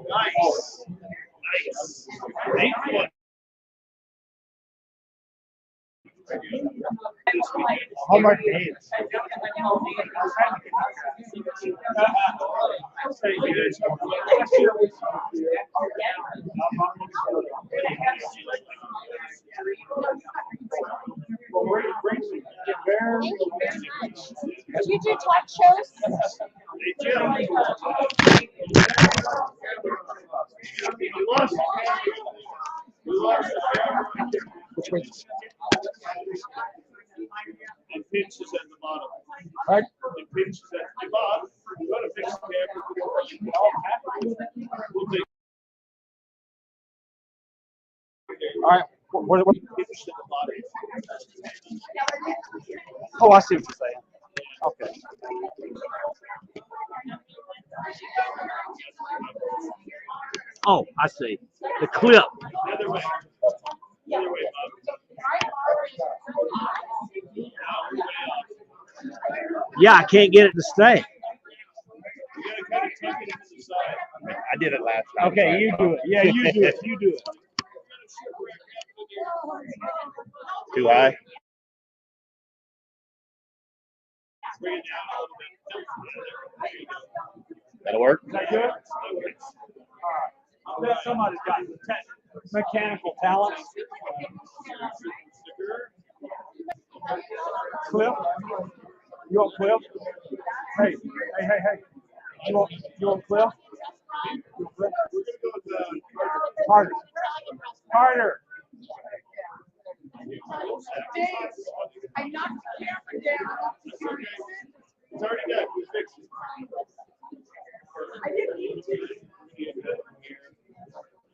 Nice. Nice. Bigfoot. Hallmark Jades. You do talk shows? Which way? It pinches at the bottom. Right. It pinches at the bottom. You gotta fix the All right. What? pinch at the bottom. Oh, I see what you're saying. Okay. Oh, I see. The clip. The other way. The other way, Yeah, I can't get it to stay. You gotta kind of tuck it into the side. I did it last time. Okay, you do it. Yeah, you do it. You do it. Too high? Bring it down a little bit. There you go. That'll work? Is that good? All right. Somebody's got mechanical talent. Cliff? You want Cliff? Hey. You want Cliff? Carter. Carter. I knocked the camera down. It's already done. We fixed it. I didn't need to.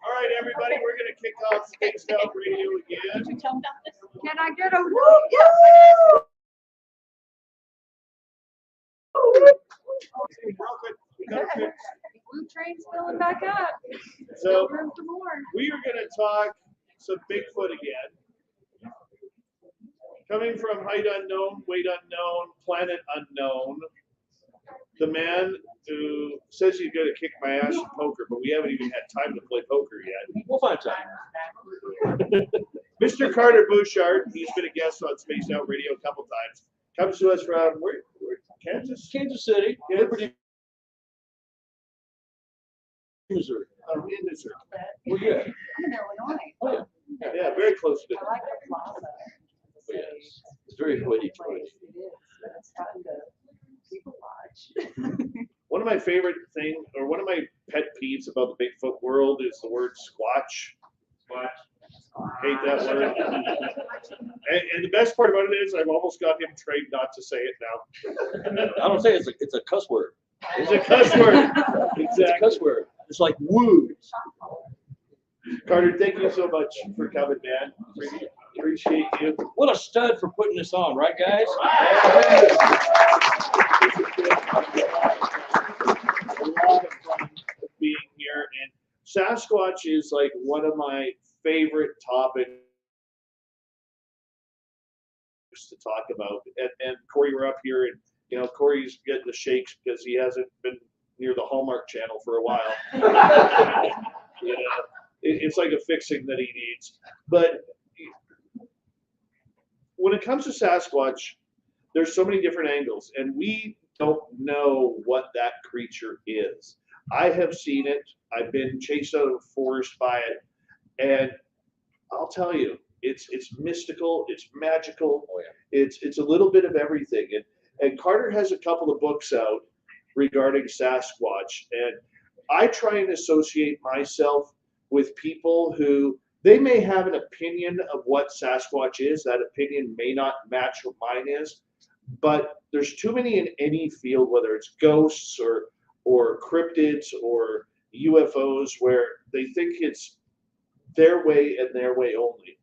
All right, everybody, we're going to kick off Spaced Out Radio again. Can I get a whoop? Blue train's filling back up. So Room for more. we are going to talk some Bigfoot again. Coming from height unknown, weight unknown, planet unknown, the man who says he's going to kick my ass in poker, but we haven't even had time to play poker yet. We'll find time. Mr. Carter Bouchard, he's been a guest on Spaced Out Radio a couple times. Comes to us from where Kansas? Kansas City, Liberty, Missouri. In Missouri. We're good. I'm in Illinois. Oh, yeah. Yeah, very close to it. I like the plaza. Yes. It's very hoity toity. It is. It's fun to people watch. One of my favorite things, or one of my pet peeves about the Bigfoot world is the word squatch. Hate that word. And the best part about it is I've almost got him trained not to say it now. I don't say it's a cuss word. It's a cuss word. It's a cuss word. It's like woo. Carter, thank you so much for coming, man. appreciate you. What a stud for putting this on, right, guys? A lot of fun being here, and Sasquatch is like one of my favorite topics to talk about. And Corey, we're up here, and you know, Corey's getting the shakes because he hasn't been near the Hallmark Channel for a while. You know, it's like a fixing that he needs. But when it comes to Sasquatch, there's so many different angles, and we don't know what that creature is. I have seen it. I've been chased out of the forest by it, and I'll tell you, it's mystical, it's magical, it's a little bit of everything. And Carter has a couple of books out regarding Sasquatch, and I try and associate myself with people who they may have an opinion of what Sasquatch is. That opinion may not match what mine is, but there's too many in any field, whether it's ghosts or cryptids or UFOs, where they think it's their way and their way only.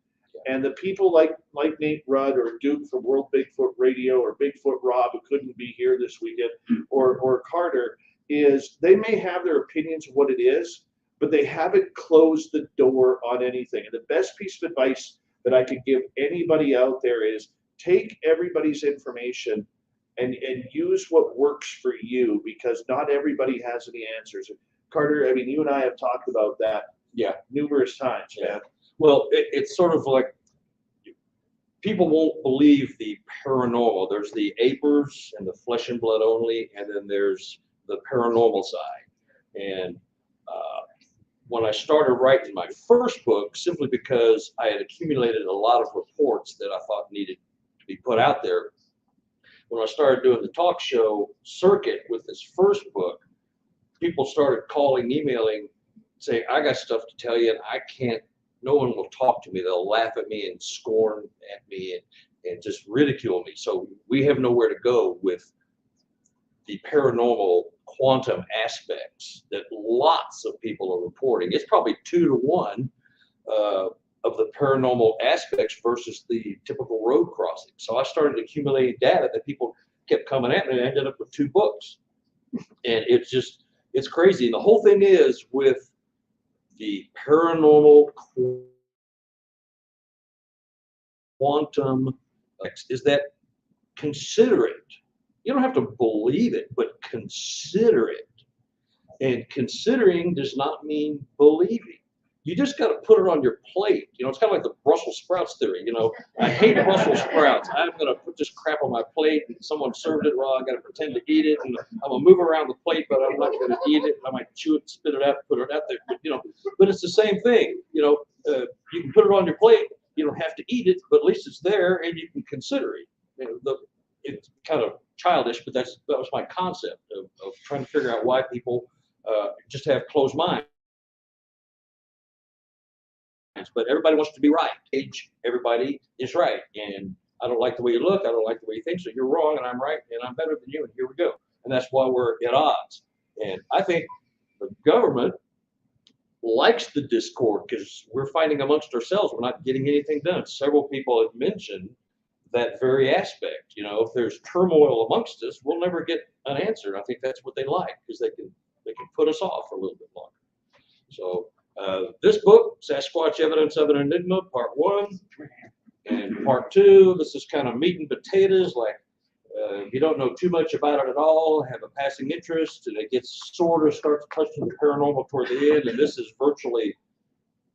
And the people like Nate Rudd or Duke from World Bigfoot Radio or Bigfoot Rob, who couldn't be here this weekend, or Carter, is they may have their opinions of what it is, but they haven't closed the door on anything. And the best piece of advice that I could give anybody out there is take everybody's information and use what works for you, because not everybody has any answers. Carter, I mean, you and I have talked about that numerous times, man. Well, it's sort of like people won't believe the paranormal. There's the apers and the flesh and blood only, and then there's the paranormal side. And when I started writing my first book, simply because I had accumulated a lot of reports that I thought needed to be put out there, when I started doing the talk show circuit with this first book, people started calling, emailing, saying, I got stuff to tell you, and I can't, no one will talk to me. They'll laugh at me and scorn at me and just ridicule me. So we have nowhere to go with the paranormal quantum aspects that lots of people are reporting. It's probably 2 to 1 of the paranormal aspects versus the typical road crossing. So I started accumulating data that people kept coming at me, and I ended up with 2 books. And it's crazy. And the whole thing is with the paranormal quantum is that consider it. You don't have to believe it, but consider it. And considering does not mean believing. You just got to put it on your plate. You know, it's kind of like the Brussels sprouts theory. You know, I hate Brussels sprouts. I'm going to put this crap on my plate, and someone served it. Well, I got to pretend to eat it, and I'm going to move around the plate, but I'm not going to eat it. I might chew it, spit it out, put it out there. But, you know, but it's the same thing. You know, you can put it on your plate. You don't have to eat it, but at least it's there, and you can consider it. You know, it's kind of childish, but that was my concept of trying to figure out why people just have closed minds. But everybody wants to be right. Everybody is right, and I don't like the way you look. I don't like the way you think. So you're wrong, and I'm right, and I'm better than you. And here we go. And that's why we're at odds. And I think the government likes the discord because we're fighting amongst ourselves. We're not getting anything done. Several people have mentioned that very aspect. You know, if there's turmoil amongst us, we'll never get an answer. I think that's what they like, because they can put us off for a little bit longer. So this book, Sasquatch Evidence of an Enigma, Part 1 and Part 2, this is kind of meat and potatoes, like if you don't know too much about it at all, have a passing interest, and it gets sort of starts touching the paranormal toward the end, and this is virtually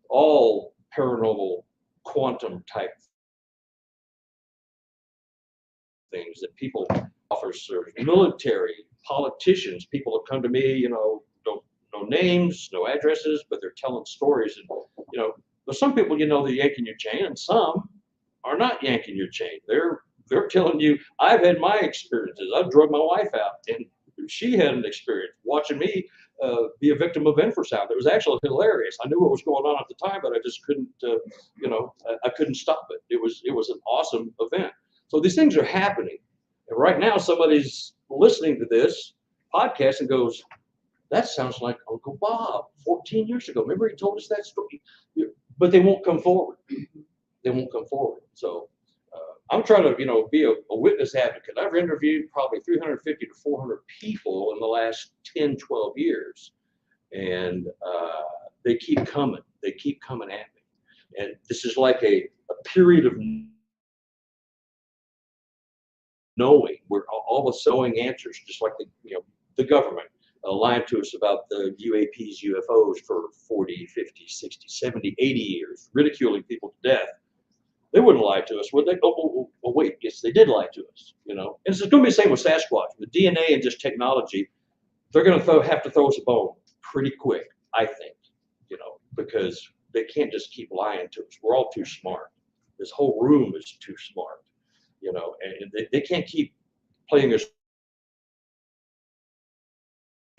all paranormal quantum type things that people offer service. Military, politicians, people have come to me, you know, no names, no addresses, but they're telling stories. And, you know, there's some people, you know, they're yanking your chain, and some are not yanking your chain. They're telling you, I've had my experiences. I've drugged my wife out, and she had an experience watching me be a victim of infrasound. It was actually hilarious. I knew what was going on at the time, but I just couldn't, you know, I couldn't stop it. It was an awesome event. So these things are happening. And right now, somebody's listening to this podcast and goes, that sounds like Uncle Bob 14 years ago. Remember he told us that story? But they won't come forward. they won't come forward. So I'm trying to, be a witness advocate. I've interviewed probably 350 to 400 people in the last 10, 12 years. And they keep coming. They keep coming at me. And this is like a period of knowing. We're all of a sudden knowing answers, just like the government lied to us about the UAPs, UFOs for 40, 50, 60, 70, 80 years, ridiculing people to death. They wouldn't lie to us, would they? Oh, wait, yes, they did lie to us, And it's going to be the same with Sasquatch. With DNA and just technology, they're going to have to throw us a bone pretty quick, I think, because they can't just keep lying to us. We're all too smart. This whole room is too smart, and they can't keep playing us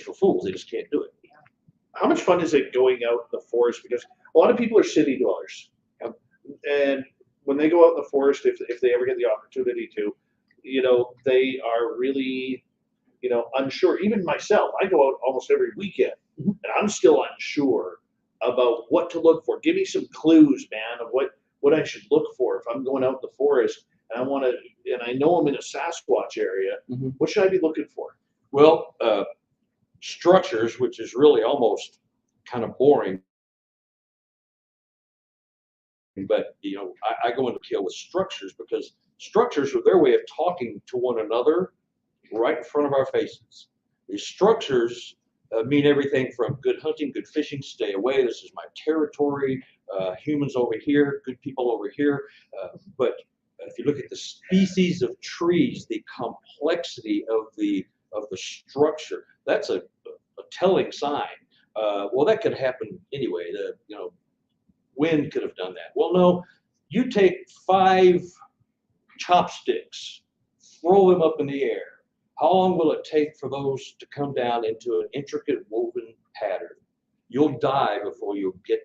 for fools. They just can't do it. How much fun is it going out in the forest? Because a lot of people are city dwellers. And when they go out in the forest, if they ever get the opportunity to, they are really, unsure. Even myself, I go out almost every weekend, and I'm still unsure about what to look for. Give me some clues, man, of what I should look for if I'm going out in the forest and I know I'm in a Sasquatch area. What should I be looking for? Well, structures, which is really almost kind of boring. But, I go into kill with structures because structures are their way of talking to one another right in front of our faces. These structures mean everything from good hunting, good fishing, stay away, this is my territory, humans over here, good people over here. But if you look at the species of trees, the complexity of the structure, that's a telling sign. Well, that could happen anyway. Wind could have done that. Well, no, you take 5 chopsticks, throw them up in the air. How long will it take for those to come down into an intricate woven pattern? You'll die before you get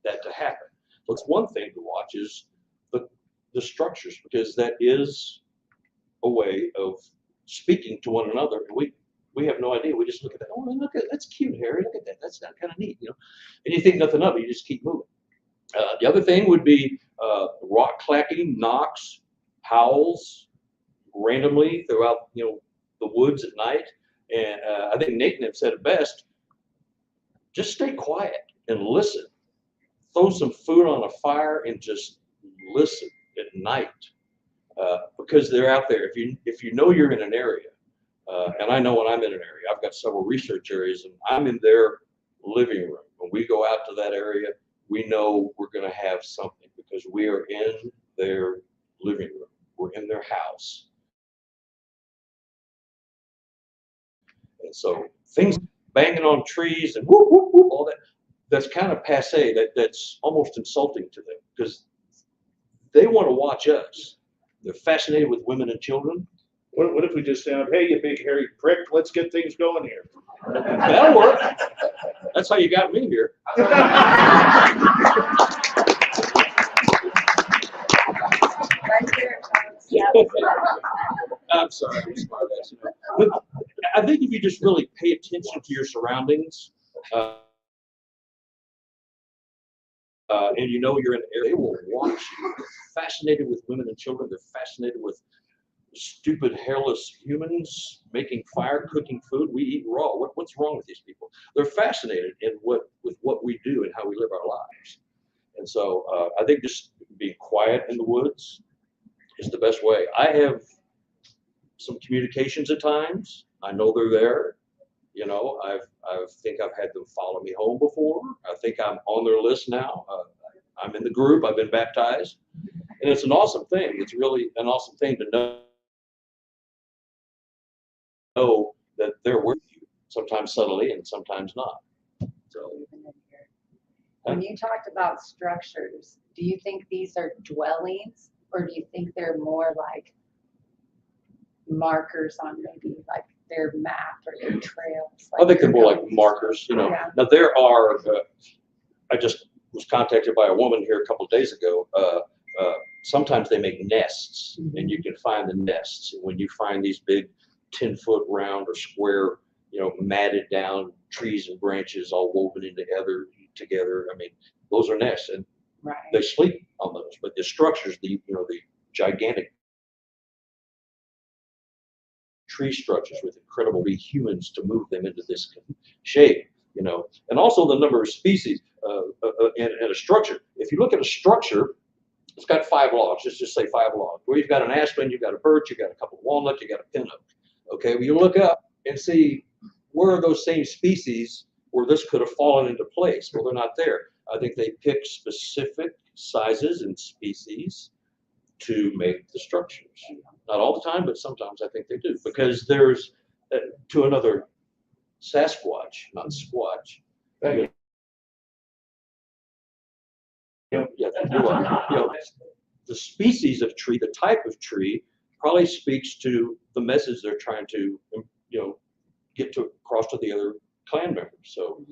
that to happen. So it's one thing to watch is the structures, because that is a way of speaking to one another. We have no idea. We just look at that. Oh, look at that's cute, Harry. Look at that. That's kind of neat, And you think nothing of it. You just keep moving. The other thing would be rock clacking, knocks, howls randomly throughout the woods at night. And I think Nathan said it best. Just stay quiet and listen. Throw some food on a fire and just listen at night because they're out there. If you know you're in an area. And I know when I'm in an area, I've got several research areas, and I'm in their living room. When we go out to that area, we know we're going to have something because we are in their living room. We're in their house. And so things banging on trees and whoop, whoop, whoop, all that, that's kind of passé. That's almost insulting to them because they want to watch us. They're fascinated with women and children. What if we just stand up, hey, you big hairy prick, let's get things going here. That'll work. That's how you got me here. I'm sorry, I'm smart ass. But I think if you just really pay attention to your surroundings, and you're in an area, they will watch you. They're fascinated with women and children. They're fascinated with stupid, hairless humans making fire, cooking food. We eat raw. What's wrong with these people? They're fascinated with what we do and how we live our lives. And so I think just being quiet in the woods is the best way. I have some communications at times. I know they're there. I think I've had them follow me home before. I think I'm on their list now. I'm in the group. I've been baptized. And it's an awesome thing. It's really an awesome thing to know that they're with you, sometimes subtly and sometimes not. So, when you talked about structures, do you think these are dwellings or do you think they're more like markers on maybe like their map or their trails? I think they're more like markers, Yeah. Now there are, I just was contacted by a woman here a couple of days ago. Sometimes they make nests, and you can find the nests. And when you find these big 10-foot round or square, matted down trees and branches all woven in together, together. I mean, those are nests, and Right. they sleep on those. But the structures, the gigantic tree structures with incredible humans to move them into this shape, and also the number of species in a structure. If you look at a structure, it's got 5 logs. Let's just say 5 logs. Where you've got an aspen, you've got a birch, you've got a couple of walnut, you got a pin oak. Okay, well, you look up and see where are those same species where this could have fallen into place. Well, they're not there. I think they pick specific sizes and species to make the structures. Not all the time, but sometimes I think they do, because there's to another Sasquatch, not Squatch. Thank you. Yeah, the species of tree, the type of tree, probably speaks to the message they're trying to, get to across to the other clan members. So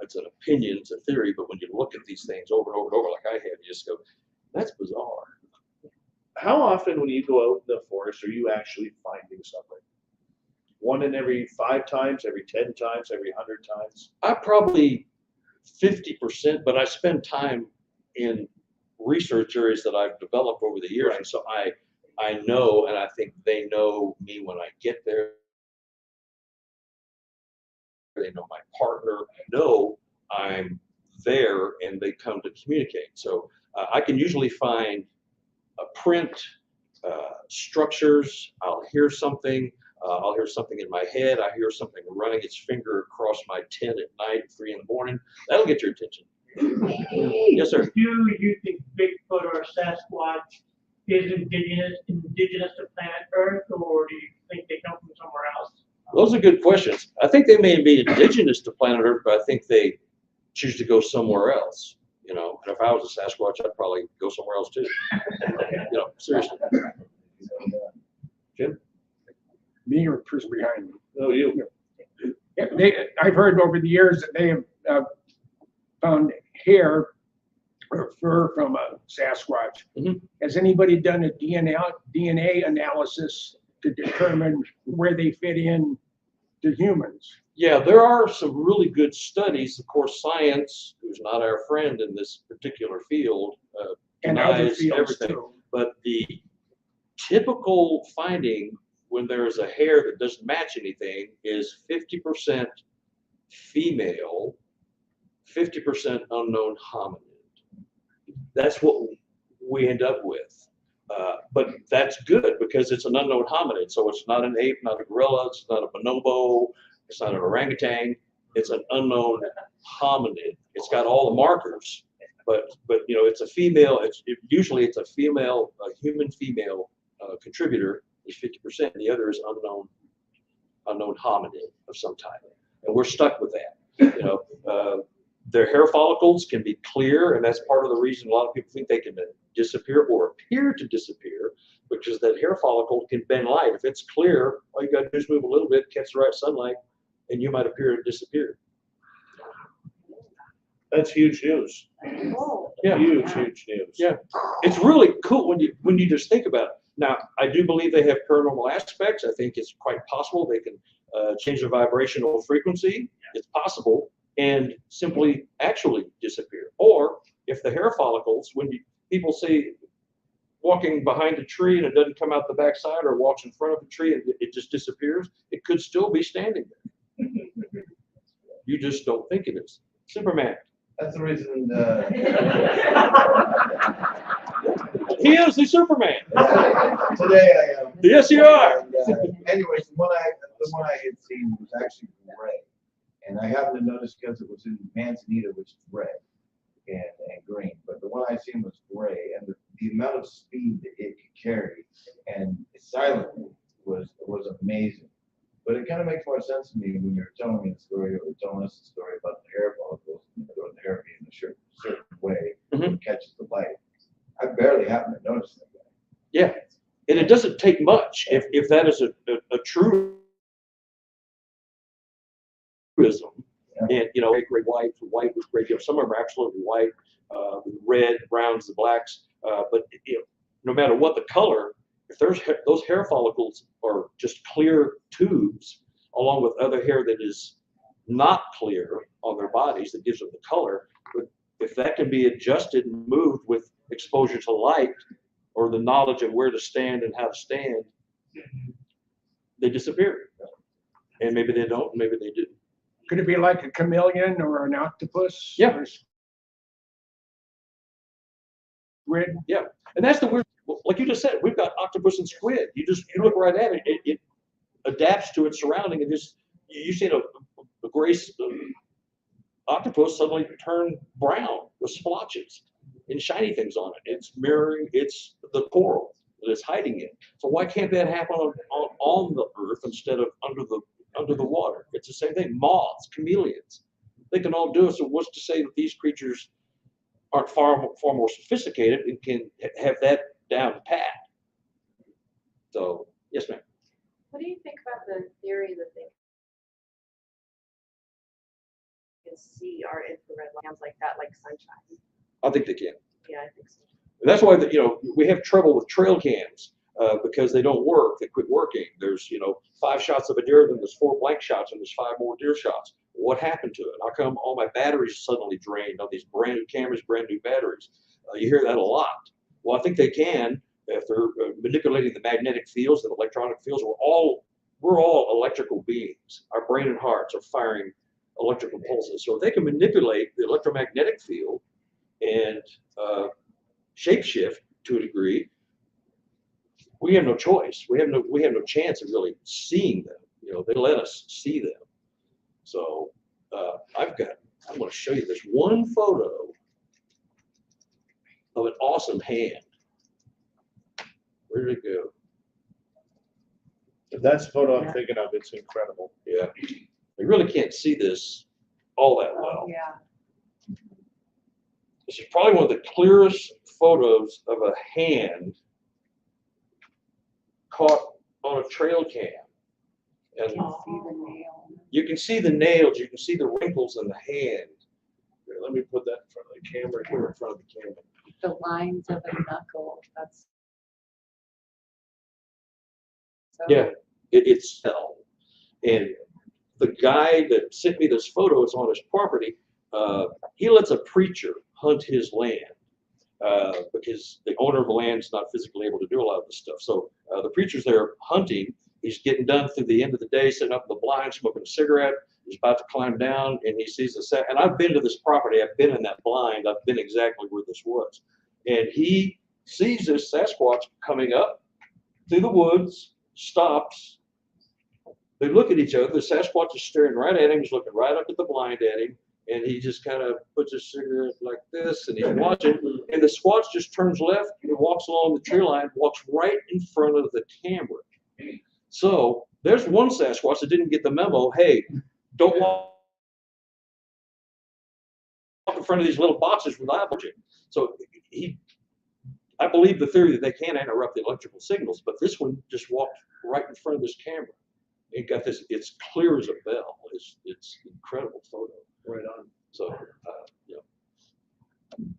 it's an opinion, it's a theory, but when you look at these things over and over and over, like I have, you just go, that's bizarre. How often when you go out in the forest are you actually finding something? 1 in every 5 times, every 10 times, every 100 times? I probably 50%, but I spend time in research areas that I've developed over the years, and so I know, and I think they know me when I get there. They know my partner, know I'm there, and they come to communicate. So I can usually find a print, structures. I'll hear something. I'll hear something in my head. I hear something running its finger across my tent at night at 3 in the morning. That'll get your attention. Yes, sir. Do you think Bigfoot or Sasquatch is indigenous to planet Earth, or do you think they come from somewhere else? Those are good questions. I think they may be indigenous to planet Earth, but I think they choose to go somewhere else. And if I was a Sasquatch, I'd probably go somewhere else too. Seriously. Jim? Me or the person behind me? No, you. Yeah, I've heard over the years that they have found hair or fur from a Sasquatch. Mm-hmm. Has anybody done a DNA analysis to determine where they fit in to humans? Yeah, there are some really good studies. Of course, science, who's not our friend in this particular field, And other denies fields everything. too. But the typical finding when there is a hair that doesn't match anything is 50% female, 50% unknown hominid. That's what we end up with. But that's good because it's an unknown hominid. So it's not an ape, not a gorilla, it's not a bonobo, it's not an orangutan. It's an unknown hominid. It's got all the markers, but it's a female. Usually it's a female, a human female contributor is 50%. The other is unknown hominid of some type, and we're stuck with that. Their hair follicles can be clear, and that's part of the reason a lot of people think they can disappear or appear to disappear, because that hair follicle can bend light. If it's clear, all you got to do is move a little bit, catch the right sunlight, and you might appear to disappear. That's huge news. Yeah. Huge news. Yeah, it's really cool when you just think about it. Now, I do believe they have paranormal aspects. I think it's quite possible they can change their vibrational frequency. It's possible, and simply actually disappear. Or if the hair follicles, when people see walking behind a tree and it doesn't come out the backside, or walks in front of the tree and it just disappears, it could still be standing there. You just don't think it is. Superman. That's the reason. He is the Superman. Today I am. Yes, you are. And, anyways, the one I had seen was actually gray, and I happened to notice because it was in Manzanita, which is red and green. But the one I seen was gray, and the amount of speed that it could carry and silently was amazing. But it kind of makes more sense to me when you're telling me the story, or telling us the story about the hair follicles and the hair being a certain way that catches the light. I barely happen to notice that. Yeah, and it doesn't take much if that is a truism. And gray, white was gray. Some of them are absolutely white, red, browns, the blacks. But no matter what the color, if those hair follicles are just clear tubes, along with other hair that is not clear on their bodies that gives them the color. But if that can be adjusted and moved with exposure to light or the knowledge of where to stand and how to stand, they disappear. And maybe they don't, maybe they do. Could it be like a chameleon or an octopus? Yeah. Or squid? Yeah, and that's the weird, like you just said, we've got octopus and squid. You look right at it, it adapts to its surrounding, and just, you see a gray octopus suddenly turn brown with splotches and shiny things on it. It's mirroring, it's the coral that is hiding it. So why can't that happen on the earth instead of under the water? It's the same thing. Moths, chameleons, they can all do it. So what's to say that these creatures aren't far more sophisticated and can have that down pat? So yes, ma'am. What do you think about the theory that they can see our infrared lines like that, like sunshine? I think they can. Yeah, I think so. And that's why we have trouble with trail cams because they don't work. They quit working. There's 5 shots of a deer, then there's 4 blank shots, and there's 5 more deer shots. What happened to it? How come all my batteries suddenly drained on these brand new cameras, brand new batteries? You hear that a lot. Well, I think they can if they're manipulating the magnetic fields and electronic fields. We're all electrical beings. Our brain and hearts are firing electrical pulses. So if they can manipulate the electromagnetic field and shapeshift to a degree, we have no choice. We have no chance of really seeing them. They let us see them. So I'm going to show you this one photo of an awesome hand. Where did it go? If that's the photo I'm thinking of, it's incredible. Yeah. You really can't see this all that well. Yeah. This is probably one of the clearest photos of a hand caught on a trail cam. And you can see the nails, you can see the wrinkles in the hand. Here, let me put that in front of the camera, here in front of the camera. The lines of a knuckle, that's. So Yeah, it's hell. And the guy that sent me this photo, it's on his property, he lets a preacher hunt his land because the owner of the land is not physically able to do a lot of this stuff. So the preacher's there hunting. He's getting done through the end of the day, sitting up in the blind, smoking a cigarette. He's about to climb down, and he sees the and I've been to this property. I've been in that blind. I've been exactly where this was. And he sees this Sasquatch coming up through the woods, stops. They look at each other. The Sasquatch is staring right at him. He's looking right up at the blind at him. And he just kind of puts his cigarette like this, and he's watching. And the Squatch just turns left and walks along the tree line, walks right in front of the camera. So there's one Sasquatch that didn't get the memo. Hey, don't walk in front of these little boxes with averaging. So I believe the theory that they can interrupt the electrical signals, but this one just walked right in front of this camera. It got this. It's clear as a bell. It's incredible photo. Right on. So yeah.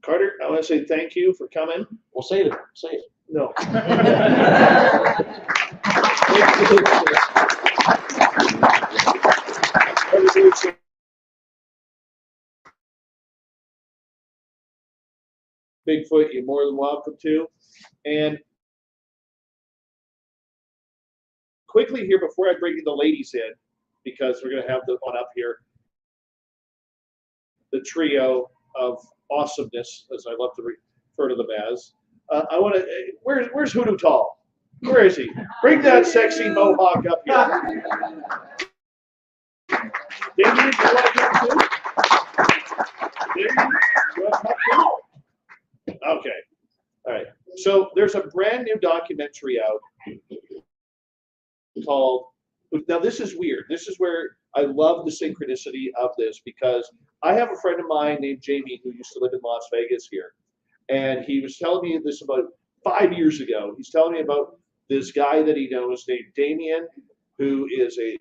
Carter, I want to say thank you for coming. Well, say it. Say it. No. Bigfoot, you're more than welcome to. And quickly here, before I bring the ladies in, because we're going to have the one up here, the trio of awesomeness, as I love to refer to them as. I want to. Where's Hoodoo Tall? Where is he? Bring that sexy mohawk up here. Damien, do you want to come too? Damien, you want to come too? Okay. All right. So there's a brand new documentary out called. Now this is weird. This is where I love the synchronicity of this, because I have a friend of mine named Jamie who used to live in Las Vegas here. And he was telling me this about 5 years ago. He's telling me about this guy that he knows named Damien, who is a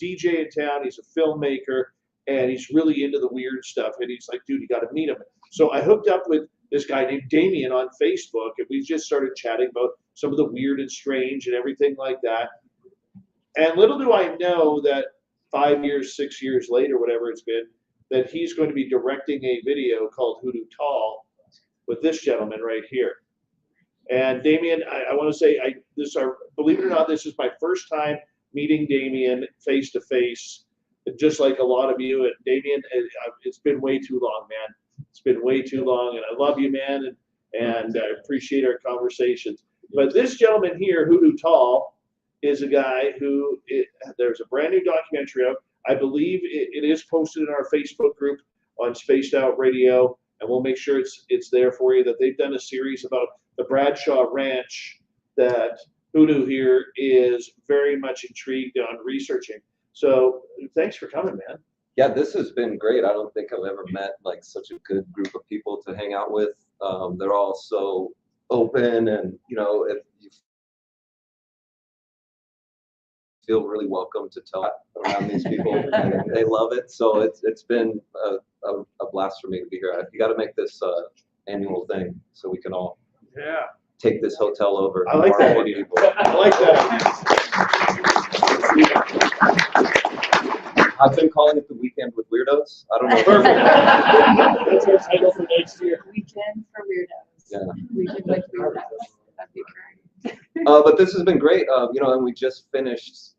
DJ in town. He's a filmmaker, and he's really into the weird stuff. And he's like, dude, you got to meet him. So I hooked up with this guy named Damien on Facebook, and we just started chatting about some of the weird and strange and everything like that. And little do I know that 5 years, 6 years later, whatever it's been, that he's going to be directing a video called Hoodoo Tall with this gentleman right here. And Damien, I want to say, believe it or not, this is my first time meeting Damien face to face, just like a lot of you. And Damien, it's been way too long, man. It's been way too long, and I love you, man, and I appreciate our conversations. But this gentleman here, Hoodoo Tall, is a guy who, there's a brand new documentary out. I believe it is posted in our Facebook group on Spaced Out Radio, and we'll make sure it's there for you, that they've done a series about the Bradshaw Ranch that Hoodoo here is very much intrigued on researching. So thanks for coming, man. Yeah, this has been great. I don't think I've ever met like such a good group of people to hang out with. They're all so open, and you know, if you feel really welcome to tell around these people, and they love it. So it's been a blast for me to be here. You got to make this annual thing so we can all take this hotel over. I like that. I like that. I've been calling it the Weekend with Weirdos. I don't know. Perfect. That's our title for next year. Weekend for Weirdos. Yeah. Weekend with Weirdos. That'd be great. But this has been great. You know, and we just finished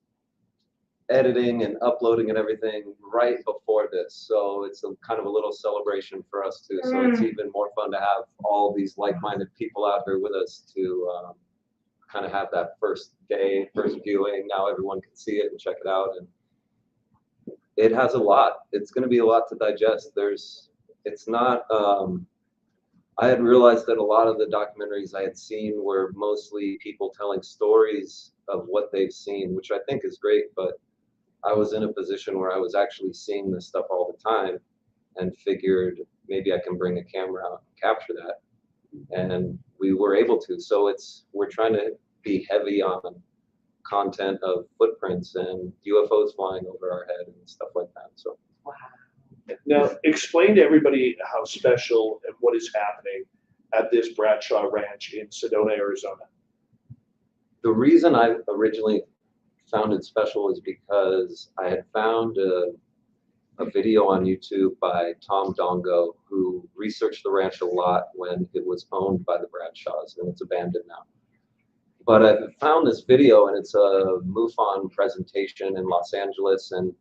editing and uploading and everything right before this, so it's kind of a little celebration for us too. So it's even more fun to have all these like-minded people out here with us to kind of have that first viewing. Now everyone can see it and check it out, and it has a lot. It's going to be a lot to digest. It's not. I had realized that a lot of the documentaries I had seen were mostly people telling stories of what they've seen, which I think is great, but I was in a position where I was actually seeing this stuff all the time and figured maybe I can bring a camera out and capture that. And we were able to. So we're trying to be heavy on content of footprints and UFOs flying over our head and stuff like that. So. Wow. Now, explain to everybody how special and what is happening at this Bradshaw Ranch in Sedona, Arizona. The reason I originally found it special is because I had found a video on YouTube by Tom Dongo, who researched the ranch a lot when it was owned by the Bradshaws, and it's abandoned now. But I found this video, and it's a MUFON presentation in Los Angeles, and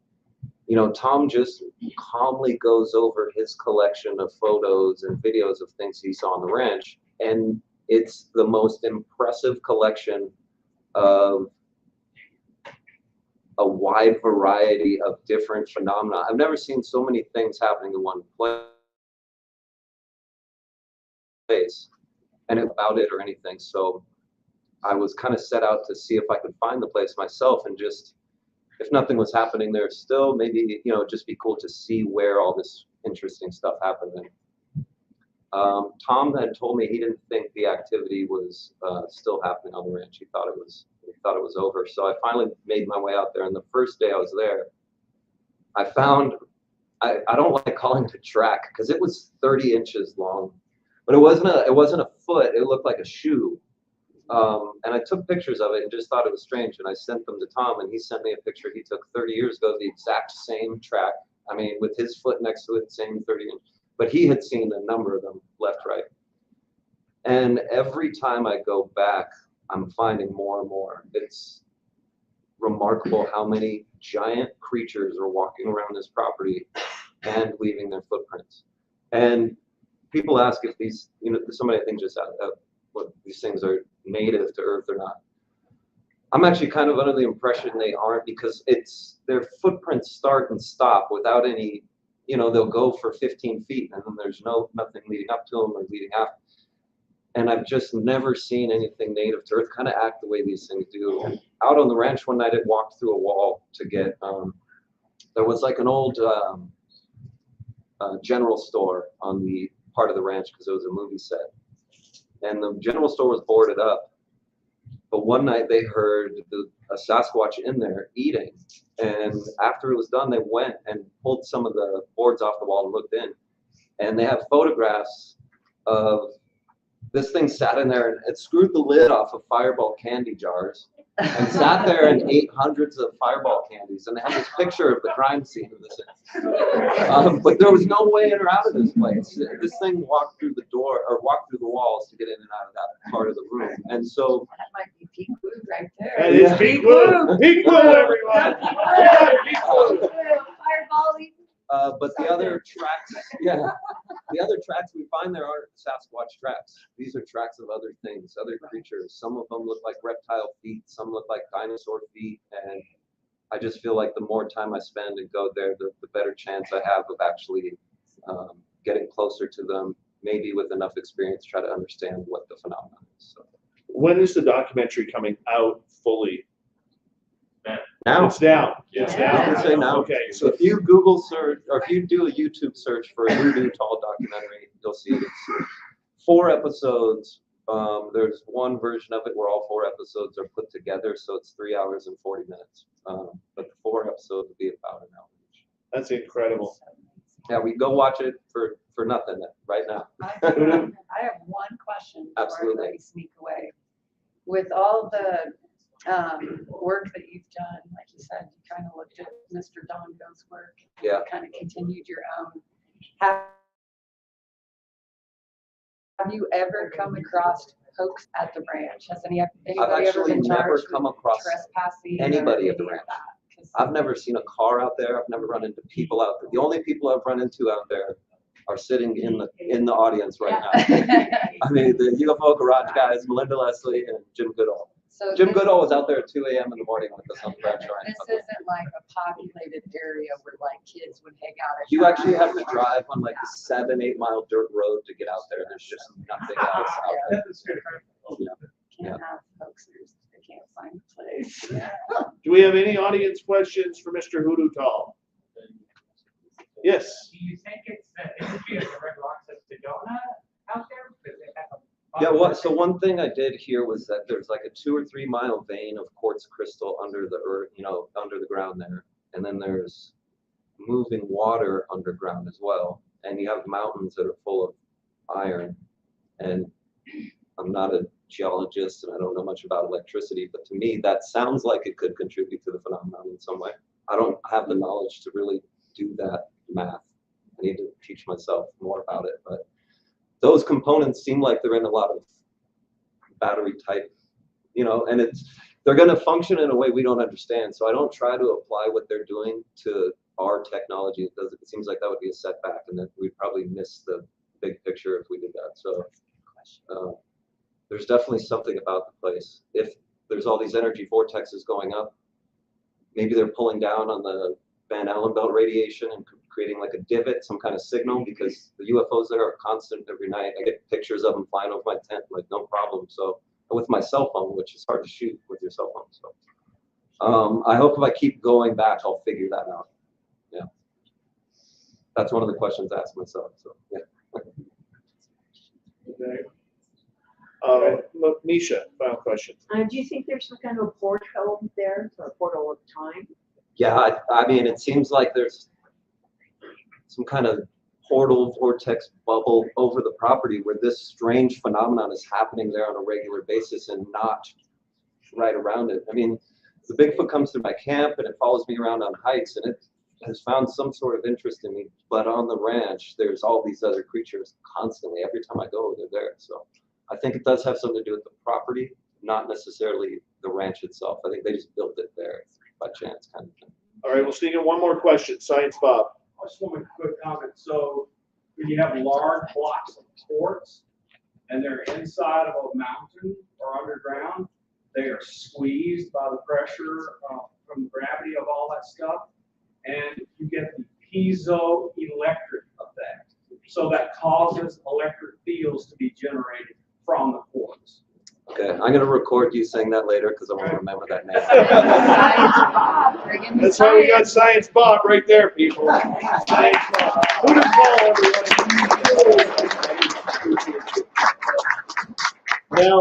you know, Tom just calmly goes over his collection of photos and videos of things he saw on the ranch, and it's the most impressive collection of a wide variety of different phenomena. I've never seen so many things happening in one place and about it or anything. So I was kind of set out to see if I could find the place myself, and just, if nothing was happening there still, maybe, you know, it'd just be cool to see where all this interesting stuff happened. Tom had told me he didn't think the activity was still happening on the ranch. He thought it was over. So I finally made my way out there, and the first day I was there, I found, I don't like calling it a track because it was 30 inches long, but it wasn't a foot. It looked like a shoe. And I took pictures of it and just thought it was strange, and I sent them to Tom, and he sent me a picture he took 30 years ago, the exact same track. I mean, with his foot next to it, same 30 inch. But he had seen a number of them left, right. And every time I go back, I'm finding more and more. It's remarkable how many giant creatures are walking around this property and leaving their footprints. And people ask if these, you know, somebody I think just what these things are native to Earth or not. I'm actually kind of under the impression they aren't, because their footprints start and stop without any, you know, they'll go for 15 feet and then there's nothing leading up to them or leading after. And I've just never seen anything native to Earth kind of act the way these things do. And out on the ranch one night, I walked through a wall to get, there was like an old general store on the part of the ranch because it was a movie set. And the general store was boarded up. But one night they heard a Sasquatch in there eating. And after it was done, they went and pulled some of the boards off the wall and looked in. And they have photographs of this thing sat in there and it screwed the lid off of Fireball candy jars. and sat there and ate hundreds of Fireball candies, and they had this picture of the crime scene of this. But there was no way in or out of this place. This thing walked through the door, or walked through the walls to get in and out of that part of the room. And so That might be peak woo right there. That is peak woo. Peak woo, everyone. Yeah, peak woo. Fireball eating. But the other tracks, the other tracks we find there aren't Sasquatch tracks. These are tracks of other things, other creatures. Some of them look like reptile feet, some look like dinosaur feet, and I just feel like the more time I spend and go there, the better chance I have of actually getting closer to them, maybe with enough experience, try to understand what the phenomenon is. So. When is the documentary coming out fully? Now. It's now. It's now. I would say now. Okay. So if you Google search, or if you do a YouTube search for a Voodoo Tall documentary, you'll see it's 4 episodes. There's one version of it where all 4 episodes are put together, so it's 3 hours and 40 minutes. But the 4 episodes will be about an hour each. That's incredible. Yeah, we go watch it for nothing right now. I have one question before I sneak away. With all the work that you've done, like you said, you kind of looked at Mr. Dongo's work. Yeah. You kind of continued your own. Have you ever come across hoax at the ranch? Has anybody I've ever actually been never charged come with across trespassing anybody or at the any of ranch. that? I've never seen a car out there. I've never run into people out there. The only people I've run into out there are sitting in the audience right now. I mean, the UFO Garage guys, Melinda Leslie and Jim Goodall. So Jim Goodall was out there at 2 a.m. in the morning with us on Bradshaw Ranch. This isn't like a populated area where like kids would hang out at You night. actually have to drive on like a 7-8 mile dirt road to get out there. There's just nothing else out there. Can't have hoaxers. They can't find a place. Do we have any audience questions for Mr. Hoodoo Tall? Yes. Do you think it's it could be a direct access to Jonah out there? Because they have a Yeah, so one thing I did hear was that there's like a 2 or 3 mile vein of quartz crystal under the earth, under the ground there. And then there's moving water underground as well. And you have mountains that are full of iron. And I'm not a geologist and I don't know much about electricity, but to me, that sounds like it could contribute to the phenomenon in some way. I don't have the knowledge to really do that math. I need to teach myself more about it, but those components seem like they're in a lot of battery type, and they're going to function in a way we don't understand. So I don't try to apply what they're doing to our technology. It seems like that would be a setback, and that we'd probably miss the big picture if we did that. So there's definitely something about the place. If there's all these energy vortexes going up, maybe they're pulling down on the Van Allen belt radiation and creating like a divot, some kind of signal, because the UFOs there are constant every night. I get pictures of them flying over my tent, like no problem. So with my cell phone, which is hard to shoot with your cell phone. So I hope if I keep going back, I'll figure that out. Yeah. That's one of the questions I ask myself. So yeah. Okay. Misha, final question. Do you think there's some kind of a portal there, or a portal of time? Yeah, I mean, it seems like there's some kind of portal vortex bubble over the property where this strange phenomenon is happening there on a regular basis and not right around it. I mean, the Bigfoot comes to my camp and it follows me around on hikes and it has found some sort of interest in me, but on the ranch, there's all these other creatures constantly. Every time I go, they're there. So I think it does have something to do with the property, not necessarily the ranch itself. I think they just built it there by chance, kind of thing. All right, we'll sneak in one more question. Science Bob. I just want to make a quick comment. So when you have large blocks of quartz and they're inside of a mountain or underground, they are squeezed by the pressure from the gravity of all that stuff, and you get the piezoelectric effect. So that causes electric fields to be generated from the quartz. Okay, I'm going to record you saying that later because I want to remember that name. That's why we got Science Bob right there, people. Science Bob. Who does call everybody? Now,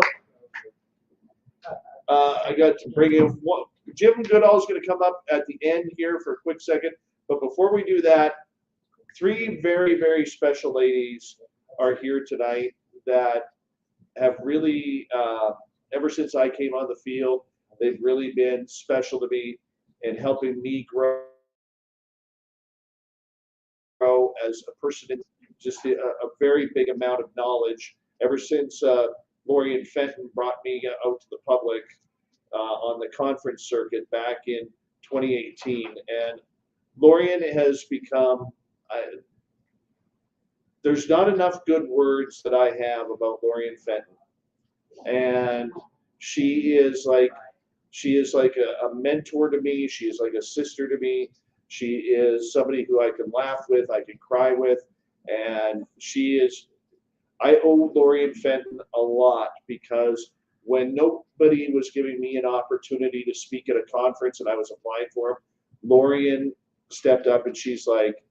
I got to bring in one. Jim Goodall is going to come up at the end here for a quick second. But before we do that, 3 very, very special ladies are here tonight that have really, ever since I came on the field, They've really been special to me in helping me grow as a person in just a very big amount of knowledge ever since Lori and Fenton brought me out to the public on the conference circuit back in 2018. And Lorian has become, there's not enough good words that I have about Lorian Fenton. And she is like a mentor to me. She is like a sister to me. She is somebody who I can laugh with, I can cry with, and I owe Lorian Fenton a lot, because when nobody was giving me an opportunity to speak at a conference and I was applying for them, Lorian stepped up and she's like,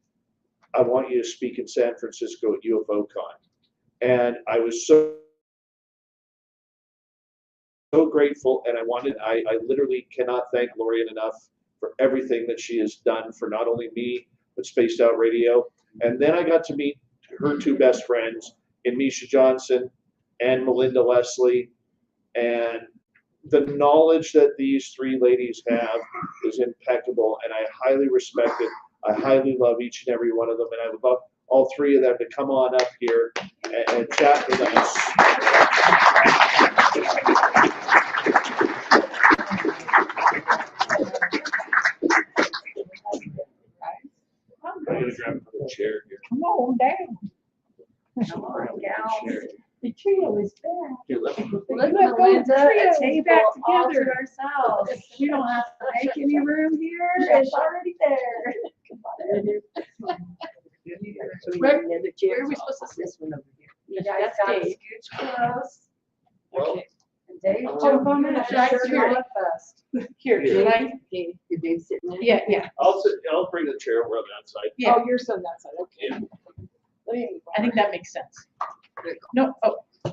I want you to speak in San Francisco at UFO Con. And I was so grateful, and I literally cannot thank Lorian enough for everything that she has done for not only me, but Spaced Out Radio. And then I got to meet her two best friends, in Misha Johnson and Melinda Leslie. And the knowledge that these three ladies have is impeccable, and I highly respect it. I highly love each and every one of them, and I would love all three of them to come on up here and chat with us. I'm going to grab another chair here. Come on down. Come on down. The trio is back. Here, let me Look at Melinda, a table all to ourselves. We don't have to make any room here. It's already there. Where are we supposed to sit? This one over here. You guys got to scooch close. Well, And Dave, jump on in. Here. Here, Here. can I? Your Dave sitting there? Yeah. I'll bring the chair over on that side. Yeah. Oh, you're on that side, okay. I think that makes sense. No,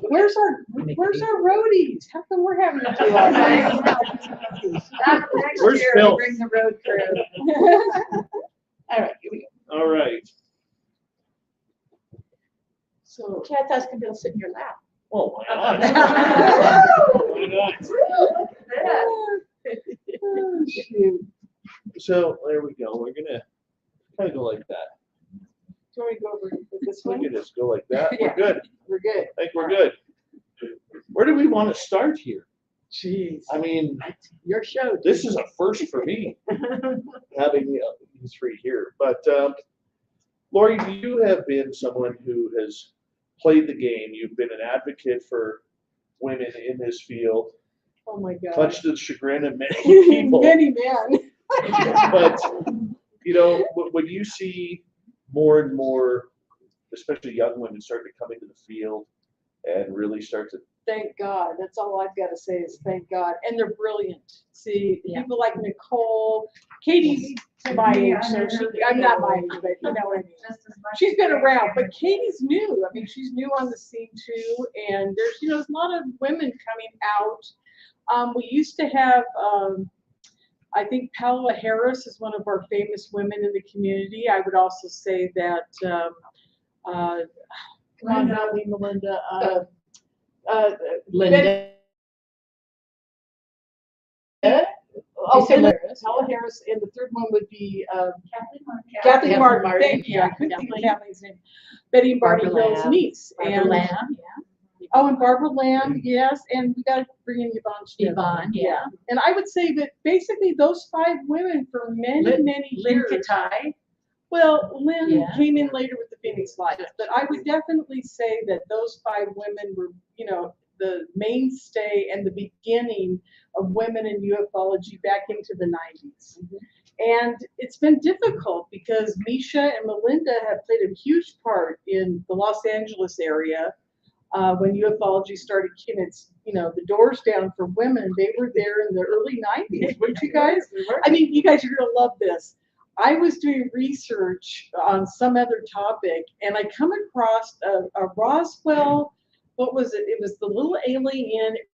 where's our roadies? How come we're having to do all that? Where's year, Fylth? bring the road crew. All right, here we go. All right. So Chad can go sit in your lap. Oh, why not? Why not? Oh, shoot. So there we go. We're gonna kind of go like that. So we go over this Look way. at us, go like that. Yeah. We're good. We're good. I think we're good. Where do we want to start here? Jeez. I mean, Your show. this is a first for me, having these three here. But Lori, you have been someone who has played the game. You've been an advocate for women in this field, Oh my God. much to the chagrin of many people. Many men. But you know, when you see more and more, especially young women, starting to come into the field and really start to, Thank God. That's all I've got to say is thank God. And they're brilliant. See, people like Nicole, Katie's my age, so I'm not my age, but you know what I mean. She's been around, but Katie's new. I mean, she's new on the scene too. And there's a lot of women coming out. We used to have, I think Paola Harris is one of our famous women in the community. I would also say that, come on, help me, Melinda. Linda. Okay, Paola Harris, and the third one would be Kathleen Martin. Thank you. I couldn't think of Kathleen's name. Betty and Barney Barbara Hill's Lamb. niece. Barbara And- Lamb, Oh, and Barbara Lamb, yes, and we got to bring in Yvonne Schmidt. Yvonne, yeah. And I would say that basically those 5 women for many Lynn years. Katai. Well, Lynn Yeah. came in later with the Phoenix Lights, but I would definitely say that those 5 women were, the mainstay and the beginning of women in ufology back into the 90s. And it's been difficult because Misha and Melinda have played a huge part in the Los Angeles area. When ufology started kicking its, the doors down for women, they were there in the early 90s, weren't you guys? I mean, you guys are gonna love this. I was doing research on some other topic, and I come across a Roswell, what was it? It was the little alien. It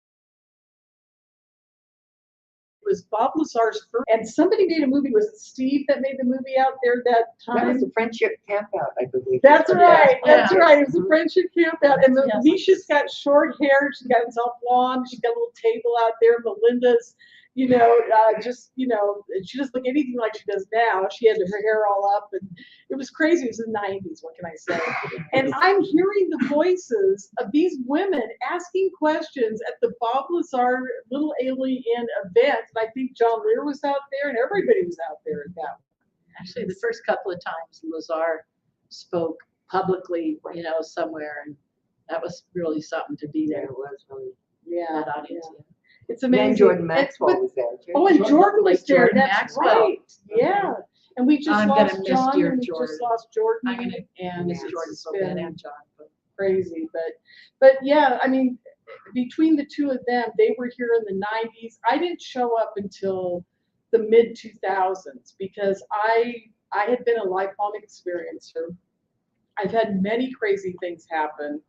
was Bob Lazar's first, and somebody made a movie. Was it Steve that made the movie out there that time? That was a friendship campout, I believe. That's right. That's Yeah. right. It was a friendship campout. And Misha's got short hair. She's got it's all blonde. She's got a little table out there. Melinda's just, she doesn't look anything like she does now. She had her hair all up, and it was crazy. It was the 90s, what can I say? And I'm hearing the voices of these women asking questions at the Bob Lazar Little Alien event. And I think John Lear was out there, and everybody was out there at that. Actually, the first couple of times Lazar spoke publicly, somewhere, and that was really something to be there. It was really. Yeah, that audience. yeah. It's amazing. And Jordan Maxwell was there too. Oh, and Jordan was there. Jordan That's Maxwell. right. Yeah. And we just I'm lost gonna miss John, dear and we Jordan. just lost Jordan. I'm gonna and miss it's Jordan so been bad, and John. crazy, but yeah, I mean, between the two of them, they were here in the 90s. I didn't show up until the mid 2000s because I had been a lifelong experiencer. I've had many crazy things happen,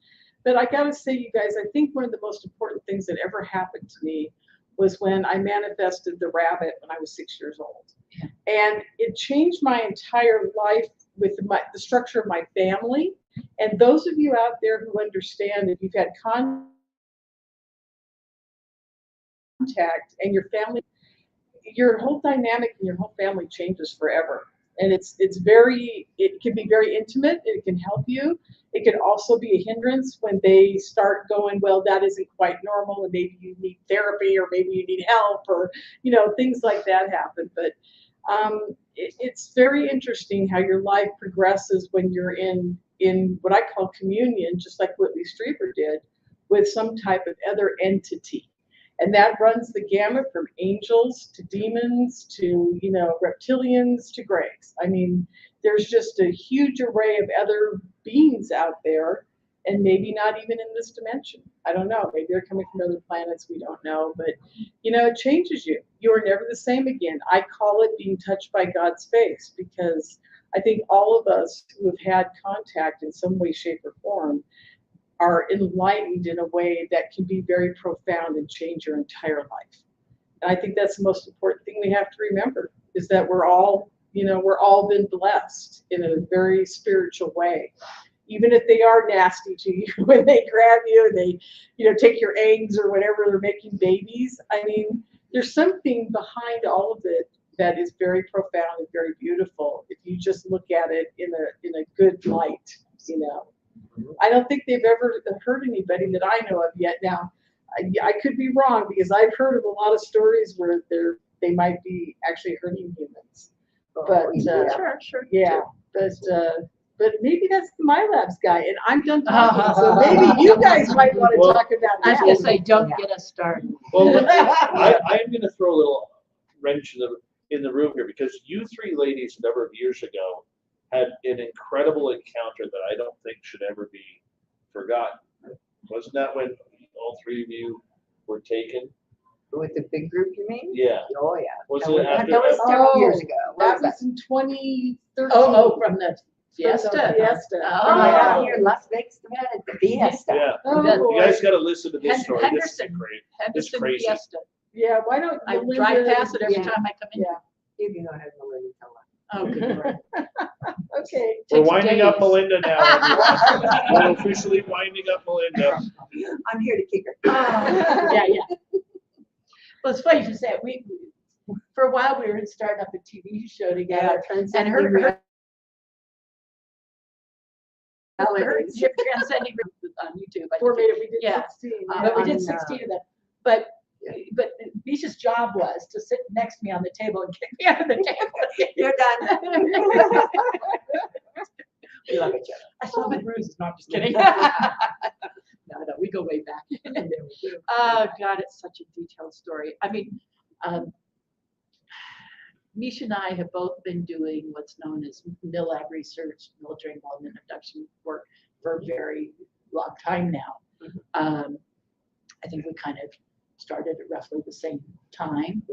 but I gotta say, you guys, I think one of the most important things that ever happened to me was when I manifested the rabbit when I was 6 years old. Yeah. And it changed my entire life with the structure of my family. And those of you out there who understand, if you've had contact and your family, your whole dynamic and your whole family changes forever. And it can be very intimate. It can help you. It can also be a hindrance when they start going, well, that isn't quite normal, and maybe you need therapy, or maybe you need help, or things like that happen. But it's very interesting how your life progresses when you're in what I call communion, just like Whitley Strieber did, with some type of other entity. And that runs the gamut from angels to demons to, reptilians to greys. I mean, there's just a huge array of other beings out there, and maybe not even in this dimension. I don't know. Maybe they're coming from other planets. We don't know. But, it changes you. You are never the same again. I call it being touched by God's face, because I think all of us who have had contact in some way, shape, or form are enlightened in a way that can be very profound and change your entire life. And I think that's the most important thing we have to remember, is that we're all been blessed in a very spiritual way. Even if they are nasty to you when they grab you and they, take your eggs or whatever, they're making babies. I mean, there's something behind all of it that is very profound and very beautiful if you just look at it in a good light, I don't think they've ever hurt anybody that I know of yet. Now, I could be wrong, because I've heard of a lot of stories where they might be actually hurting humans. But Sure. yeah, but maybe that's the My Labs guy, and I'm done talking. So maybe you guys might want to talk about I was that. gonna say, don't get us started. Well, I am going to throw a little wrench in the room here, because you three ladies a number of years ago had an incredible encounter that I don't think should ever be forgotten. Wasn't that when all three of you were taken? With the big group, you mean? Yeah. Oh, yeah. Was That it was- after? that was several years ago. That was in 2013. Oh, from the Fiesta. Fiesta. Oh, my God, here in Las Vegas, at the Fiesta. Yeah. Oh, You guys got to listen to this Hen- story. This is Henderson. great. It's Henderson crazy. Fiesta. Yeah, why don't I Melinda- drive past it every yeah. time I come in. Yeah. You can go ahead and Melinda tell her. Oh, good Lord. Okay. We're Takes winding up days. Melinda now. everyone. We're officially winding up Melinda. I'm here to kick her. Yeah. Well, it's funny you say it. We, for a while, we were starting up a TV show together, and her transcending on YouTube. I think We did Yeah. 16. But we did 16 of them. But Misha's job was to sit next to me on the table and kick me under the table. You're done. We love each other. I saw my bruises. No, I'm just kidding. No, we go way back. Oh God, it's such a detailed story. I mean, Misha and I have both been doing what's known as MILAB research, military involvement abduction work, for a very long time now. I think we kind of started at roughly the same time,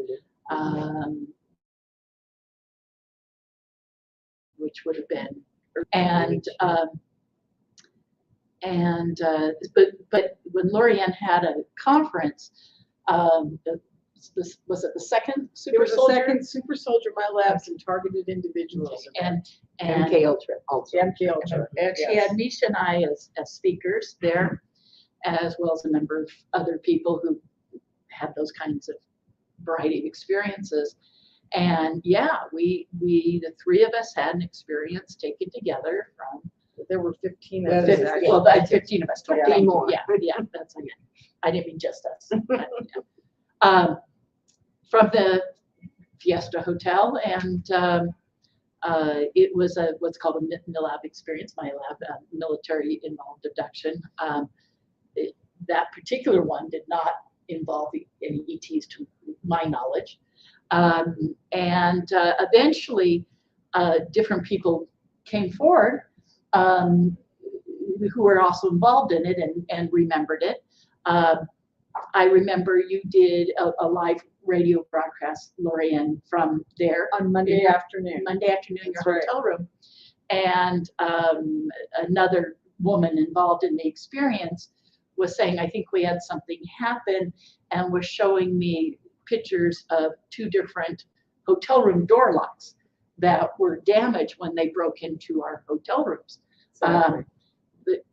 which would have been, but when Lorianne had a conference, was it the second There super was a soldier? second super soldier, My Labs, and targeted individuals. And MK Ultra also. MK Ultra. And she had Misha and I as speakers there, as well as a number of other people who had those kinds of variety of experiences. And yeah, the three of us had an experience taken together from. There were 15 Well, of us. 15 of us. Yeah. 15 more. Yeah, that's it. I didn't mean just us. But, yeah. From the Fiesta Hotel, and it was what's called a MILAB experience, my lab, military involved abduction. That particular one did not involve any ETs to my knowledge. And eventually, different people came forward who were also involved in it and remembered it. I remember you did a live radio broadcast, Lorianne, from there on Monday afternoon. Monday afternoon in your hotel room. And another woman involved in the experience was saying, I think we had something happen, and was showing me pictures of 2 different hotel room door locks that were damaged when they broke into our hotel rooms.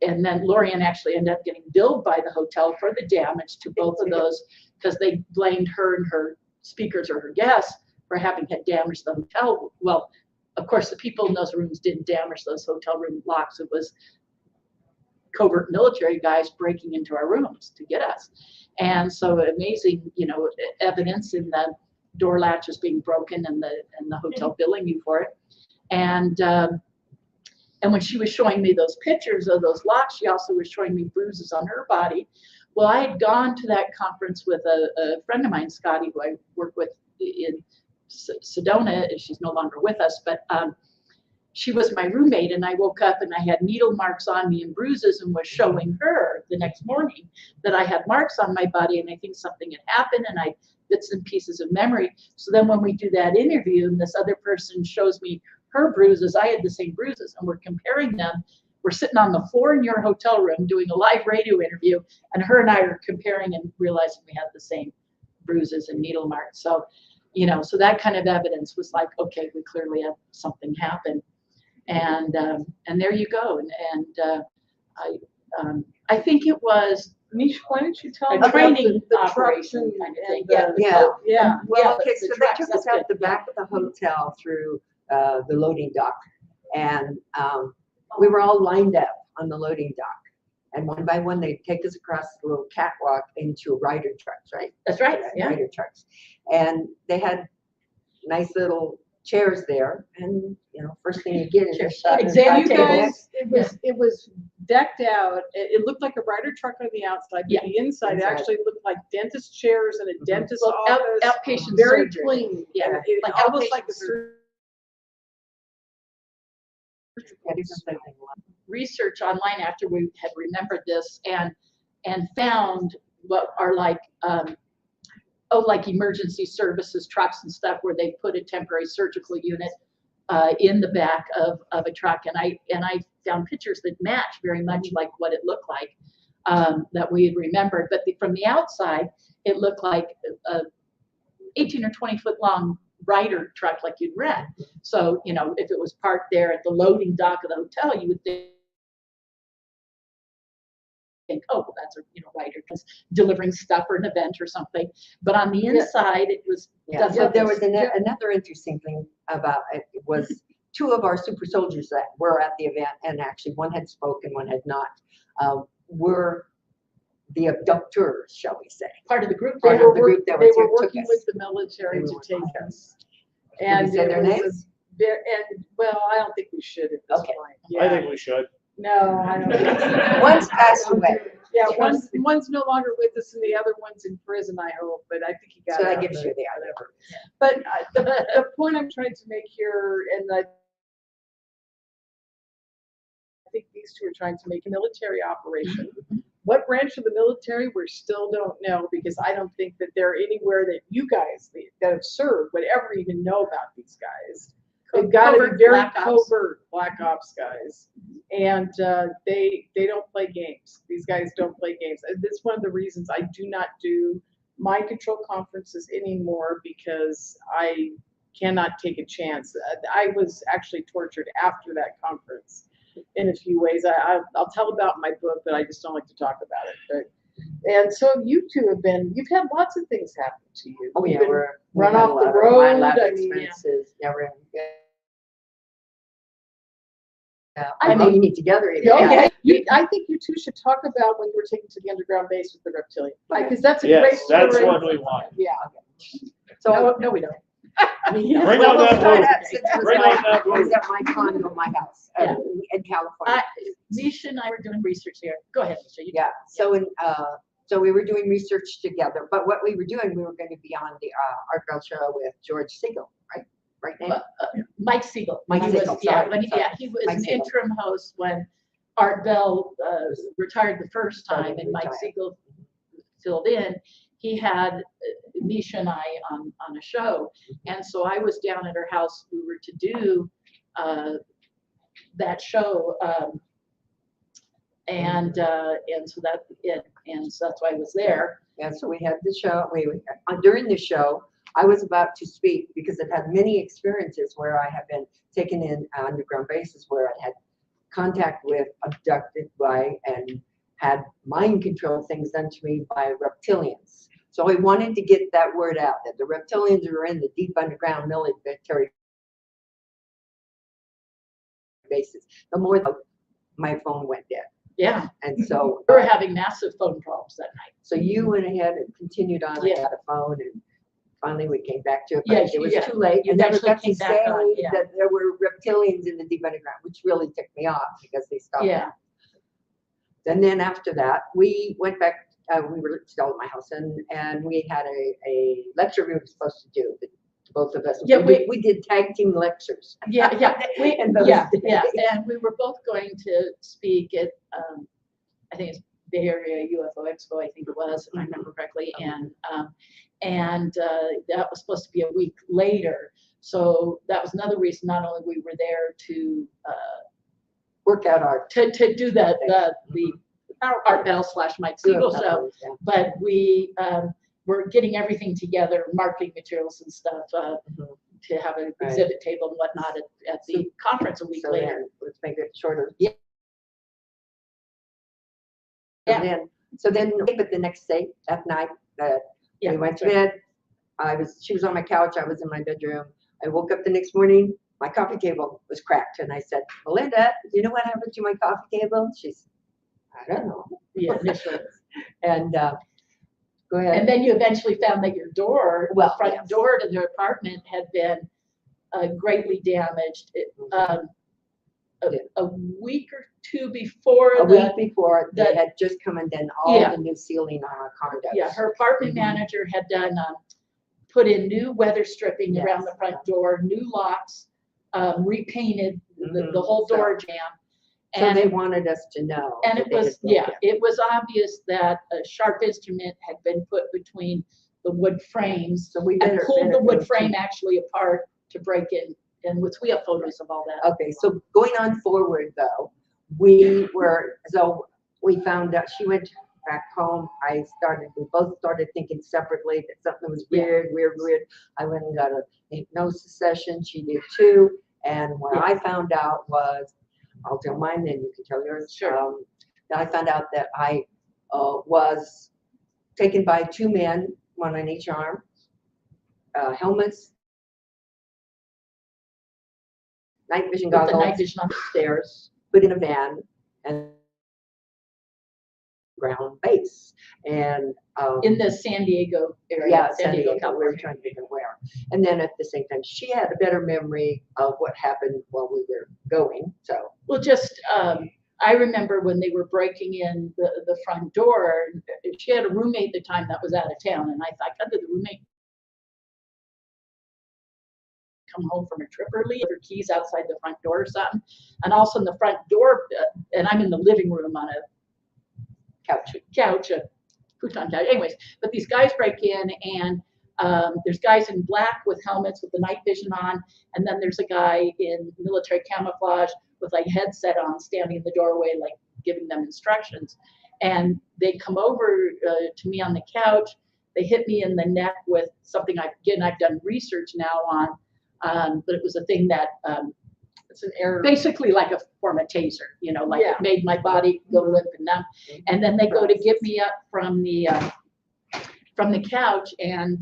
And then Lorianne actually ended up getting billed by the hotel for the damage to both of those, because they blamed her and her speakers or her guests for having had damaged the hotel. Well, of course, the people in those rooms didn't damage those hotel room locks. It was covert military guys breaking into our rooms to get us. And so amazing, evidence in the door latches being broken and the hotel billing you for it. And when she was showing me those pictures of those locks, she also was showing me bruises on her body. Well, I had gone to that conference with a friend of mine, Scotty, who I work with in Sedona. She's no longer with us, but she was my roommate, and I woke up and I had needle marks on me and bruises, and was showing her the next morning that I had marks on my body, and I think something had happened, and I bits and pieces of memory. So then when we do that interview and this other person shows me her bruises, I had the same bruises, and we're comparing them. We're sitting on the floor in your hotel room doing a live radio interview, and her and I are comparing and realizing we had the same bruises and needle marks. So, so that kind of evidence was like, okay, we clearly have something happen. And there you go. I think it was, Mish, why don't you tell a me about training the operation trucks kind of thing. yeah. Well, okay, the so they trucks, took that's us out good. the back of the hotel through the loading dock, and we were all lined up on the loading dock. And one by one, they'd take us across the little catwalk into rider trucks, right? That's right, yeah. Rider trucks. And they had nice little chairs there, and first thing you get is a shot. You guys, it was decked out. It looked like a rider truck on the outside, but the inside actually looked like dentist chairs and a dentist office. Outpatient very surgery. clean. Yeah, It like almost outpatient like a surgery. Research online after we had remembered this and found what are like emergency services trucks and stuff, where they put a temporary surgical unit in the back of a truck, and I found pictures that match very much like what it looked like that we had remembered. But from the outside, it looked like a 18 or 20 foot long rider truck like you'd rent. So if it was parked there at the loading dock of the hotel, you would think, oh, well, that's a rider delivering stuff for an event or something. But on the inside, it was. So there was another interesting thing about it. Was 2 of our super soldiers that were at the event, and actually one had spoken, one had not, were the abductors, shall we say? Part of the group. They were took working us. with the military to take us. Can we say their it was names? well, I don't think we should at this point. I think we should. No, I don't think so. One's passed away. Yeah, one's no longer with us, and the other one's in prison, I hope, but I think he got So out that gives of you it, the whatever. But the point I'm trying to make here, and I think these 2 are trying to make, a military operation. What branch of the military, we still don't know, because I don't think that they're anywhere that you guys that have served would ever even know about these guys. They've got to be very covert black ops guys, and they don't play games. These guys don't play games. That's one of the reasons I do not do mind control conferences anymore, because I cannot take a chance. I was actually tortured after that conference in a few ways. I'll tell about my book, but I just don't like to talk about it. And so you two you've had lots of things happen to you. Oh, You've yeah, been we've run had a off the lot of road. my lab I mean, yeah. expenses, never. Yeah, I know think- you need together. Yeah, okay. I think you two should talk about when you were taken to the underground base with the reptilian, because that's a great Yes, story. that's one we want. Yeah. So No, we don't. Bring on well, that we'll start boat. at, since it was Bring on that it was boat. at my condo, my house, Yeah. in California. Misha and I were doing research here. Go ahead, Misha. You Yeah, so we were doing research together, but what we were doing, we were going to be on the Art Bell show with George Siegel, right? Right name? Mike Siegel. Mike He Siegel, was, yeah, sorry, sorry. he was Mike an Siegel. interim host when Art Bell retired the first time, and Mike Retired. Siegel filled in. He had Misha and I on a show, and so I was down at her house. We were to do that show, and so that's why I was there. And so we had the show, during the show, I was about to speak because I've had many experiences where I have been taken in underground bases where I had contact with, abducted by, and had mind control things done to me by reptilians. So I wanted to get that word out that the reptilians are in the deep underground military bases. The more my phone went dead. Yeah. And so we were having massive phone problems that night. So you went ahead and continued on. Yeah. I got a phone, and finally we came back to it. Yeah, But it was yeah. too late. You And never eventually got to came say back on, yeah. that there were reptilians in the deep underground, which really ticked me off because they stopped. Yeah. And then after that, we went back. We were still at my house, and we had a lecture we were supposed to do. Both of us. Yeah, we did tag team lectures. Yeah. In those Yeah. days. And we were both going to speak at, I think it's Bay Area UFO Expo, I think it was, if I remember correctly, and that was supposed to be a week later. So that was another reason. Not only we were there to work out art, to do the Art Bell / Mike Siegel show, but we were getting everything together, marketing materials and stuff, to have an exhibit table and whatnot at the conference a week So later. then, let's make it shorter. Yeah. So then, but the next day, that night, we went to bed. She was on my couch, I was in my bedroom. I woke up the next morning, my coffee table was cracked, and I said, Melinda, do you know what happened to my coffee table? She's, I don't know. Yeah, initially. And go ahead. And then you eventually found that your door, Well, the front door to their apartment had been greatly damaged. A week or two before A week before, they had just come and done all Yeah. the new ceiling on our condos. Yeah, her apartment manager had done, put in new weather stripping around the front door, new locks, repainted the whole door jamb. So they wanted us to know. And that it they had was, built yeah, it. it was obvious that a sharp instrument had been put between the wood frames So we and better pulled the wood go frame to- actually apart to break in. And which we have photos of all that. Okay, so going on forward though, we found out, she went back home, we both started thinking separately that something was weird. I went and got a hypnosis session, she did too, and what I found out was, I'll tell mine then you can tell yours. Sure. That I found out that I was taken by two men, one on each arm, helmets, night vision With the goggles, night vision on the stairs. put in a van, and ground base. And In the San Diego area. yeah, San Diego, we were California. trying to figure where. And then at the same time, she had a better memory of what happened while we were going. So Well, just, I remember when they were breaking in the front door, she had a roommate at the time that was out of town, and I thought, God, did the roommate come home from a trip early, her keys outside the front door or something? And also in the front door, and I'm in the living room on a couch, a futon couch. Anyways, but these guys break in, and there's guys in black with helmets with the night vision on, and then there's a guy in military camouflage with like headset on, standing in the doorway, like giving them instructions. And they come over to me on the couch. They hit me in the neck with something I've done research now on, but it was a thing that It's an error. basically like a form of taser, you know, like Yeah. it made my body go limp and numb. And then they go to get me up from the couch, and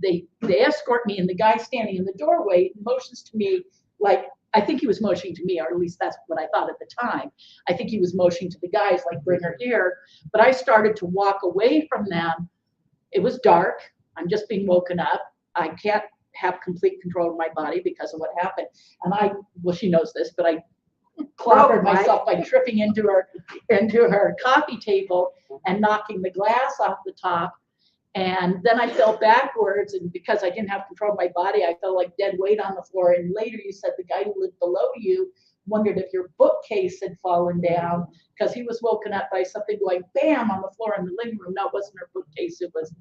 they escort me, and the guy standing in the doorway motions to me, like, I think he was motioning to me, or at least that's what I thought at the time. I think he was motioning to the guys, like, bring her here. But I started to walk away from them. It was dark. I'm just being woken up. I can't have complete control of my body because of what happened. And well, she knows this, but I clobbered myself by tripping into her coffee table and knocking the glass off the top. And then I fell backwards, and because I didn't have control of my body, I felt like dead weight on the floor. And later you said the guy who lived below you wondered if your bookcase had fallen down, because he was woken up by something going bam on the floor in the living room. No, it wasn't her bookcase, it was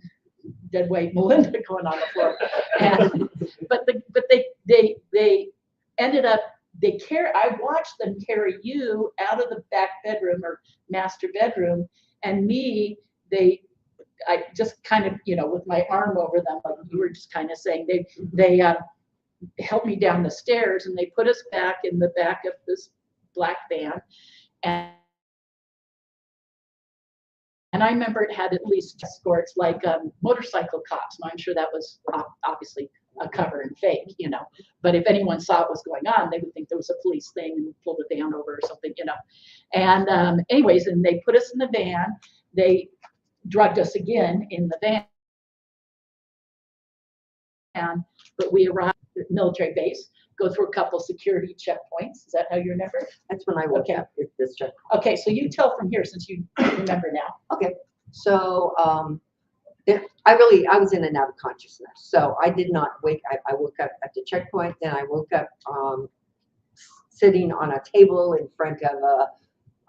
dead weight Melinda going on the floor. And but they ended up, I watched them carry you out of the back bedroom or master bedroom, and me, I just kind of, you know, with my arm over them, like you were just kind of saying, they helped me down the stairs, and they put us back in the back of this black van. And I remember it had at least escorts, like motorcycle cops. Now, I'm sure that was obviously a cover and fake, you know. But if anyone saw what was going on, they would think there was a police thing and pull the van over or something, you know. And anyways, and they put us in the van. They drugged us again in the van. But we arrived at the military base, go through a couple security checkpoints. Is that how you remember? That's when I woke up at this checkpoint. Okay, so you tell from here since you remember now. Okay, so I was in and out of consciousness. So I did not wake, I woke up at the checkpoint, then I woke up sitting on a table in front of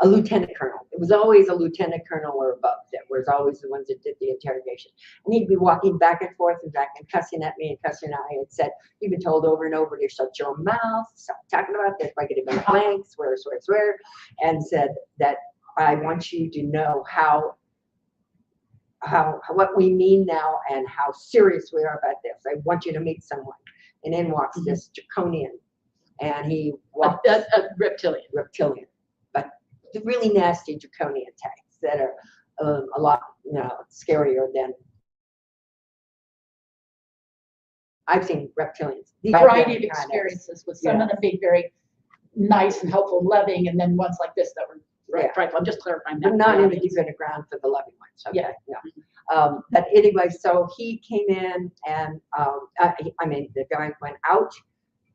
a lieutenant colonel. It was always a lieutenant colonal or above that was always the ones that did the interrogation. And he'd be walking back and forth and back and cussing at me and cussing at me. Had said, you've been told over and over to shut your mouth, stop talking about this, break it in blank, swear, swear, swear, and said that I want you to know how what we mean now and how serious we are about this. I want you to meet someone. And in walks this draconian, and he walks a reptilian. But the really nasty draconian types that are a lot, you know, scarier than I've seen reptilians. The variety of experiences, with some of them being very nice and helpful and loving, and then ones like this that were frightful. I'm just clarifying that. But not in the deep underground for the loving ones. Okay. No. But anyway, so he came in, and I mean, the guy went out.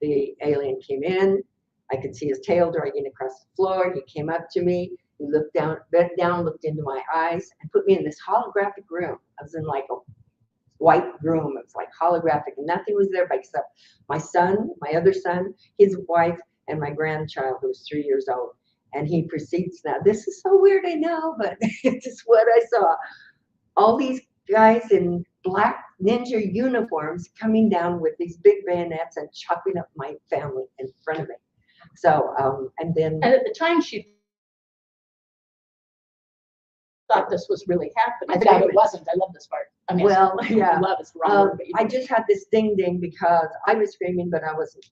The alien came in. I could see his tail dragging across the floor. He came up to me. He looked down, bent down, looked into my eyes, and put me in this holographic room. I was in like a white room. It was like holographic, and nothing was there except my son, my other son, his wife, and my grandchild, who was 3 years old. And he proceeds, now this is so weird, I know, but it's just what I saw. All these guys in black ninja uniforms coming down with these big bayonets and chopping up my family in front of me. So, and at the time she thought this was really happening. I thought it wasn't. I love this part. I mean, well, yeah. Love is the wrong word, I just had this ding ding because I was screaming, but I wasn't.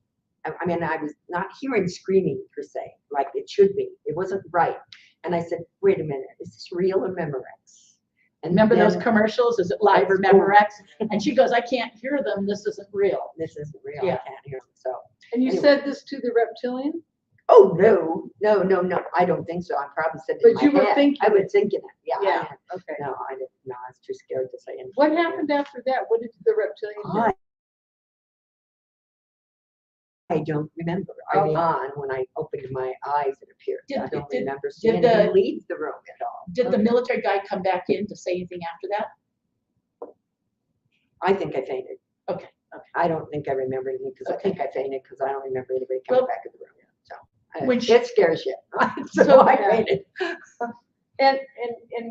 I mean, I was not hearing screaming per se, like it should be. It wasn't right. And I said, wait a minute, is this real or Memorex? And remember those commercials? Is it live or Memorex? And she goes, I can't hear them. This isn't real. This isn't real. Yeah. I can't hear them. So. And you anyway. said this to the reptilian? Oh, no. I don't think so. I probably said it But in my you were head. thinking I was thinking it. Yeah. Yeah. Okay. No, I didn't. No, I was too scared to say anything. What happened after that? What did the reptilian do? I don't remember. Early on, when I opened my eyes, it appeared. I don't remember seeing him leave the room at all. Did the military guy come back in to say anything after that? I think I fainted. Okay. I don't think I remember anything because I think I fainted because I don't remember anybody coming back in the room. So it scares you. So I fainted. And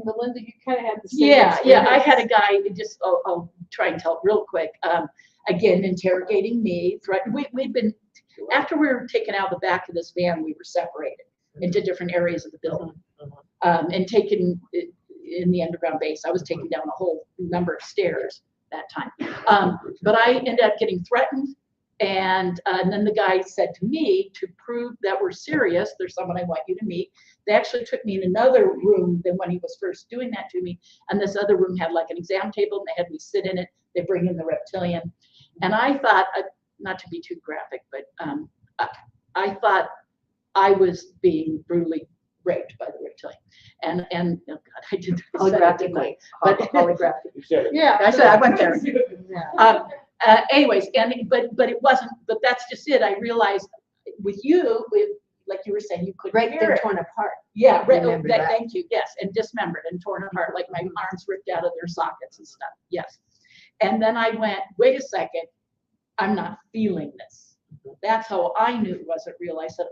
Melinda, you kind of had the same Yeah. I had a guy. Just I'll try and tell it real quick. Again, interrogating me. We'd been, after we were taken out of the back of this van, we were separated into different areas of the building, and taken in the underground base. I was taken down a whole number of stairs that time. But I ended up getting threatened And then the guy said to me, to prove that we're serious, there's someone I want you to meet. They actually took me in another room than when he was first doing that to me. And this other room had like an exam table and they had me sit in it. They bring in the reptilian. And I thought, not to be too graphic, but I thought I was being brutally raped by the reptilian. And oh God, I did Holographically. but Holographically. yeah, I said I went there. Anyways, but it wasn't. But that's just it. I realized with you, like you were saying, you couldn't Right, hear they're it. torn apart. Yeah, Remember that. thank you. Yes, and dismembered and torn apart, like my arms ripped out of their sockets and stuff. Yes. And then I went, wait a second, I'm not feeling this. That's how I knew it wasn't real. I said,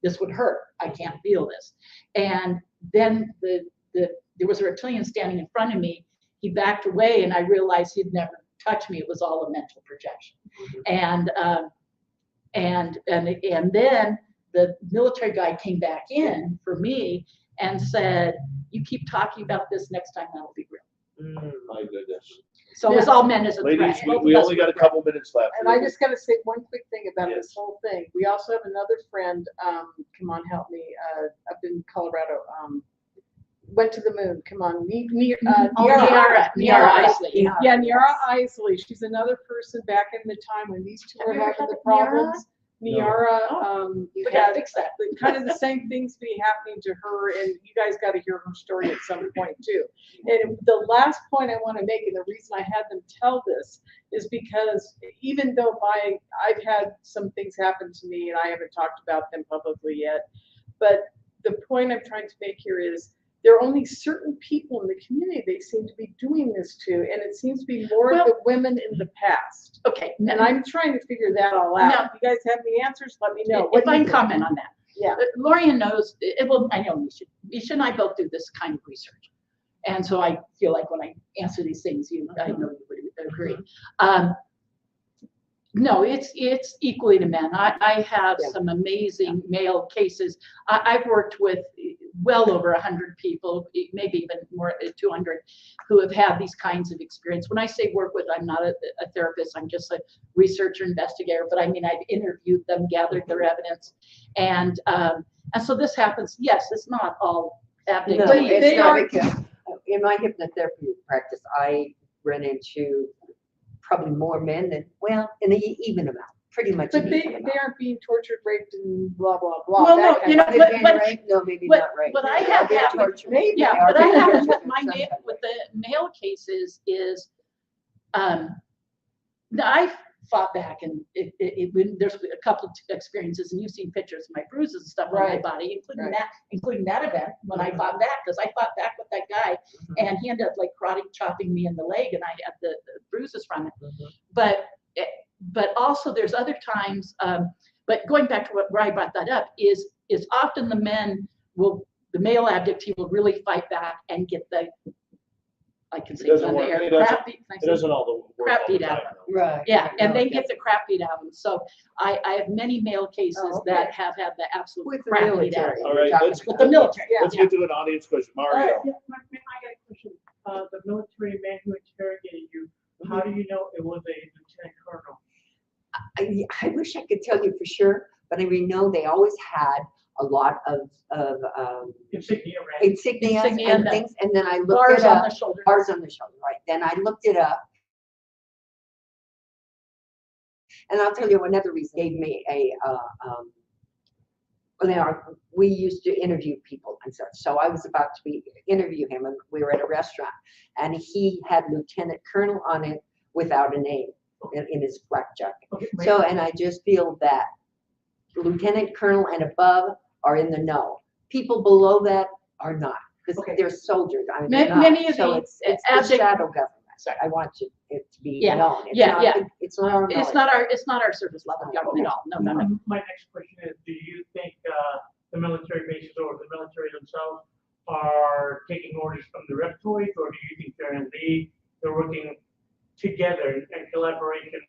this would hurt. I can't feel this. And then there was a reptilian standing in front of me. He backed away, and I realized he'd never touched me. It was all a mental projection. And then the military guy came back in for me and said, "You keep talking about this, next time that'll be real." My goodness. So it was all meant as a Ladies, threat. we only got a couple minutes left. And I just got to say one quick thing about this whole thing. We also have another friend, come on, help me, up in Colorado, went to the moon. Come on, Niara Isley. Yeah, Niara Isley. She's another person back in the time when these two were having the problems. Niara, We gotta fix that. kind of the same things be happening to her, and you guys got to hear her story at some point too. And the last point I want to make, and the reason I had them tell this, is because even though I've had some things happen to me, and I haven't talked about them publicly yet, but the point I'm trying to make here is there are only certain people in the community they seem to be doing this to, and it seems to be more of the women in the past. Okay. And I'm trying to figure that all out. Now, if you guys have any answers, let me know. If I can comment on that. Yeah. Lorian knows, I know Misha and I both do this kind of research. And so I feel like when I answer these things, I know you would agree. No, it's equally to men. I have some amazing male cases. I've worked with well over 100 people, maybe even more, 200, who have had these kinds of experience. When I say work with, I'm not a therapist. I'm just a researcher, investigator. But I mean, I've interviewed them, gathered their evidence, and so this happens. Yes, it's not all happening. No, But it's they not are. because in my hypnotherapy practice, I ran into probably more men than, well, in an even amount, pretty much. But they aren't being tortured, raped, and blah blah blah. Well, that no, kind you know, of But, thing. no, maybe not right. But I have happened. Maybe. Yeah, but I have with my with the male cases is, I fought back, and there's a couple of experiences, and you've seen pictures of my bruises and stuff on my body, including that event when I fought back, because I fought back with that guy, and he ended up like karate chopping me in the leg, and I had the bruises from it. But also there's other times. But going back to where I brought that up is often the male abductee will really fight back and get the, I can say it on the air, crap beat out of them. Right. Yeah, and they get the crap beat out of them. So I have many male cases that have had the absolute With the crap beat out of military. them. All right, let's With the military. Let's get to an audience question. Mario. I got a question. The military man who interrogated you, how do you know it was a lieutenant colonel? I wish I could tell you for sure, but I know they always had a lot of Insignia, right? insignias Insignia and and things, and then I looked Bars it up. on the shoulder. Bars on the shoulder, right? Then I looked it up, and I'll tell you another reason. Gave me a we used to interview people and such. So I was about to interview him, and we were at a restaurant, and he had Lieutenant Colonel on it without a name in his black jacket. So, and I just feel that Lieutenant Colonel and above are in the know. People below that are not, because they're soldiers. I mean, they're not. Many of So the it's the shadow government. I want it to be known. It's not, It's not our service level government at all. No. My next question is, do you think the military bases or the military themselves are taking orders from the reptoids, or do you think they're in league, they're working together in collaboration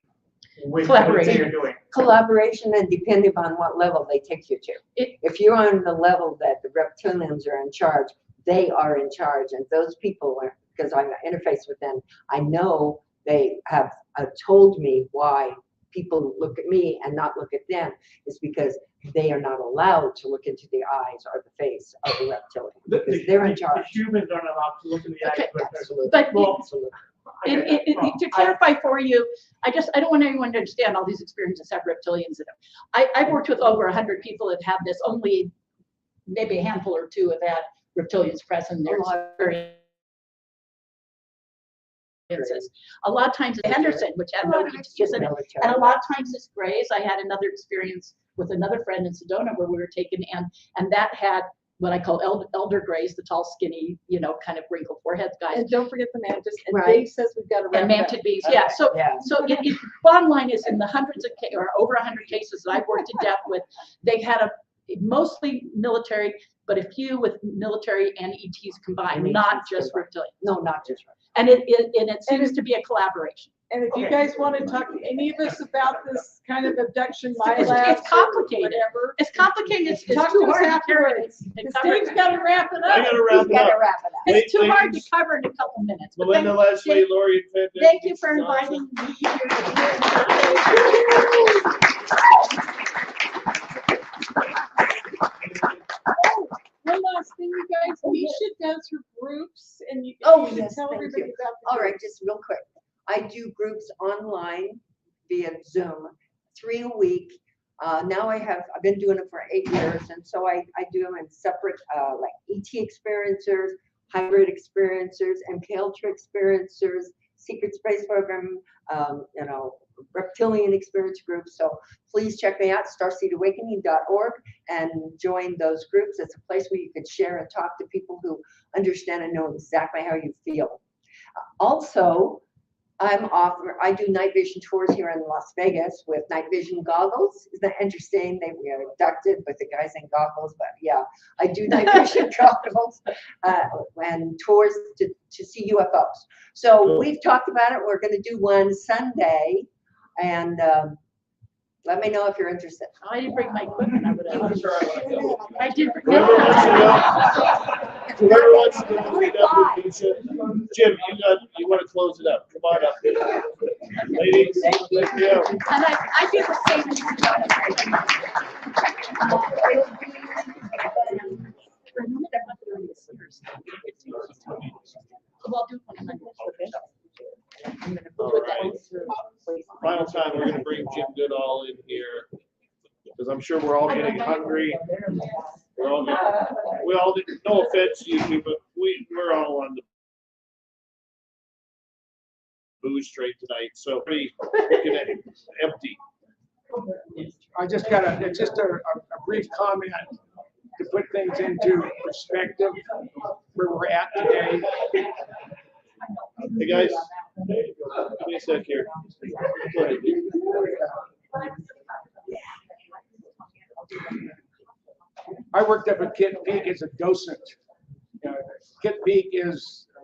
with what they're doing? Collaboration, and depending upon what level they take you to. If you're on the level that the reptilians are in charge, they are in charge, and those people are, because I interface with them, I know they have told me why people look at me and not look at them is because they are not allowed to look into the eyes or the face of the reptilian because they're in charge. The humans aren't allowed to look in the eyes. But Well, to clarify for you, I don't want anyone to understand all these experiences have reptilians in them. I've worked with over 100 people that have this. Only maybe a handful or two have had reptilians present. There's experiences. A lot of times it's Henderson, which had no ETs in it, and a lot of times it's Grays. I had another experience with another friend in Sedona where we were taken, and that had what I call elder Grays, the tall, skinny, kind of wrinkled forehead guys. And don't forget the mantis. And Right. Dave says we've got to And manted bees, yeah. So, bottom line is in the hundreds of or over 100 cases that I've worked in depth with, they've had mostly military, but a few with military and ETs combined, not just reptilians. No, not just reptilians. And it seems to be a collaboration. And if you guys want to talk to any of us about this kind of abduction, my It's labs, complicated. whatever, It's complicated. It's talk too to us hard to carry. afterwards. Dave's got to wrap it up. I gotta wrap it up. It's too hard to Ladies, cover in a couple minutes. But Melinda, thank- Leslie, Lori, and Finn. Thank you for inviting me here. One last thing, you guys, Misha does her groups, and you Oh, should yes, tell thank everybody you. about the All right, groups. just real quick. I do groups online via Zoom, 3 a week. Now I've been doing it for 8 years, and so I do them in separate, like ET experiencers, hybrid experiencers, MK Ultra experiencers, secret space program, reptilian experience groups. So please check me out, starseedawakening.org, and join those groups. It's a place where you can share and talk to people who understand and know exactly how you feel. Also, I do night vision tours here in Las Vegas with night vision goggles. Isn't that interesting? We are abducted with the guys in goggles, but yeah, I do night vision goggles and tours to see UFOs. So we've talked about it. We're going to do one Sunday, and let me know if you're interested. I didn't bring my equipment. I would have. I did. Whoever wants to go, meet up with Misha. Jim, you want to close it up? Come on up. Ladies, thank you. And I do the same as Well, do one Monday. I'm gonna All put right. that. Final time, we're gonna bring Jim Goodall in here, because I'm sure we're all getting hungry. We all, no offense to you, but we're all on the booze train tonight, so pretty looking at empty. I just got a brief comment to put things into perspective where we're at today. Hey guys, give me a sec here. Go ahead. I worked up at Kitt Peak as a docent. Kitt Peak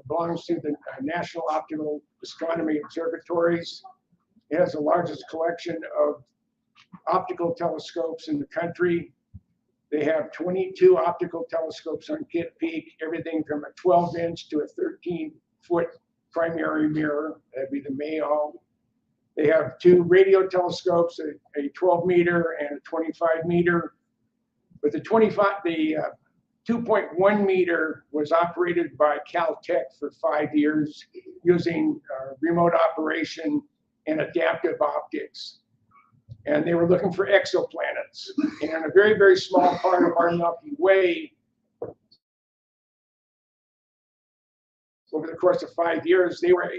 belongs to the National Optical Astronomy Observatories. It has the largest collection of optical telescopes in the country. They have 22 optical telescopes on Kitt Peak, everything from a 12-inch to a 13-foot primary mirror. That'd be the Mayall. They have 2 radio telescopes, a 12-meter and a 25-meter. But the 2.1 meter was operated by Caltech for 5 years using remote operation and adaptive optics. And they were looking for exoplanets. And a very, very small part of our Milky Way, over the course of 5 years, they were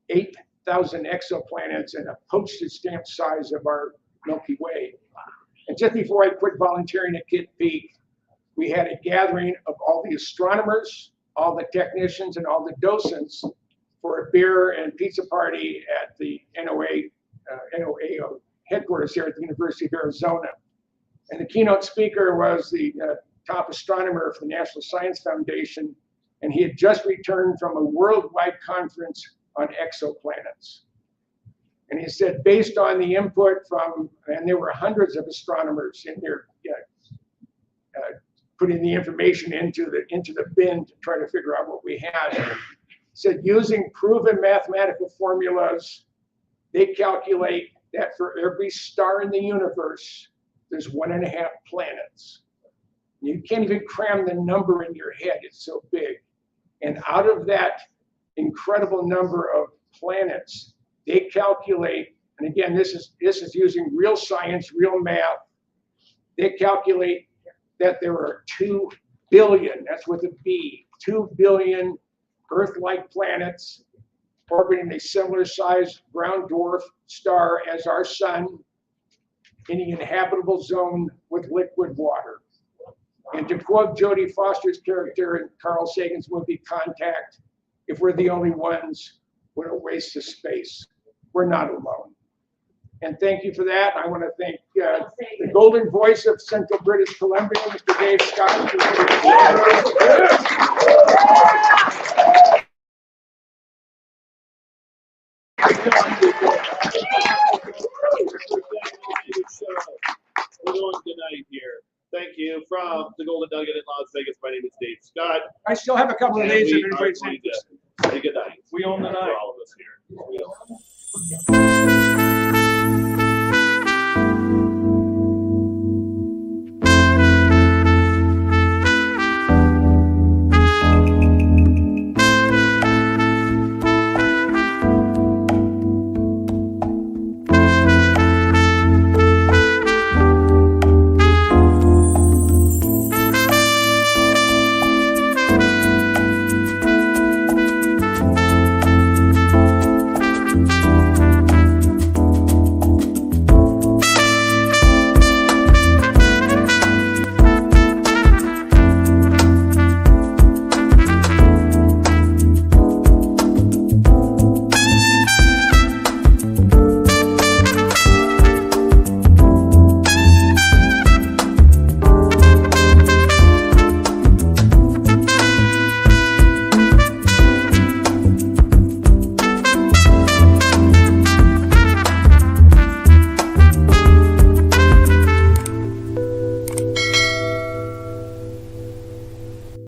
8,000 exoplanets and a postage stamp size of our Milky Way. And just before I quit volunteering at Kitt Peak, we had a gathering of all the astronomers, all the technicians, and all the docents for a beer and pizza party at the NOAO headquarters here at the University of Arizona. And the keynote speaker was the top astronomer of the National Science Foundation, and he had just returned from a worldwide conference on exoplanets. And he said, based on the input from, and there were hundreds of astronomers in there putting the information into the bin to try to figure out what we had. He said, using proven mathematical formulas, they calculate that for every star in the universe, there's 1.5 planets. You can't even cram the number in your head, it's so big. And out of that incredible number of planets, they calculate, and again, this is using real science, real math, they calculate that there are 2 billion, that's with a B, 2 billion Earth-like planets orbiting a similar sized brown dwarf star as our sun in the inhabitable zone with liquid water. And to quote Jodie Foster's character in Carl Sagan's movie Contact, if we're the only ones, what a waste of space. We're not alone. And thank you for that. I want to thank the golden voice of Central British Columbia, Mr. Dave Scott. We're going tonight here. Thank you from the Golden Nugget in Las Vegas. My name is Dave Scott. I still have a couple of And days we if are anybody's going to interested. say good night. We own the night. For all of us here. We own.